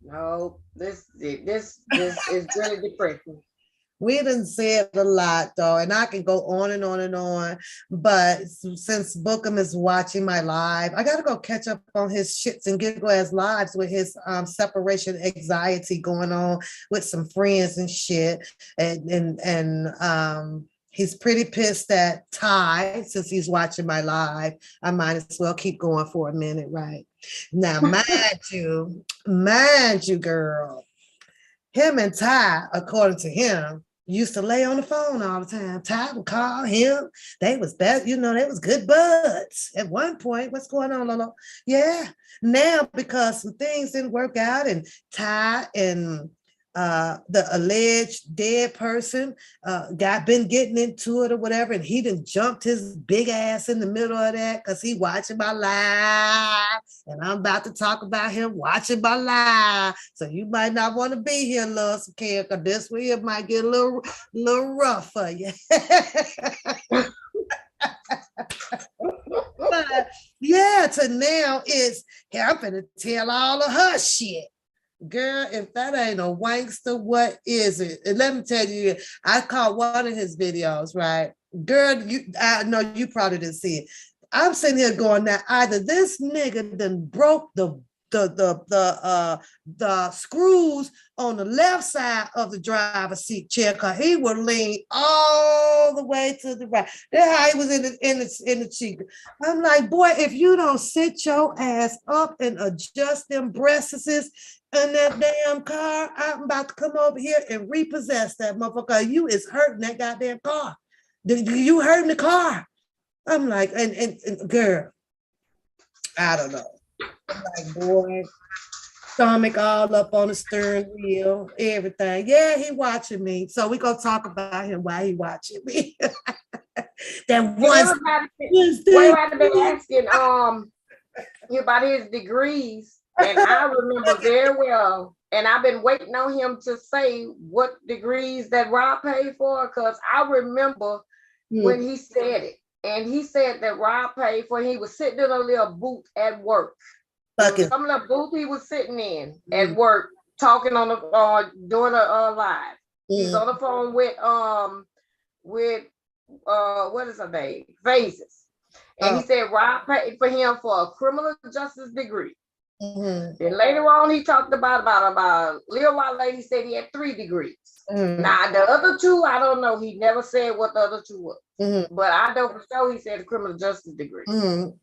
No, this is really depressing. We done said a lot though, and I can go on and on and on. But since Bookham is watching my live, I gotta go catch up on his shits and giggle ass lives with his separation anxiety going on with some friends and shit. And he's pretty pissed at Ty since he's watching my live. I might as well keep going for a minute, right? Now, mind you, girl, him and Ty, according to him, used to lay on the phone all the time. Ty would call him. They was best, you know, they was good buds at one point. What's going on, Lolo? Yeah. Now, because some things didn't work out, and Ty and the alleged dead person been getting into it or whatever, and he done jumped his big ass in the middle of that because he watching my live, and I'm about to talk about him watching my live. So you might not want to be here, love some care, because this way it might get a little rough for you. But yeah, to now is, hey, I'm gonna tell all of her shit. Girl, if that ain't a wankster, what is it? And let me tell you, I caught one of his videos, right? Girl, I know you probably didn't see it. I'm sitting here going, now either this nigga done broke the screws on the left side of the driver's seat chair, because he would lean all the way to the right. That's how he was in the seat. I'm like, boy, if you don't sit your ass up and adjust them breasts in that damn car, I'm about to come over here and repossess that motherfucker. You is hurting that goddamn car. You hurting the car. I'm like, and girl, I don't know. I'm like, boy, stomach all up on the steering wheel, everything. Yeah, he watching me. So we gonna talk about him while he watching me. That was everybody been asking about his degrees, and I remember very well. And I've been waiting on him to say what degrees that Rob paid for, because I remember when he said it. And he said that Rob paid for, he was sitting in a little booth at work. Some of the booth he was sitting in at work, talking on the doing a live. He's on the phone with what is her name? Phases. And he said Rob paid for him for a criminal justice degree. Then later on, he talked about a little while later, he said he had 3 degrees. Now, the other 2, I don't know. He never said what the other 2 was. But I know for sure he said a criminal justice degree. And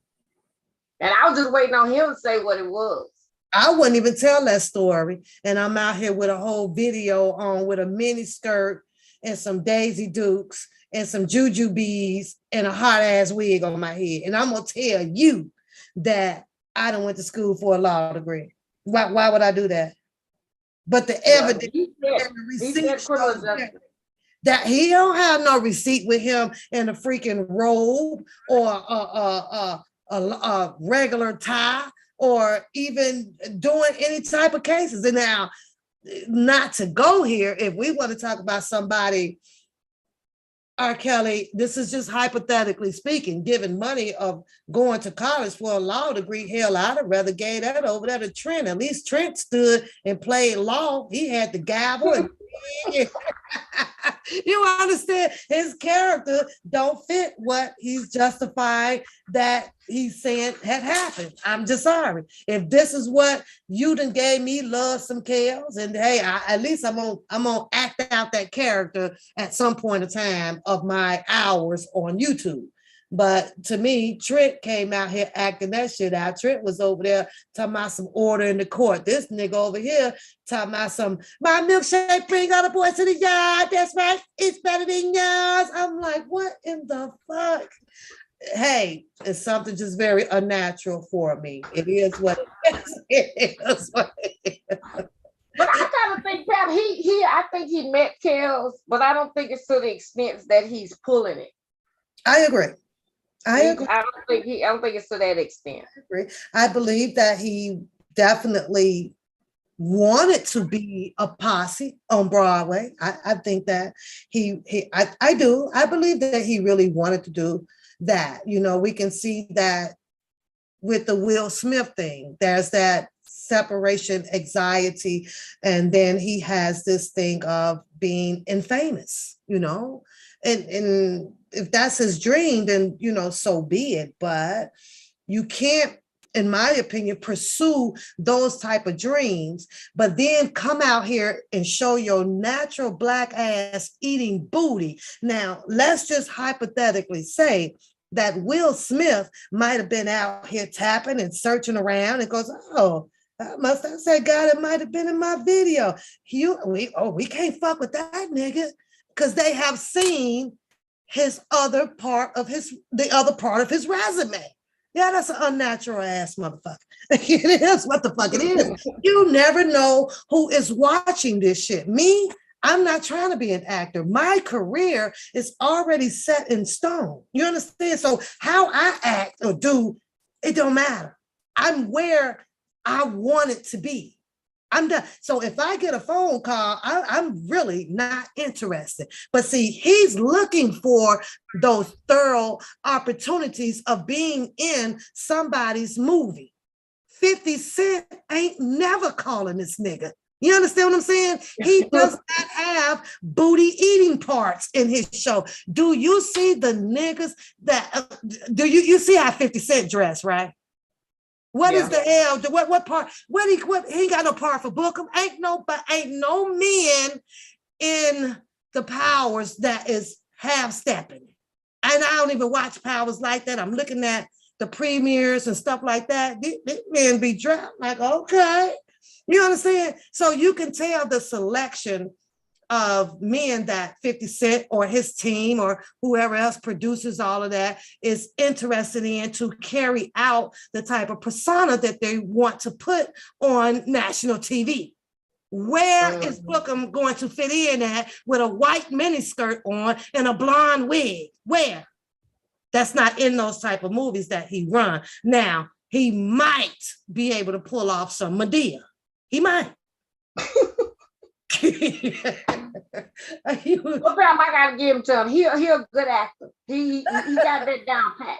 I was just waiting on him to say what it was. I wouldn't even tell that story. And I'm out here with a whole video on with a mini skirt and some Daisy Dukes and some Juju bees and a hot ass wig on my head. And I'm going to tell you that I done went to school for a law degree. Why would I do that? But the evidence and the receipt shows that he don't have no receipt with him in a freaking robe or a regular tie or even doing any type of cases. And now, not to go here, if we want to talk about somebody, R. Kelly, this is just hypothetically speaking, giving money of going to college for a law degree, hell, I'd have rather gave that over there to Trent. At least Trent stood and played law. He had the gavel. And you understand? His character don't fit what he's justifying that he's saying had happened. I'm just sorry. If this is what you done gave me, love some chaos, and hey, at least I'm gonna act out that character at some point in time of my hours on YouTube. But to me, Trent came out here acting that shit out. Trent was over there talking about some order in the court. This nigga over here talking about my milkshake bring all the boys to the yard. That's right. It's better than yours. I'm like, what in the fuck? Hey, it's something just very unnatural for me. It is what it is. It is what it is. But I kind of think, Pat, I think he met Kels, but I don't think it's to the extent that he's pulling it. I agree. I agree. I don't think it's to that extent. I agree. I believe that he definitely wanted to be a posse on Broadway. I think that I do. I believe that he really wanted to do that. You know, we can see that with the Will Smith thing. There's that separation anxiety, and then he has this thing of being infamous, you know, and if that's his dream, then, you know, so be it. But you can't, in my opinion, pursue those type of dreams, but then come out here and show your natural black ass eating booty. Now, let's just hypothetically say that Will Smith might have been out here tapping and searching around and goes, oh, I must have said, God, it might have been in my video. We can't fuck with that nigga because they have seen the other part of his resume. Yeah, that's an unnatural ass motherfucker. It is what the fuck it is. You never know who is watching this shit. Me, I'm not trying to be an actor. My career is already set in stone. You understand? So how I act or do, it don't matter. I'm where I want it to be. I'm done. So if I get a phone call, I'm really not interested. But see, he's looking for those thorough opportunities of being in somebody's movie. 50 Cent ain't never calling this nigga. You understand what I'm saying? He does not have booty eating parts in his show. Do you see the niggas that, do you see how 50 Cent dress, right? What is the hell? What part? He ain't got no part for Bookham. Ain't no men in the Powers that is half stepping. And I don't even watch Powers like that. I'm looking at the premieres and stuff like that. These men be dropped like, okay. You understand? So you can tell the selection of men that 50 Cent or his team or whoever else produces all of that is interested in to carry out the type of persona that they want to put on national TV. Where is Bookham going to fit in at with a white miniskirt on and a blonde wig? Where? That's not in those type of movies that he run. Now, he might be able to pull off some Medea. He might. Well, Pam, I gotta give him to him. He a good actor. He got that down pat.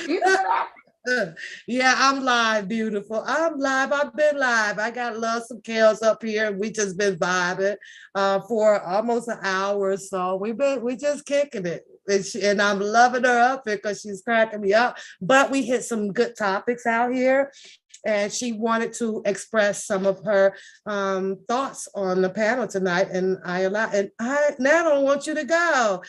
He's a good actor. Yeah, I'm live, beautiful. I'm live. I've been live. I got Love Some Kels up here, and we just been vibing for almost an hour or so. We just kicking it. And I'm loving her up because she's cracking me up. But we hit some good topics out here. And she wanted to express some of her thoughts on the panel tonight, and I now don't want you to go.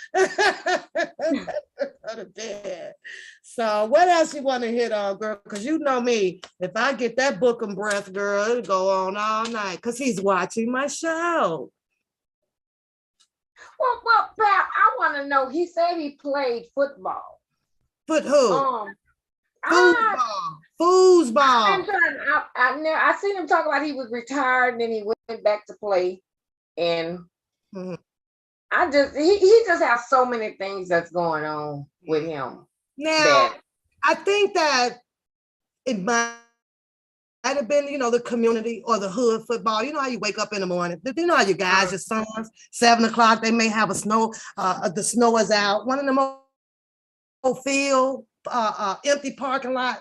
So what else you want to hit on, girl? Because you know me, if I get that Bookham breath, girl, it'll go on all night because he's watching my show. Well, Pam, I want to know. He said he played football. Foot who? Foosball. I seen him talk about he was retired and then he went back to play. And he just has so many things that's going on with him. Now, I think that it might have been, the community or the hood football. You know how you wake up in the morning. You know how your guys, your sons, 7 o'clock, they may have the snow is out. One of them field, empty parking lot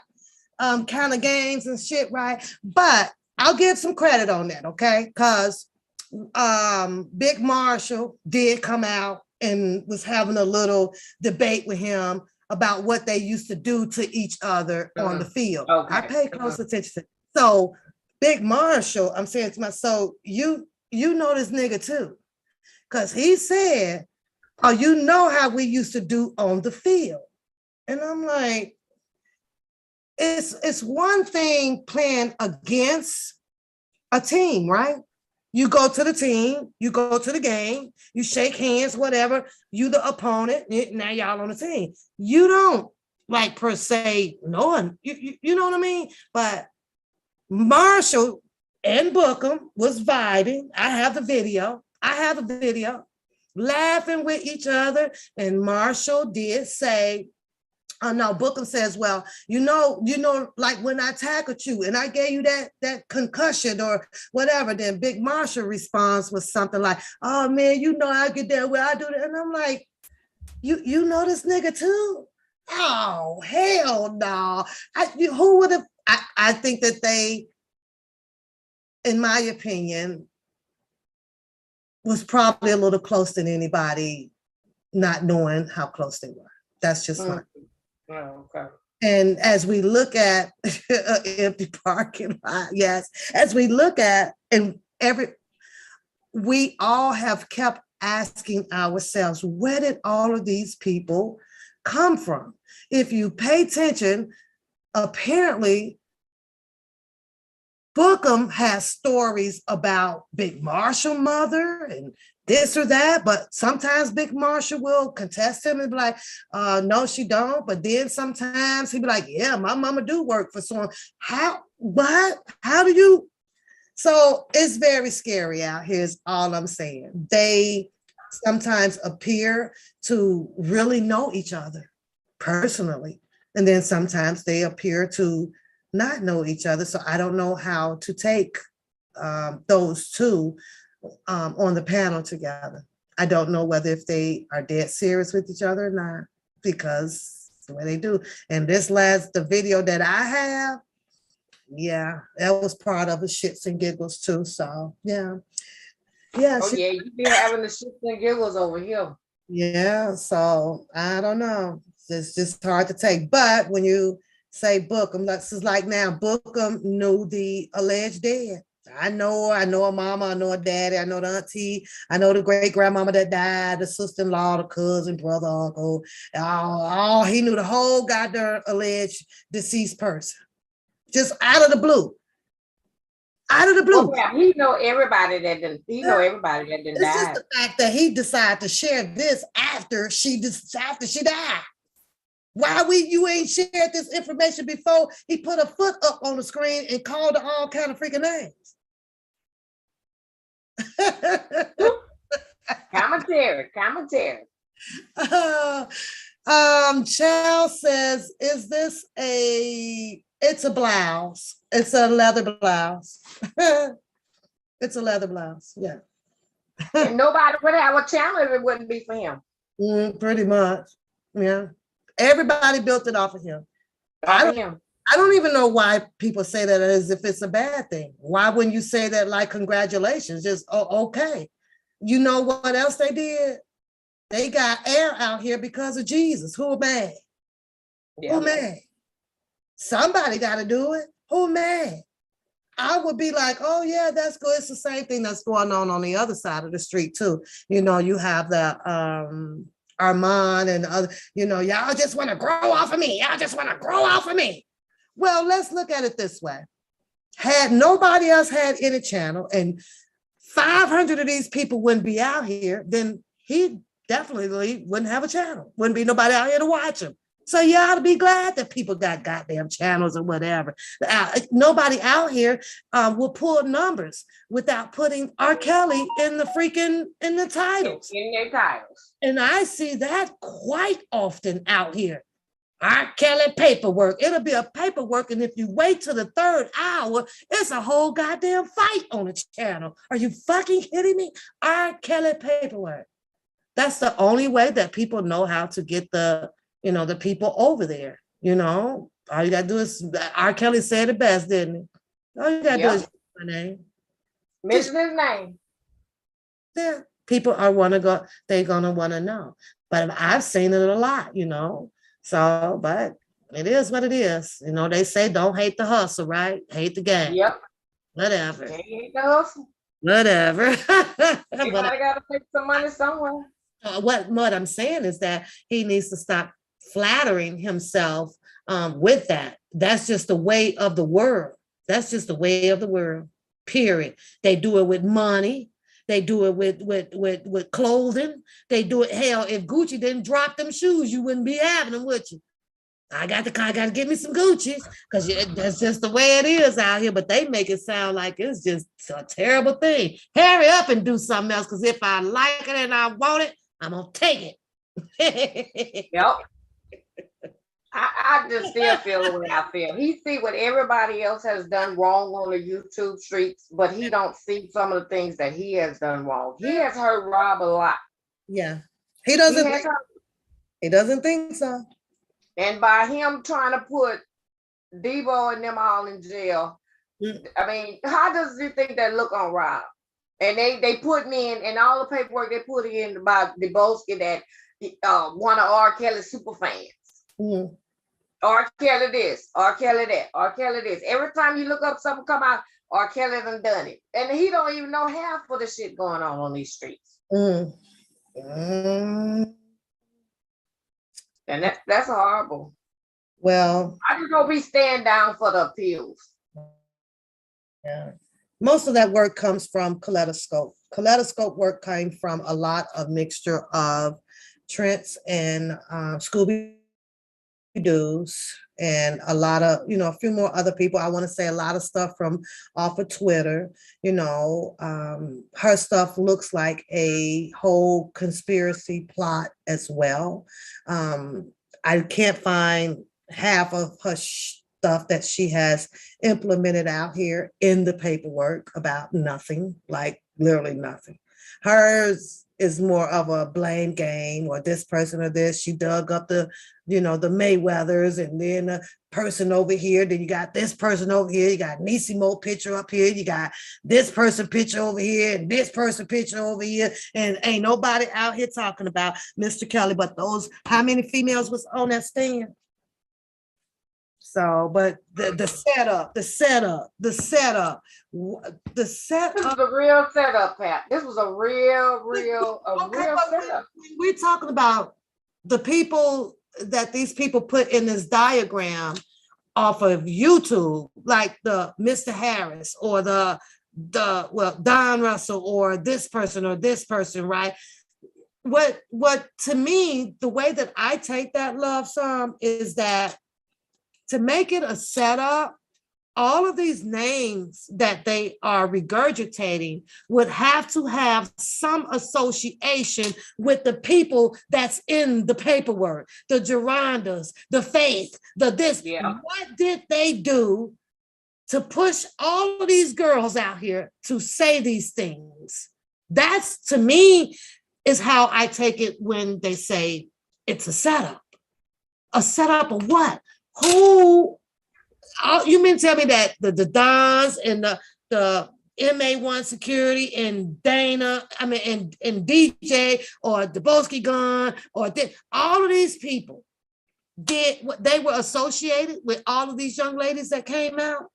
kind of games and shit, right? But I'll give some credit on that, okay? Because Big Marshall did come out and was having a little debate with him about what they used to do to each other on the field. Okay. I pay close attention. So Big Marshall, I'm saying to myself, you know this nigga too. Because he said, oh, you know how we used to do on the field. And I'm like, it's one thing playing against a team, right? You go to the team, you go to the game, you shake hands, whatever, you the opponent, now y'all on the team. You don't like per se, no, you know what I mean? But Marshall and Bookham was vibing. I have the video, laughing with each other. And Marshall did say, oh no, Bookham says, well, you know, like when I tackled you and I gave you that concussion or whatever, then Big Marshall response was something like, oh man, you know I get that way, I do that. And I'm like, you know this nigga too? Oh, hell no. Who would have, I think that they, in my opinion, was probably a little close than anybody, not knowing how close they were. That's just my Oh, okay. And as we look at an empty parking lot, yes, as we look at, we all have kept asking ourselves, where did all of these people come from? If you pay attention, apparently Bookham has stories about Big Marshall mother and this or that, but sometimes Big Marshall will contest him and be like, no, she don't. But then sometimes he'd be like, yeah, my mama do work for someone. How, what? How do you? So it's very scary out here is all I'm saying. They sometimes appear to really know each other personally. And then sometimes they appear to not know each other. So I don't know how to take those two on the panel together. I don't know whether if they are dead serious with each other or not, because the way they do. And the video that I have, yeah, that was part of the shits and giggles too. So yeah. Yeah. Oh yeah, you be having the shits and giggles over here. Yeah. So I don't know. It's just hard to take. But when you say Bookham, this is like now, Bookham knew the alleged dead. I know a mama, I know a daddy, I know the auntie, I know the great grandmama that died, the sister-in-law, the cousin, brother, uncle. He knew the whole goddamn alleged deceased person. Just out of the blue. Out of the blue. Oh, yeah, he know everybody that didn't. He know everybody that didn't die. It's just the fact that he decided to share this after she died. Why you ain't shared this information before? He put a foot up on the screen and called her all kind of freaking names. Commentary. Charles says, is this it's a blouse. It's a leather blouse. It's a leather blouse. Yeah. And nobody would have a channel if it wouldn't be for him. Pretty much. Yeah. Everybody built it off of him. I don't even know why people say that as if it's a bad thing. Why wouldn't you say that like congratulations? Just okay. You know what else they did? They got air out here because of Jesus. Who mad? Yeah. Who mad? Somebody got to do it. Who mad? I would be like, oh yeah, that's good. It's the same thing that's going on the other side of the street too. You know, you have the Armand and other, you know, y'all just want to grow off of me. Y'all just want to grow off of me. Well, let's look at it this way. Had nobody else had any channel and 500 of these people wouldn't be out here, then he definitely wouldn't have a channel. Wouldn't be nobody out here to watch him. So you ought to be glad that people got goddamn channels or whatever. Nobody out here will pull numbers without putting R. Kelly in the titles. In their titles. And I see that quite often out here. R. Kelly paperwork. It'll be a paperwork, and if you wait till the third hour, it's a whole goddamn fight on the channel. Are you fucking kidding me? R. Kelly paperwork. That's the only way that people know how to get the people over there. You know, all you gotta do is R. Kelly said it best, didn't he? All you gotta do is my name. Mention his name. Yeah, people they're gonna want to know. But I've seen it a lot, you know. So, but it is what it is. You know, they say don't hate the hustle, right? Hate the game. Yep. Whatever. Can't hate the hustle. Whatever. Everybody gotta make some money somewhere. What I'm saying is that he needs to stop flattering himself with that. That's just the way of the world. That's just the way of the world. Period. They do it with money. They do it with clothing. They do it. Hell, if Gucci didn't drop them shoes, you wouldn't be having them, would you? I got to get me some Gucci's because that's just the way it is out here. But they make it sound like it's just a terrible thing. Hurry up and do something else, because if I like it and I want it, I'm gonna take it. Yep. I just still feel the way I feel. He see what everybody else has done wrong on the YouTube streets, but he don't see some of the things that he has done wrong. He has hurt Rob a lot. Yeah. He doesn't think so. And by him trying to put Debo and them all in jail, I mean, how does you think that look on Rob? And they put me in, and all the paperwork they put in about Debosky that one of R. Kelly's super fans. Mm-hmm. R. Kelly this, R. Kelly that, R. Kelly this. Every time you look up something come out, R. Kelly done it. And he don't even know half of the shit going on these streets. Mm. Mm. And that's horrible. Well, I just hope he stand down for the appeals. Yeah. Most of that work comes from Kaleidoscope. Kaleidoscope work came from a lot of mixture of Trent's and Scooby Doo's and a lot of, a few more other people. I want to say a lot of stuff from off of Twitter. Her stuff looks like a whole conspiracy plot as well. I can't find half of her stuff that she has implemented out here in the paperwork about nothing, like literally nothing. Hers is more of a blame game or this person or this. She dug up the Mayweathers and then a person over here. Then you got this person over here. You got Nisimo picture up here. You got this person picture over here and this person picture over here. And ain't nobody out here talking about Mr. Kelly, but those, how many females was on that stand? So, but the setup, the setup. This was a real setup, Pat. This was a real setup. We're talking about the people that these people put in this diagram off of YouTube, like the Mr. Harris or the Don Russell or this person, right? What to me, the way that I take that love song is that to make it a setup, all of these names that they are regurgitating would have to have some association with the people that's in the paperwork, the Gerondas, the Faith, the this. Yeah. What did they do to push all of these girls out here to say these things? That's, to me, is how I take it when they say it's a setup. A setup of what? Who? You mean tell me that the Dons and the MA1 security and Dana, and DJ or Dubowski Gun or all of these people did what they were associated with all of these young ladies that came out?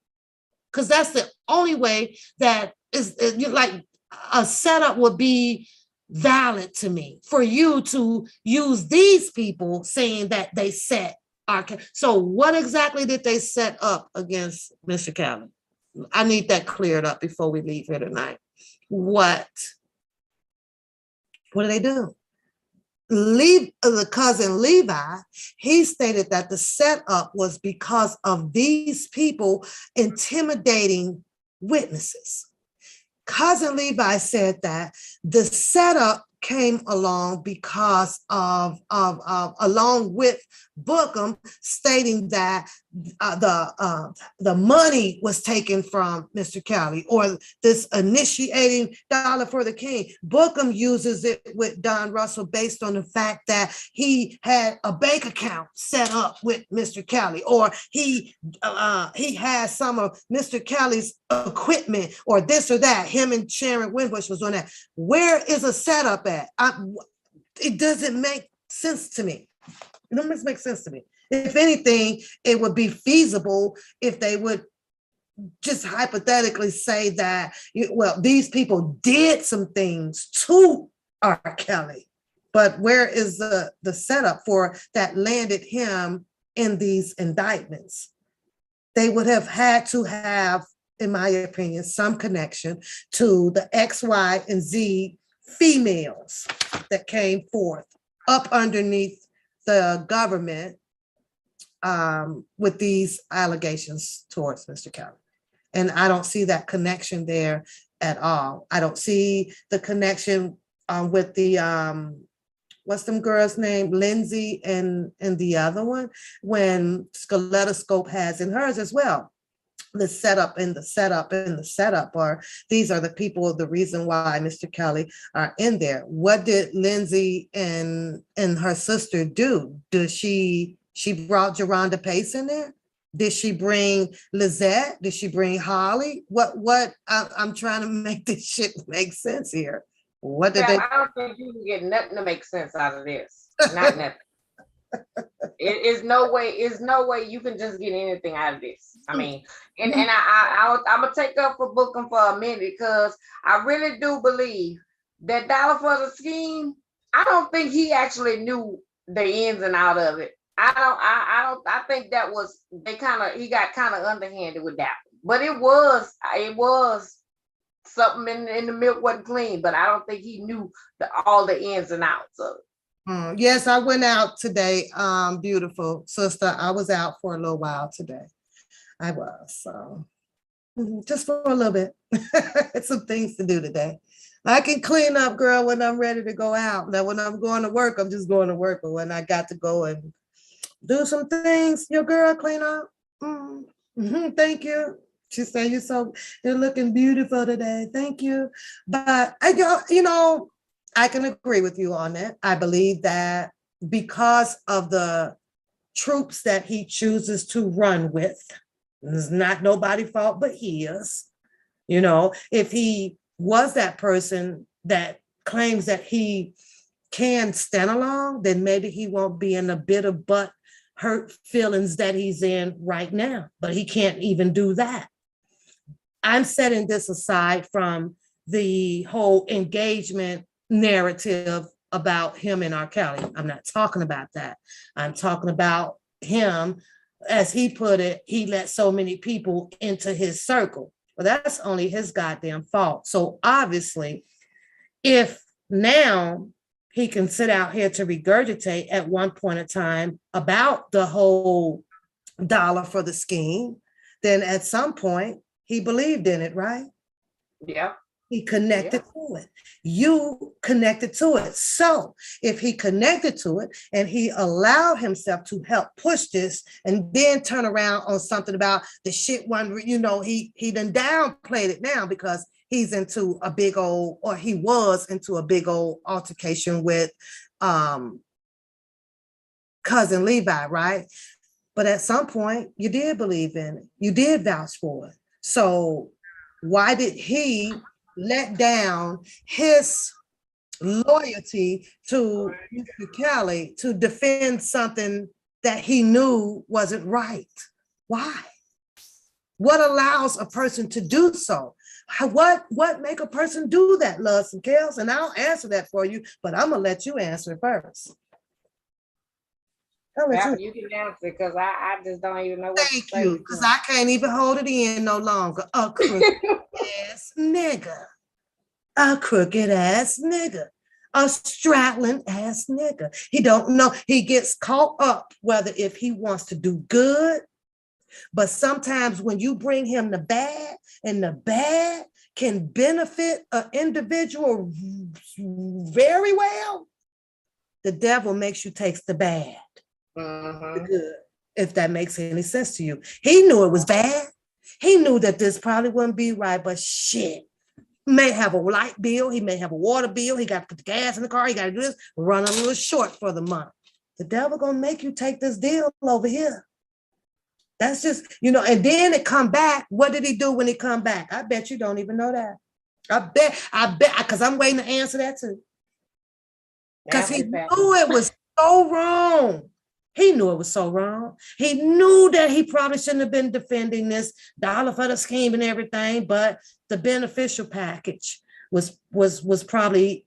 Because that's the only way that is like a setup would be valid to me, for you to use these people saying that they set. So what exactly did they set up against Mr. Calvin? I need that cleared up before we leave here tonight. What do they do? The cousin Levi, he stated that the setup was because of these people intimidating witnesses. Cousin Levi said that the setup came along because of along with Bookham stating that the money was taken from Mr. Cali, or this initiating dollar for the king. Bookham uses it with Don Russell based on the fact that he had a bank account set up with Mr. Cali, or he has some of Mr. Cali's equipment, or this or that. Him and Sharon Winbush was on that. Where is a setup at? It doesn't make sense to me. It doesn't make sense to me. If anything, it would be feasible if they would just hypothetically say that, well, these people did some things to R. Kelly, but where is the setup for that landed him in these indictments? They would have had to have, in my opinion, some connection to the X, Y, and Z females that came forth up underneath the government with these allegations towards Mr. Kelly. And I don't see that connection there at all. I don't see the connection with the, what's them girls' name? Lindsay and the other one, when Kaleidoscope has in hers as well. The setup and the setup and the setup, or these are the people, the reason why Mr. Kelly are in there. What did Lindsay and her sister do? Did she brought Geronda Pace in there? Did she bring Lizette? Did she bring Holly? What I'm trying to make this shit make sense here. What did they? I don't think you can get nothing to make sense out of this. Not nothing. It is no way you can just get anything out of this. I mean, and I'm gonna take up for Bookham for a minute, because I really do believe that dollar for the scheme. I don't think he actually knew the ins and out of it. I think that was he got kind of underhanded with that one. But it was something in the milk wasn't clean, but I don't think he knew all the ins and outs of it. Yes, I went out today. Beautiful sister. I was out for a little while today. I was so just for a little bit. Some things to do today. I can clean up, girl, when I'm ready to go out. Now, when I'm going to work, I'm just going to work. But when I got to go and do some things, your girl clean up. Thank you. She said, you're looking beautiful today. Thank you. But I can agree with you on that. I believe that because of the troops that he chooses to run with, it's not nobody's fault but his. If he was that person that claims that he can stand along, then maybe he won't be in a bitter butt hurt feelings that he's in right now. But he can't even do that. I'm setting this aside from the whole engagement narrative about him and R. Kelly. I'm not talking about that. I'm talking about him, as he put it, he let so many people into his circle. Well, that's only his goddamn fault. So obviously, if now he can sit out here to regurgitate at one point in time about the whole dollar for the scheme, then at some point he believed in it, right? Yeah. He connected to it. You connected to it. So if he connected to it and he allowed himself to help push this and then turn around on something about the shit one, he done downplayed it now because he's into a big old, or he was into a big old altercation with cousin Levi, right? But at some point you did believe in it. You did vouch for it. So why did he let down his loyalty to Mr. Kelly to defend something that he knew wasn't right? Why? What allows a person to do so? What make a person do that, Loves and Kels? And I'll answer that for you, but I'm gonna let you answer it first. You can answer because I just don't even know what to say. Thank you, because I can't even hold it in no longer. A crooked ass nigga. A crooked ass nigga. A straddling ass nigga. He don't know. He gets caught up whether if he wants to do good, but sometimes when you bring him the bad, and the bad can benefit an individual very well, the devil makes you take the bad. Good, if that makes any sense to you. He knew it was bad. He knew that this probably wouldn't be right, but shit, may have a light bill, he may have a water bill, he got to put the gas in the car, he got to do this, run a little short for the month. The devil gonna make you take this deal over here. That's just, and then it come back. What did he do when it come back? I bet you don't even know that. I bet, because I'm waiting to answer that too. Because he knew it was so wrong. He knew it was so wrong. He knew that he probably shouldn't have been defending this dollar for the scheme and everything, but the beneficial package was probably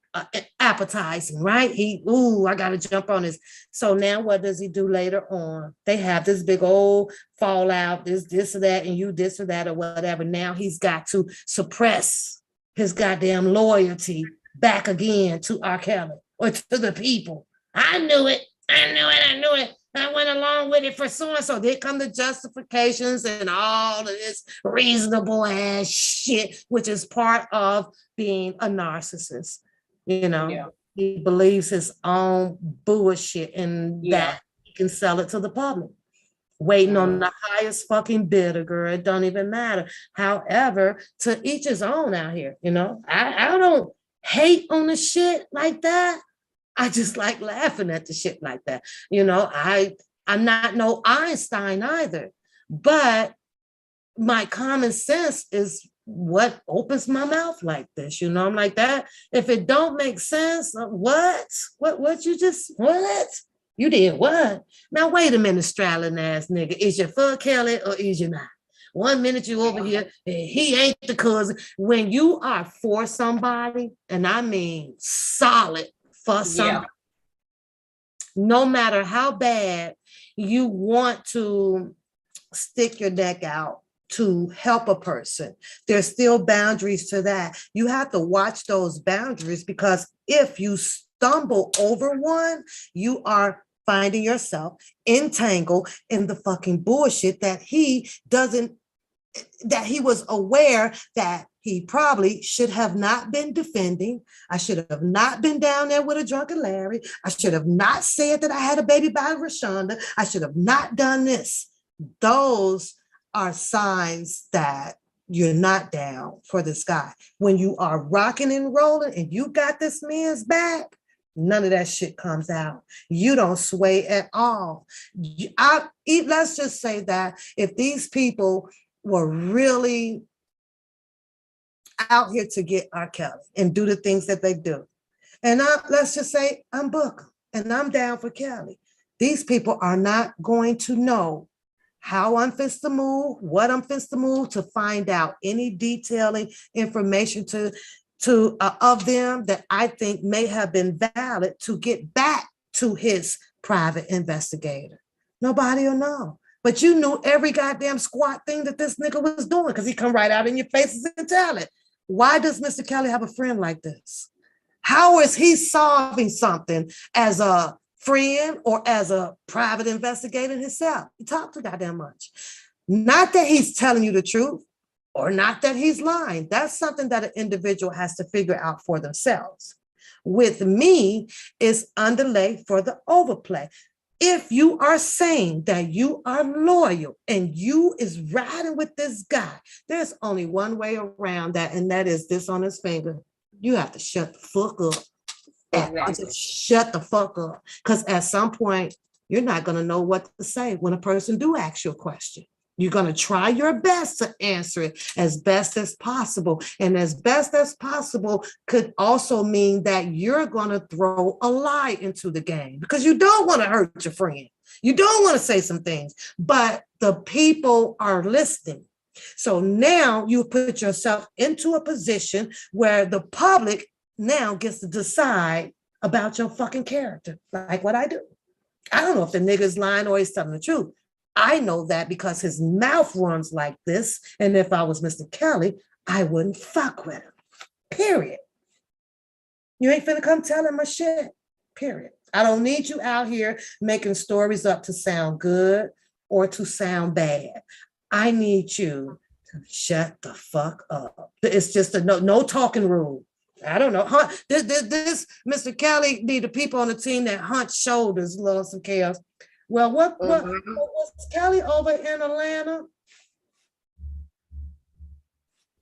appetizing, right? I got to jump on this. So now what does he do later on? They have this big old fallout, this or that, and you this or that or whatever. Now he's got to suppress his goddamn loyalty back again to R. Kelly or to the people. I knew it. I went along with it for so-and-so. There come the justifications and all of this reasonable ass shit, which is part of being a narcissist. He believes his own bullshit and that he can sell it to the public. Waiting on the highest fucking bidder, girl. It don't even matter. However, to each his own out here. I don't hate on the shit like that. I just like laughing at the shit like that. I'm not no Einstein either, but my common sense is what opens my mouth like this. I'm like that. If it don't make sense, what you did what? Now wait a minute, straddling ass nigga. Is you for Kelly or is you not? 1 minute you over here, he ain't the cousin. When you are for somebody, and I mean solid for somebody, no matter how bad you want to stick your neck out to help a person. There's still boundaries to that. You have to watch those boundaries, because if you stumble over one, you are finding yourself entangled in the fucking bullshit that he was aware that he probably should have not been defending. I should have not been down there with a drunken Larry. I should have not said that I had a baby by Rashonda. I should have not done this. Those are signs that you're not down for this guy. When you are rocking and rolling and you got this man's back, none of that shit comes out. You don't sway at all. Let's just say that if these people were really out here to get R. Kelly and do the things that they do, and let's just say I'm Booker and I'm down for Kelly, these people are not going to know how I'm fixed to move, what I'm fixed to move, to find out any detailing information of them that I think may have been valid to get back to his private investigator. Nobody will know. But you knew every goddamn squat thing that this nigga was doing, because he come right out in your faces and tell it. Why does Mr. Kelly have a friend like this? How is he solving something as a friend or as a private investigator himself? He talked to goddamn much. Not that he's telling you the truth or not that he's lying. That's something that an individual has to figure out for themselves. With me, it's underlay for the overplay. If you are saying that you are loyal and you is riding with this guy, there's only one way around that, and that is this on his finger. You have to shut the fuck up. Exactly. Just shut the fuck up. Because at some point, you're not going to know what to say when a person do ask you a question. You're going to try your best to answer it as best as possible. And as best as possible could also mean that you're going to throw a lie into the game, because you don't want to hurt your friend. You don't want to say some things, but the people are listening. So now you put yourself into a position where the public now gets to decide about your fucking character, like what I do. I don't know if the nigga's lying or he's telling the truth. I know that because his mouth runs like this. And if I was Mr. Kelly, I wouldn't fuck with him. Period. You ain't finna come telling my shit. Period. I don't need you out here making stories up to sound good or to sound bad. I need you to shut the fuck up. It's just a no talking rule. I don't know. This Mr. Kelly need the people on the team that hunch shoulders, love some chaos. Well, what was Kelly over in Atlanta?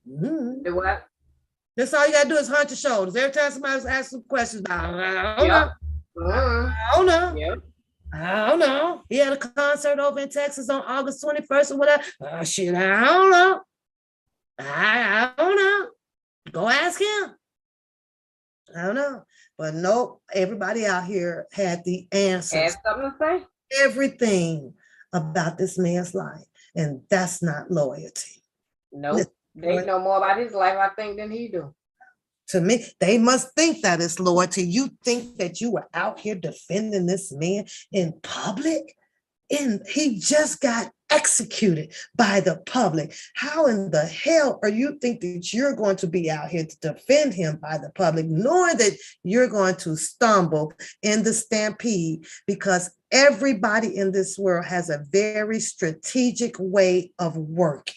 The what? That's all you gotta do is hunch your shoulders. Every time somebody was asking questions, I don't know. Yep. I don't know. He had a concert over in Texas on August 21st or whatever. Oh, shit, I don't know. I don't know. Go ask him. I don't know. But nope, everybody out here had the answers. Had something to say? Everything about this man's life. And that's not loyalty. Nope. They know more about his life, I think, than he do. To me, they must think that it's loyalty. You think that you were out here defending this man in public? And he just got executed by the public. How in the hell are you think that you're going to be out here to defend him by the public, knowing that you're going to stumble in the stampede? Because everybody in this world has a very strategic way of working.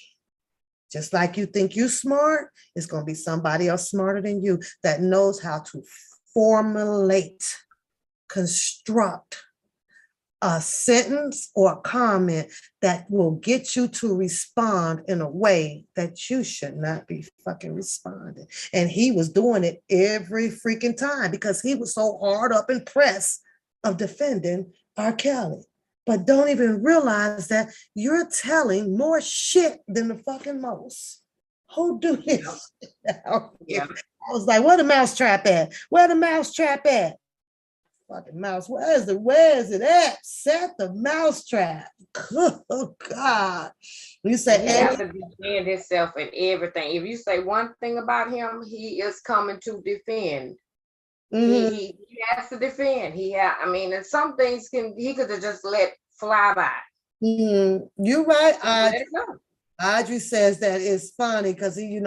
Just like you think you're smart, it's going to be somebody else smarter than you that knows how to formulate, construct a sentence or a comment that will get you to respond in a way that you should not be fucking responding. And he was doing it every freaking time because he was so hard up and pressed of defending R. Kelly. But don't even realize that you're telling more shit than the fucking most. Who do this? Yeah. I was like, where the mousetrap at? Where the mousetrap at? Fucking mouse, where is it at? Set the mousetrap. Oh God. You say he has to defend himself and everything. If you say one thing about him, he is coming to defend. Mm-hmm. He has to defend. And some things he could have just let fly by. Mm-hmm. You're right. Audrey says that it's funny because he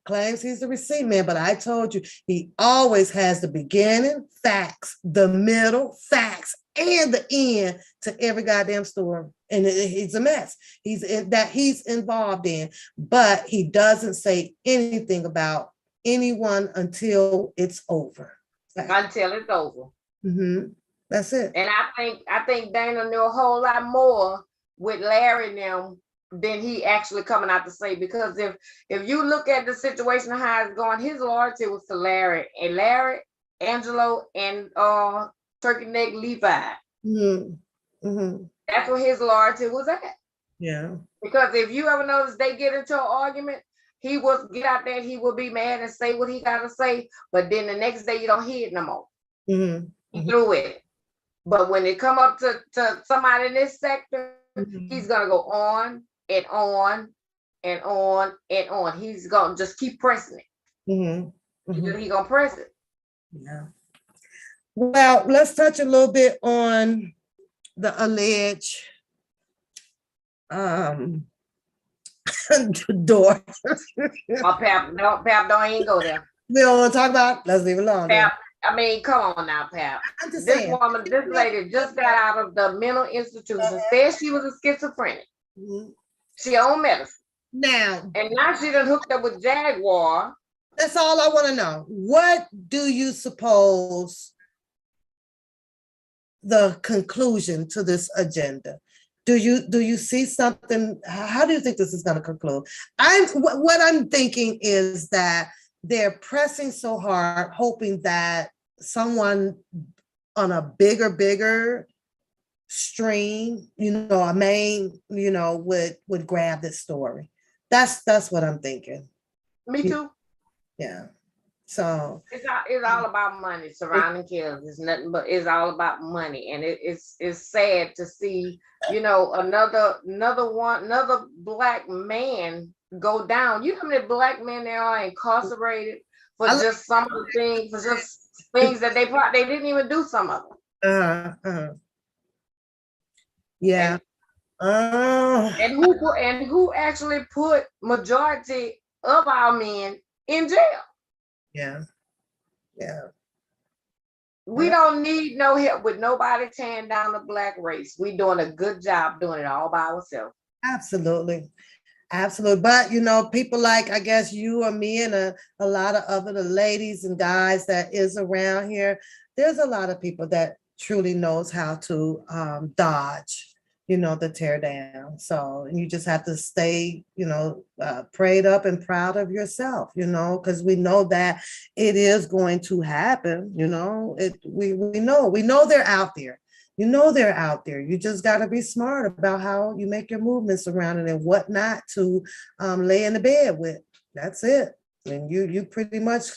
claims he's a receipt man, but I told you he always has the beginning facts, the middle facts, and the end to every goddamn story. And he's a mess. He's involved in, but he doesn't say anything about anyone until it's over. Until it's over. Mm-hmm. That's it. And I think Dana knew a whole lot more with Larry now than he actually coming out to say, because if you look at the situation of how it's going, his loyalty was to Larry, Angelo, and Turkey Neck Levi. Mm-hmm. Mm-hmm. That's where his loyalty was at. Yeah. Because if you ever notice they get into an argument, he will get out there, he will be mad and say what he gotta say, but then the next day you don't hear it no more. Mm-hmm. He threw it. But when it come up to somebody in this sector, he's gonna go on and on and on and on. He's gonna just keep pressing it. Mm-hmm. Mm-hmm. He's gonna press it. Yeah. Well, let's touch a little bit on the alleged door. Pap, don't even go there. We don't want to talk about it. Let's leave it alone. Pap, I mean, come on now, Pap. I'm just This saying. woman, this lady just got out of the mental institution, said she was a schizophrenic. Mm-hmm. She on medicine. Now, and now she done hooked up with Jaguar. That's all I want to know. What do you suppose the conclusion to this agenda? Do you see something? How do you think this is going to conclude? What I'm thinking is that they're pressing so hard, hoping that someone on a bigger stream, a main, would grab this story. That's what I'm thinking. Me too. Yeah. So it's all about money. Surrounding kills is nothing but it's all about money, and it's sad to see another black man go down. You know how many black men there are incarcerated for just some of the things, for just things that they didn't even do some of them. Yeah. And who actually put majority of our men in jail? Yeah. We don't need no help with nobody tearing down the black race. We doing a good job doing it all by ourselves. Absolutely. But people like, I guess, you or me and a lot of other the ladies and guys that is around here, there's a lot of people that truly knows how to dodge the tear down. So you just have to stay, prayed up and proud of yourself, because we know that it is going to happen. We know they're out there. They're out there. You just got to be smart about how you make your movements around it and what not to lay in the bed with. That's it. And you pretty much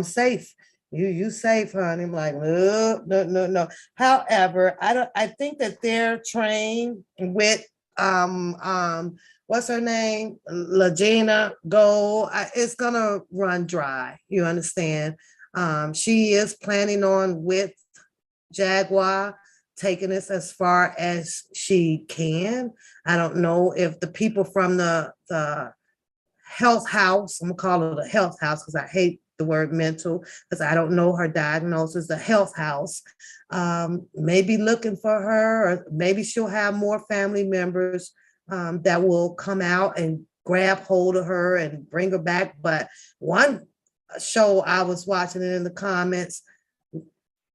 safe. You safe, honey. I'm like, no. However, I think that they're trained with what's her name? Legina Gold. It's gonna run dry. You understand? She is planning on with Jaguar taking this as far as she can. I don't know if the people from the health house, I'm gonna call it a health house because I hate the word mental because I don't know her diagnosis, the health house, may be looking for her, or maybe she'll have more family members that will come out and grab hold of her and bring her back. But one show I was watching it in the comments,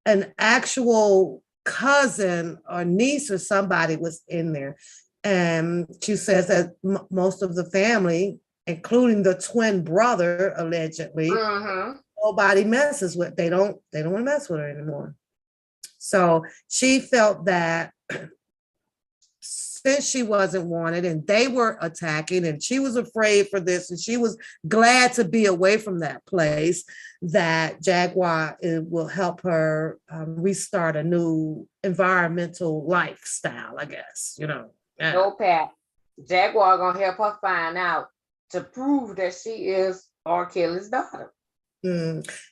an actual cousin or niece or somebody was in there, and she says that most of the family, including the twin brother, allegedly, nobody messes with. They don't want to mess with her anymore. So she felt that since she wasn't wanted and they were attacking and she was afraid for this and she was glad to be away from that place, that Jaguar will help her restart a new environmental lifestyle, I guess, No, Pat. Jaguar gonna help her find out to prove that she is R. Kelly's daughter.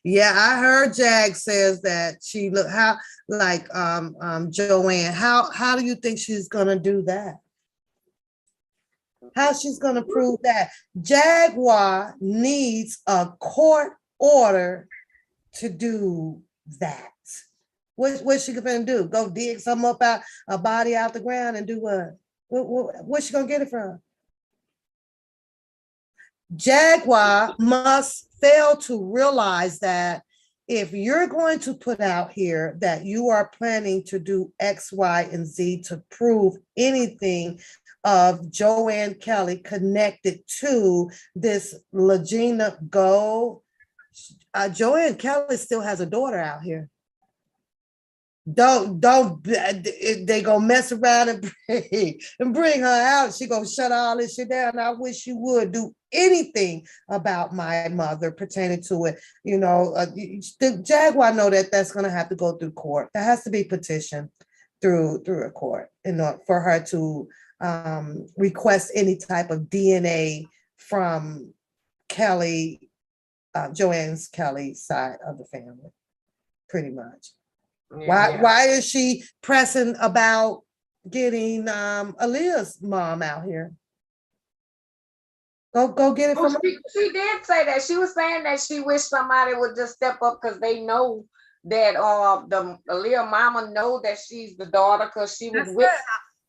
Yeah, I heard Jag says that she look like Joanne. How do you think she's gonna do that? How she's going to prove that? Jaguar needs a court order to do that. What's she gonna do? Go dig some up out a body out the ground and do what? Where's she gonna get it from? Jaguar must fail to realize that if you're going to put out here that you are planning to do X, Y, and Z to prove anything of Joanne Kelly connected to this Legina Go, Joanne Kelly still has a daughter out here. Don't they gonna mess around and bring her out. She gonna shut all this shit down. I wish you would do anything about my mother pertaining to it. You know, the Jaguar know that that's gonna have to go through court. That has to be petitioned through a court in order for her to request any type of DNA from Kelly, Joanne's Kelly side of the family, pretty much. Yeah. Why is she pressing about getting Aaliyah's mom out here? Go get it from her. She did say that. She was saying that she wished somebody would just step up because they know that the Aaliyah mama know that she's the daughter because she was with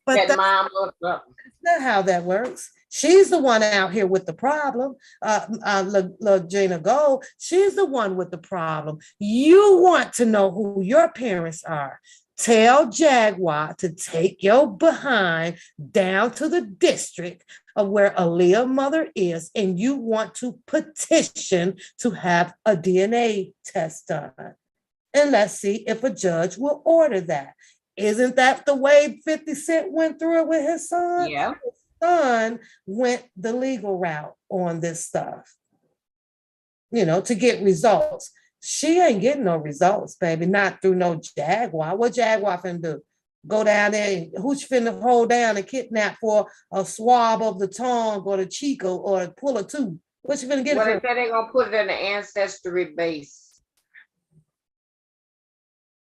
that mama. That's not how that works. She's the one out here with the problem. Legina Gold, she's the one with the problem. You want to know who your parents are. Tell Jaguar to take your behind down to the district of where Aaliyah's mother is, and you want to petition to have a DNA test done. And let's see if a judge will order that. Isn't that the way 50 Cent went through it with his son? Yeah. Son went the legal route on this stuff, you know, to get results. She ain't getting no results, baby, not through no Jaguar. What Jaguar finna do? Go down there and who's finna hold down and kidnap for a swab of the tongue or the cheek or pull a tooth? What you finna get? Well, they said they're gonna put it in the ancestry base.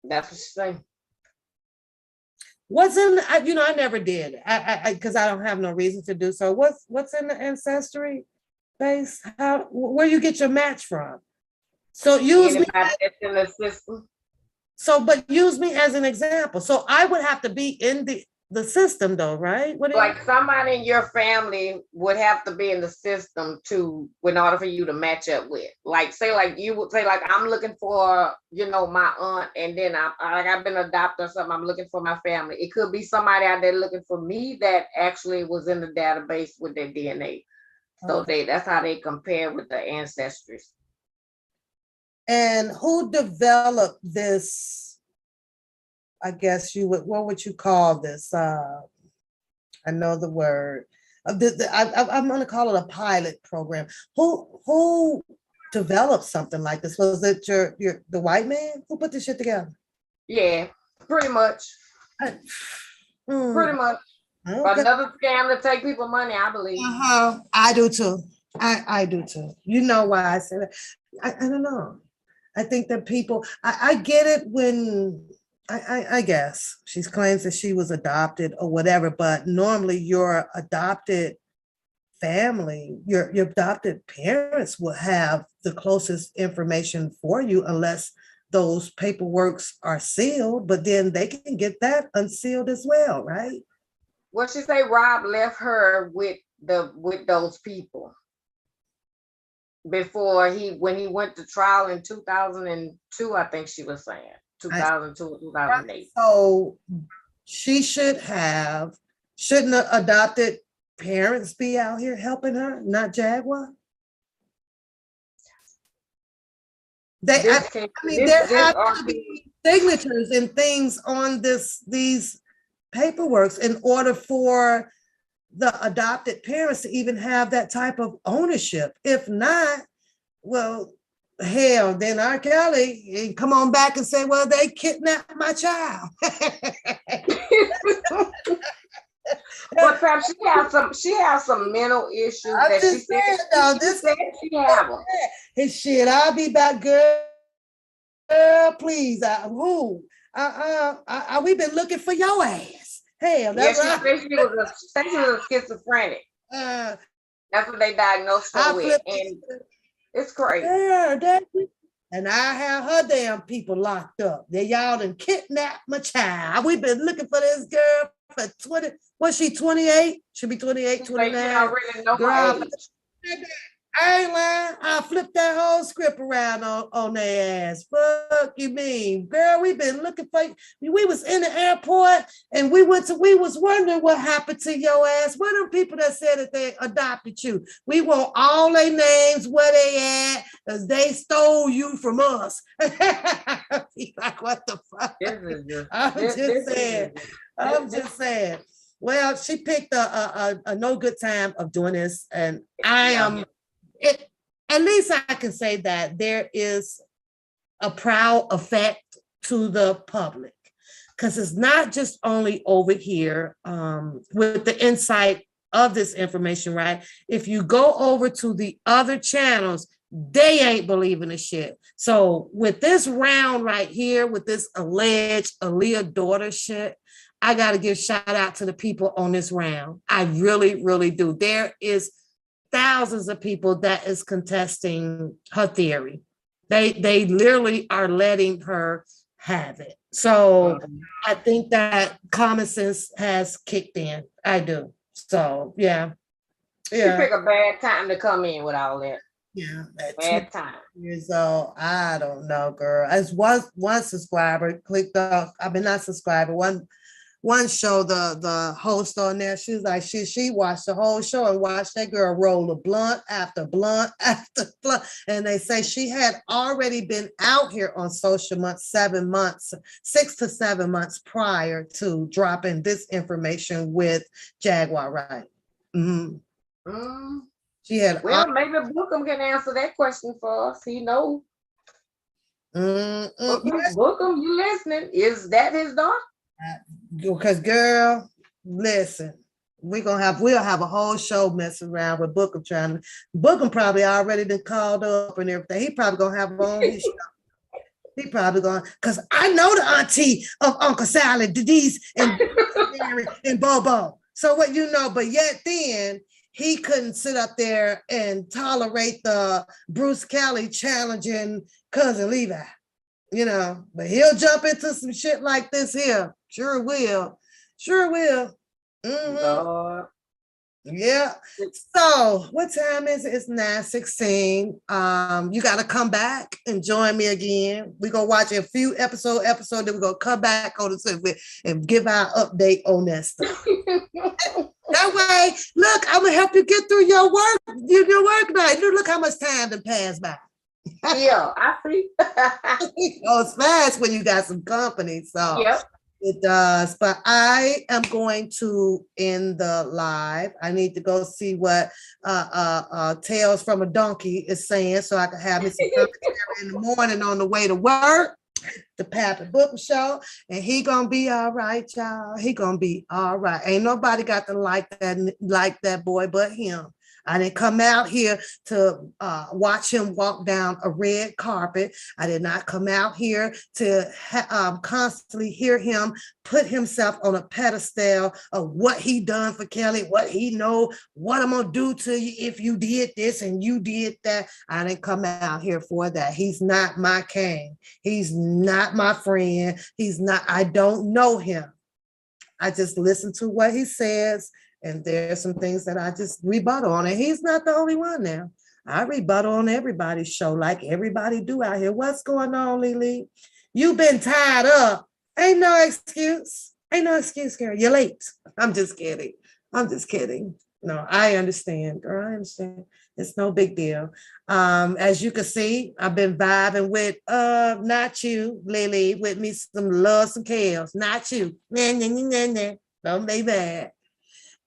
That's what she said. What's in, you know, I never did. Because I don't have no reason to do so. What's in the ancestry base? Where you get your match from? So use me. In the system. So, but use me as an example. So I would have to be in the system, though, right? Like somebody in your family would have to be in the system in order for you to match up with. Like, say, like you would say, like, I'm looking for, you know, my aunt, and then I've been adopted or something. I'm looking for my family. It could be somebody out there looking for me that actually was in the database with their DNA. So that's how they compare with the ancestries. And who developed this? I guess what would you call this? I know the word. I'm going to call it a pilot program. Who developed something like this? Was it the white man who put this shit together? Yeah, pretty much. Pretty much. Another scam to take people money, I believe. I do too. I do too. You know why I said that? I don't know. I think that people, I get it when, I guess she claims that she was adopted or whatever, but normally your adopted family, your adopted parents will have the closest information for you unless those paperworks are sealed, but then they can get that unsealed as well, right? What she say, Rob left her with those people before when he went to trial in 2002, I think she was saying 2002, 2008. So she shouldn't the adopted parents be out here helping her, not Jaguar? There have to be signatures and things on these paperworks in order for the adopted parents to even have that type of ownership. If not, well, hell, then R. Kelly come on back and say, well, they kidnapped my child. But perhaps she has some mental issues that she said. No, she have them. His shit, I'll be back, girl, please. We've been looking for your ass. Hell, that's right. She was a schizophrenic. That's what they diagnosed her I with. flipped And it's crazy. yeah, that and I have her damn people locked up. They y'all done kidnapped my child. We've been looking for this girl for 20. Was she 28? Should be 28, 29. She don't really know Girl, her age. I ain't lying. I flipped that whole script around on their ass. Fuck you mean? Girl, we've been looking for you. We was in the airport and we was wondering what happened to your ass. What are people that said that they adopted you? We want all their names, where they at, because they stole you from us. Like, what the fuck? I'm just saying. Well, she picked a no good time of doing this, and I am. At least I can say that there is a proud effect to the public, because it's not just only over here with the insight of this information, right? If you go over to the other channels, they ain't believing the shit. So with this round right here, with this alleged Aaliyah daughter shit, I got to give shout out to the people on this round. I really, really do. There is thousands of people that is contesting her theory. They literally are letting her have it. So I think that common sense has kicked in. I do. So yeah. You pick a bad time to come in with all that. Yeah, bad time. Years old. I don't know, girl. As one subscriber clicked off. I mean, not subscriber. One show, the host on there, she was like, she watched the whole show and watched that girl roll a blunt after blunt after blunt. And they say she had already been out here on social months, 6 to 7 months prior to dropping this information with Jaguar, right? Mm-hmm. She had maybe Bookham can answer that question for us. He knows. Bookham, you listening? Is that his daughter? Because girl, listen, we'll have a whole show messing around with Bookham Bookham probably already done called up and everything. He probably gonna have her on his show. He probably going, because I know the auntie of Uncle Sally, Denise, and and Bobo. So what you know, but yet then he couldn't sit up there and tolerate the Bruce Kelly challenging cousin Levi, you know, but he'll jump into some shit like this here. Sure will. Mm-hmm. Yeah. So what time is it? It's 9:16. You got to come back and join me again. We're going to watch a few episode, then we're going to come back on the and give our update on that stuff. That way, look, I'm going to help you get through your work night. Look how much time done passed by. Yeah, I see. It's fast when you got some company. So yep. It does, but I am going to end the live. I need to go see what Tales from a Donkey is saying, so I can have me some commentary in the morning on the way to work. The Pappy Book Show, and he gonna be all right, y'all. He gonna be all right. Ain't nobody got to like that boy but him. I didn't come out here to watch him walk down a red carpet. I did not come out here to constantly hear him put himself on a pedestal of what he done for Kelly, what he know, what I'm going to do to you if you did this and you did that. I didn't come out here for that. He's not my king. He's not my friend. I don't know him. I just listen to what he says. And there's some things that I just rebuttal on. And he's not the only one now. I rebuttal on everybody's show like everybody do out here. What's going on, Lily? You've been tied up. Ain't no excuse. Girl. You're late. I'm just kidding. No, I understand, girl. I understand. It's no big deal. As you can see, I've been vibing with not you, Lily, with me some love, some chaos. Not you. Nah. Don't be bad.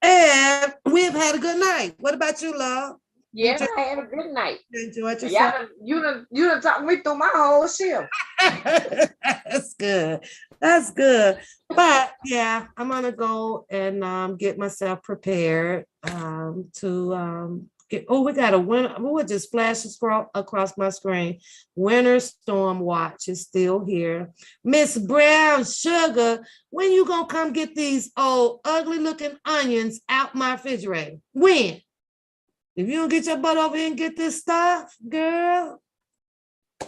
And we've had a good night. What about you, love? Yeah, I had a good night. You enjoyed yourself? You done talked me through my whole shift. That's good. But yeah, I'm gonna go and get myself prepared to Oh, we got a winter. Oh, it just flashed across my screen. Winter storm watch is still here. Miss Brown Sugar, when you gonna come get these old ugly looking onions out my refrigerator? When? If you don't get your butt over here and get this stuff, girl,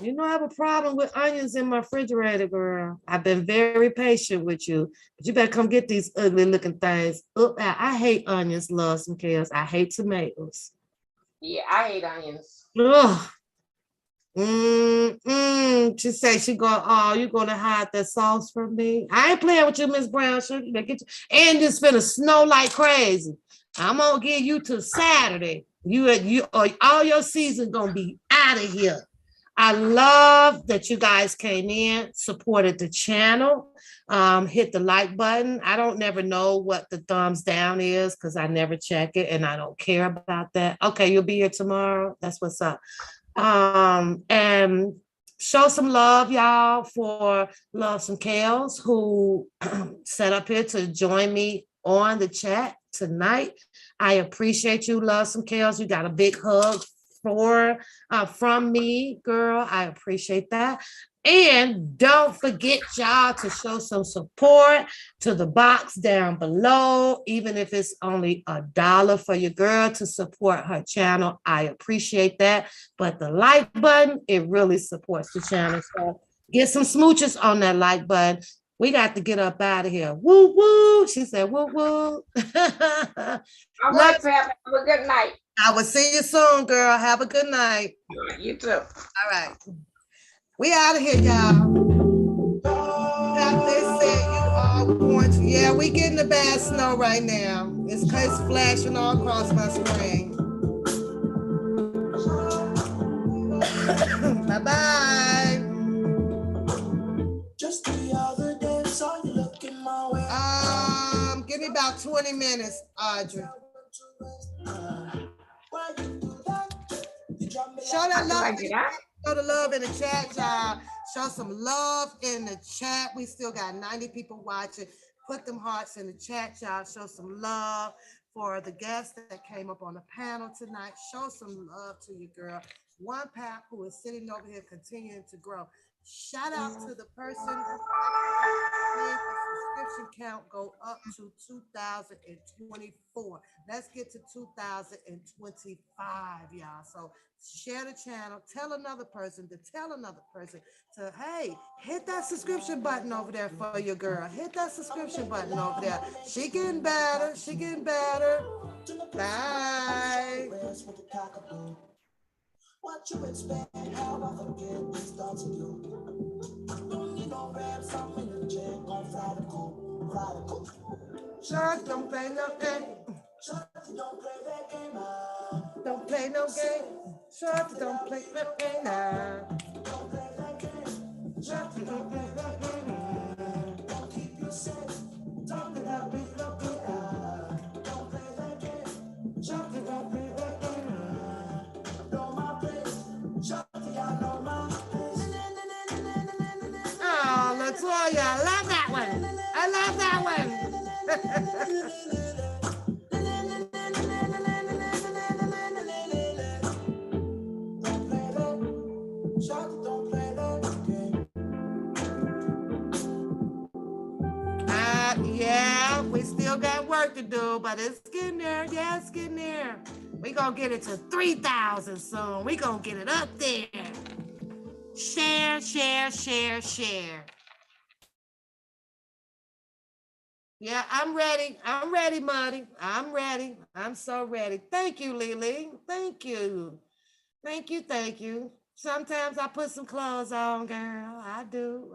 you know I have a problem with onions in my refrigerator, girl. I've been very patient with you, but you better come get these ugly looking things. I hate onions, love some chaos. I hate tomatoes. Yeah, I hate onions. Ugh. She said she going, oh, you gonna hide the sauce from me? I ain't playing with you, Miss Brown. And it's finna snow like crazy. I'm gonna give you till Saturday. You all your season gonna be out of here. I love that you guys came in, supported the channel, hit the like button. I don't never know what the thumbs down is because I never check it and I don't care about that. Okay, you'll be here tomorrow. That's what's up. And show some love, y'all, for Love Some Kales, who set up here to join me on the chat tonight. I appreciate you, Love Some Kales. You got a big hug from me, girl. I appreciate that. And don't forget, y'all, to show some support to the box down below, even if it's only $1 for your girl to support her channel. I appreciate that. But the like button, it really supports the channel. So get some smooches on that like button. We got to get up out of here. Woo, woo. She said, woo, woo. All right, Pep. Have a good night. I will see you soon, girl. Have a good night. You too. All right. We out of here, y'all. They said you are going to. Yeah, we getting the bad snow right now. It's flashing all across my screen. Bye-bye. Just the other day, saw you looking my way. Give me about 20 minutes, Audrey. Show that love. Show the love in the chat, y'all. Show some love in the chat. We still got 90 people watching. Put them hearts in the chat, y'all. Show some love for the guests that came up on the panel tonight. Show some love to you, girl. One Pap who is sitting over here continuing to grow. Shout out to the person who made the subscription count go up to 2024. Let's get to 2025, y'all. So share the channel, tell another person to hey, hit that subscription button over there for your girl. Hit that subscription button over there. She getting better. Bye. What you expect? How I forget these thoughts of you. Don't need no rap, something in the jet, gon' fly the coop. Shark, don't play no game. Shark, don't play that game now. Don't play no game. Shark, don't play that game now. Don't play that game. Shark, don't play that game now. Don't keep you safe. Talking about me, don't play that game. Shark, don't play that game now. Oh, Latoya, I love that one. Yeah, we still got work to do, but it's getting there. Yeah, it's getting there. We're going to get it to 3,000 soon. We're going to get it up there. Share. Yeah, I'm ready, Muddy. I'm ready. I'm so ready. Thank you, Lily. Thank you. Sometimes I put some clothes on, girl. I do.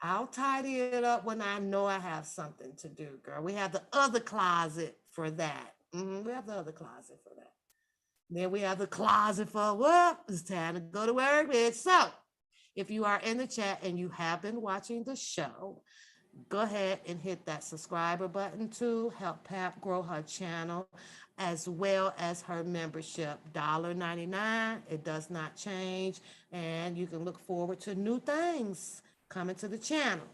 I'll tidy it up when I know I have something to do, girl. We have the other closet for that. We have the other closet for that. Then we have the closet for what? It's time to go to work, bitch. So if you are in the chat and you have been watching the show, go ahead and hit that subscriber button to help Pap grow her channel as well as her membership. $1.99. It does not change. And you can look forward to new things coming to the channel.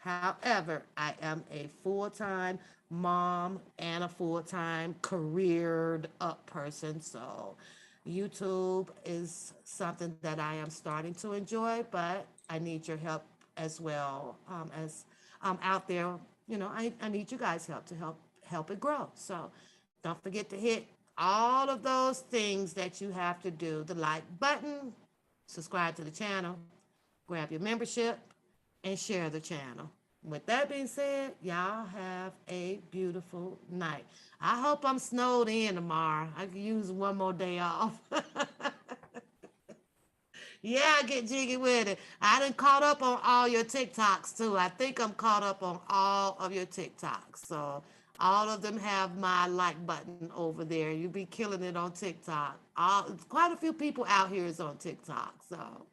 However, I am a full-time mom and a full-time careered up person. So YouTube is something that I am starting to enjoy, but I need your help as well, as out there. I need you guys' help to help it grow. So don't forget to hit all of those things that you have to do: the like button, subscribe to the channel, grab your membership, and share the channel. With that being said, y'all have a beautiful night. I hope I'm snowed in tomorrow. I can use one more day off. Yeah, get jiggy with it. I done caught up on all your TikToks too. I think I'm caught up on all of your TikToks. So all of them have my like button over there. You be killing it on TikTok. Quite a few people out here is on TikTok. So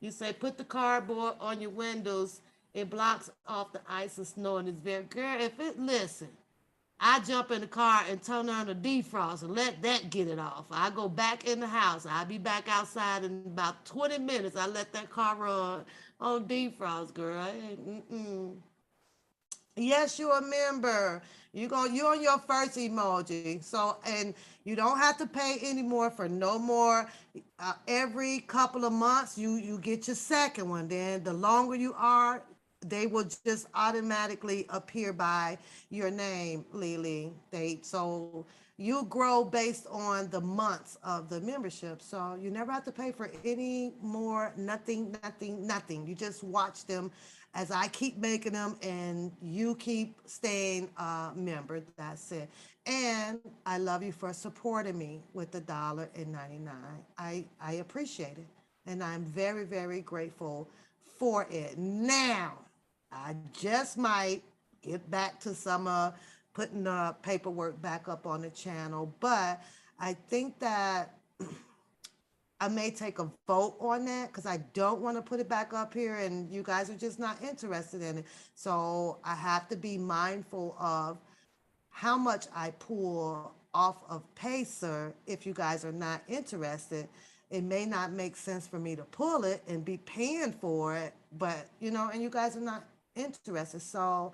you say put the cardboard on your windows. It blocks off the ice and snow, and it's very girl. If it listen, I jump in the car and turn on the defrost and let that get it off. I go back in the house. I'll be back outside in about 20 minutes. I let that car run on defrost, girl. Mm-mm. Yes, you're a member. You're on your first emoji. So and you don't have to pay anymore for no more. Every couple of months, you get your second one. Then the longer you are, they will just automatically appear by your name, Lily. So you grow based on the months of the membership. So you never have to pay for any more, nothing, nothing, nothing. You just watch them as I keep making them and you keep staying a member. That's it. And I love you for supporting me with the $1.99. I appreciate it. And I'm very, very grateful for it. Now, I just might get back to some putting the paperwork back up on the channel, but I think that I may take a vote on that because I don't want to put it back up here and you guys are just not interested in it. So I have to be mindful of how much I pull off of Pacer if you guys are not interested. It may not make sense for me to pull it and be paying for it, but and you guys are not interested. So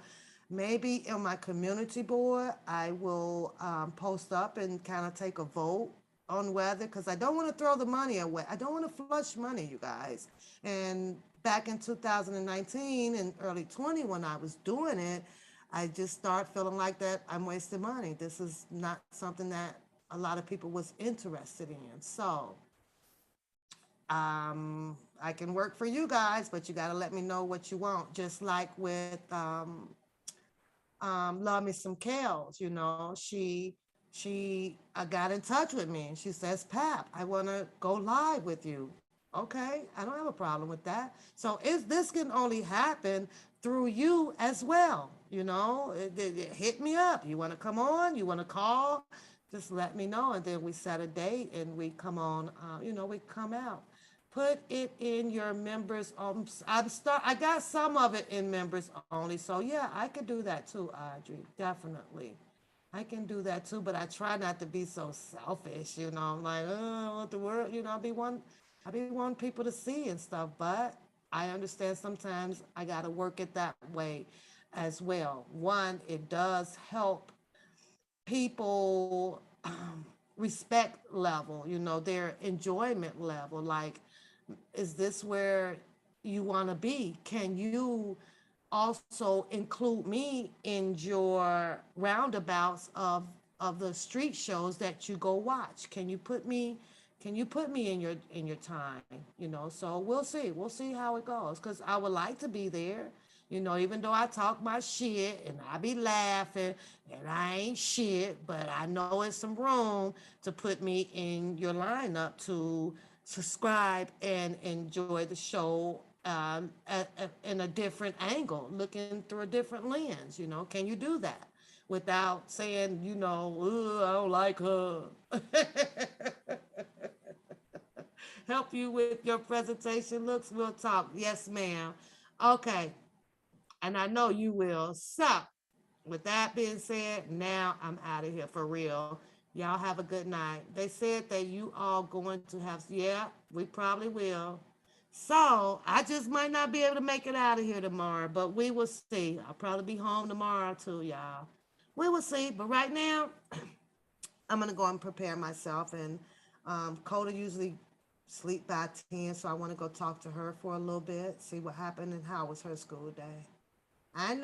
maybe in my community board, I will post up and kind of take a vote on whether, because I don't want to throw the money away. I don't want to flush money, you guys. And back in 2019 and early 20, when I was doing it, I just start feeling like that I'm wasting money. This is not something that a lot of people was interested in. So I can work for you guys, but you got to let me know what you want. Just like with Love Me Some Kales, she got in touch with me and she says, Pap, I want to go live with you. Okay, I don't have a problem with that. So this can only happen through you as well. Hit me up. You want to come on? You want to call? Just let me know, and then we set a date and we come on. We come out. Put it in your members. I got some of it in members only. So yeah, I could do that too, Audrey. Definitely. I can do that too, but I try not to be so selfish, I'm like, oh, what the world, I be wanting people to see and stuff, but I understand sometimes I gotta work it that way as well. One, it does help people respect level, their enjoyment level. Like, is this where you want to be? Can you also include me in your roundabouts of the street shows that you go watch? Can you put me in your time? So we'll see how it goes, because I would like to be there. Even though I talk my shit and I be laughing and I ain't shit, but I know it's some room to put me in your lineup to subscribe and enjoy the show in a different angle, looking through a different lens. Can you do that without saying, I don't like her? Help you with your presentation looks? We'll talk. Yes, ma'am. Okay. And I know you will. So, with that being said, now I'm out of here for real. Y'all have a good night. They said that you all going to have, yeah, we probably will. So I just might not be able to make it out of here tomorrow, but we will see. I'll probably be home tomorrow too, y'all. We will see. But right now, I'm gonna go and prepare myself. And Coda usually sleep by 10, so I want to go talk to her for a little bit, see what happened and how was her school day. I know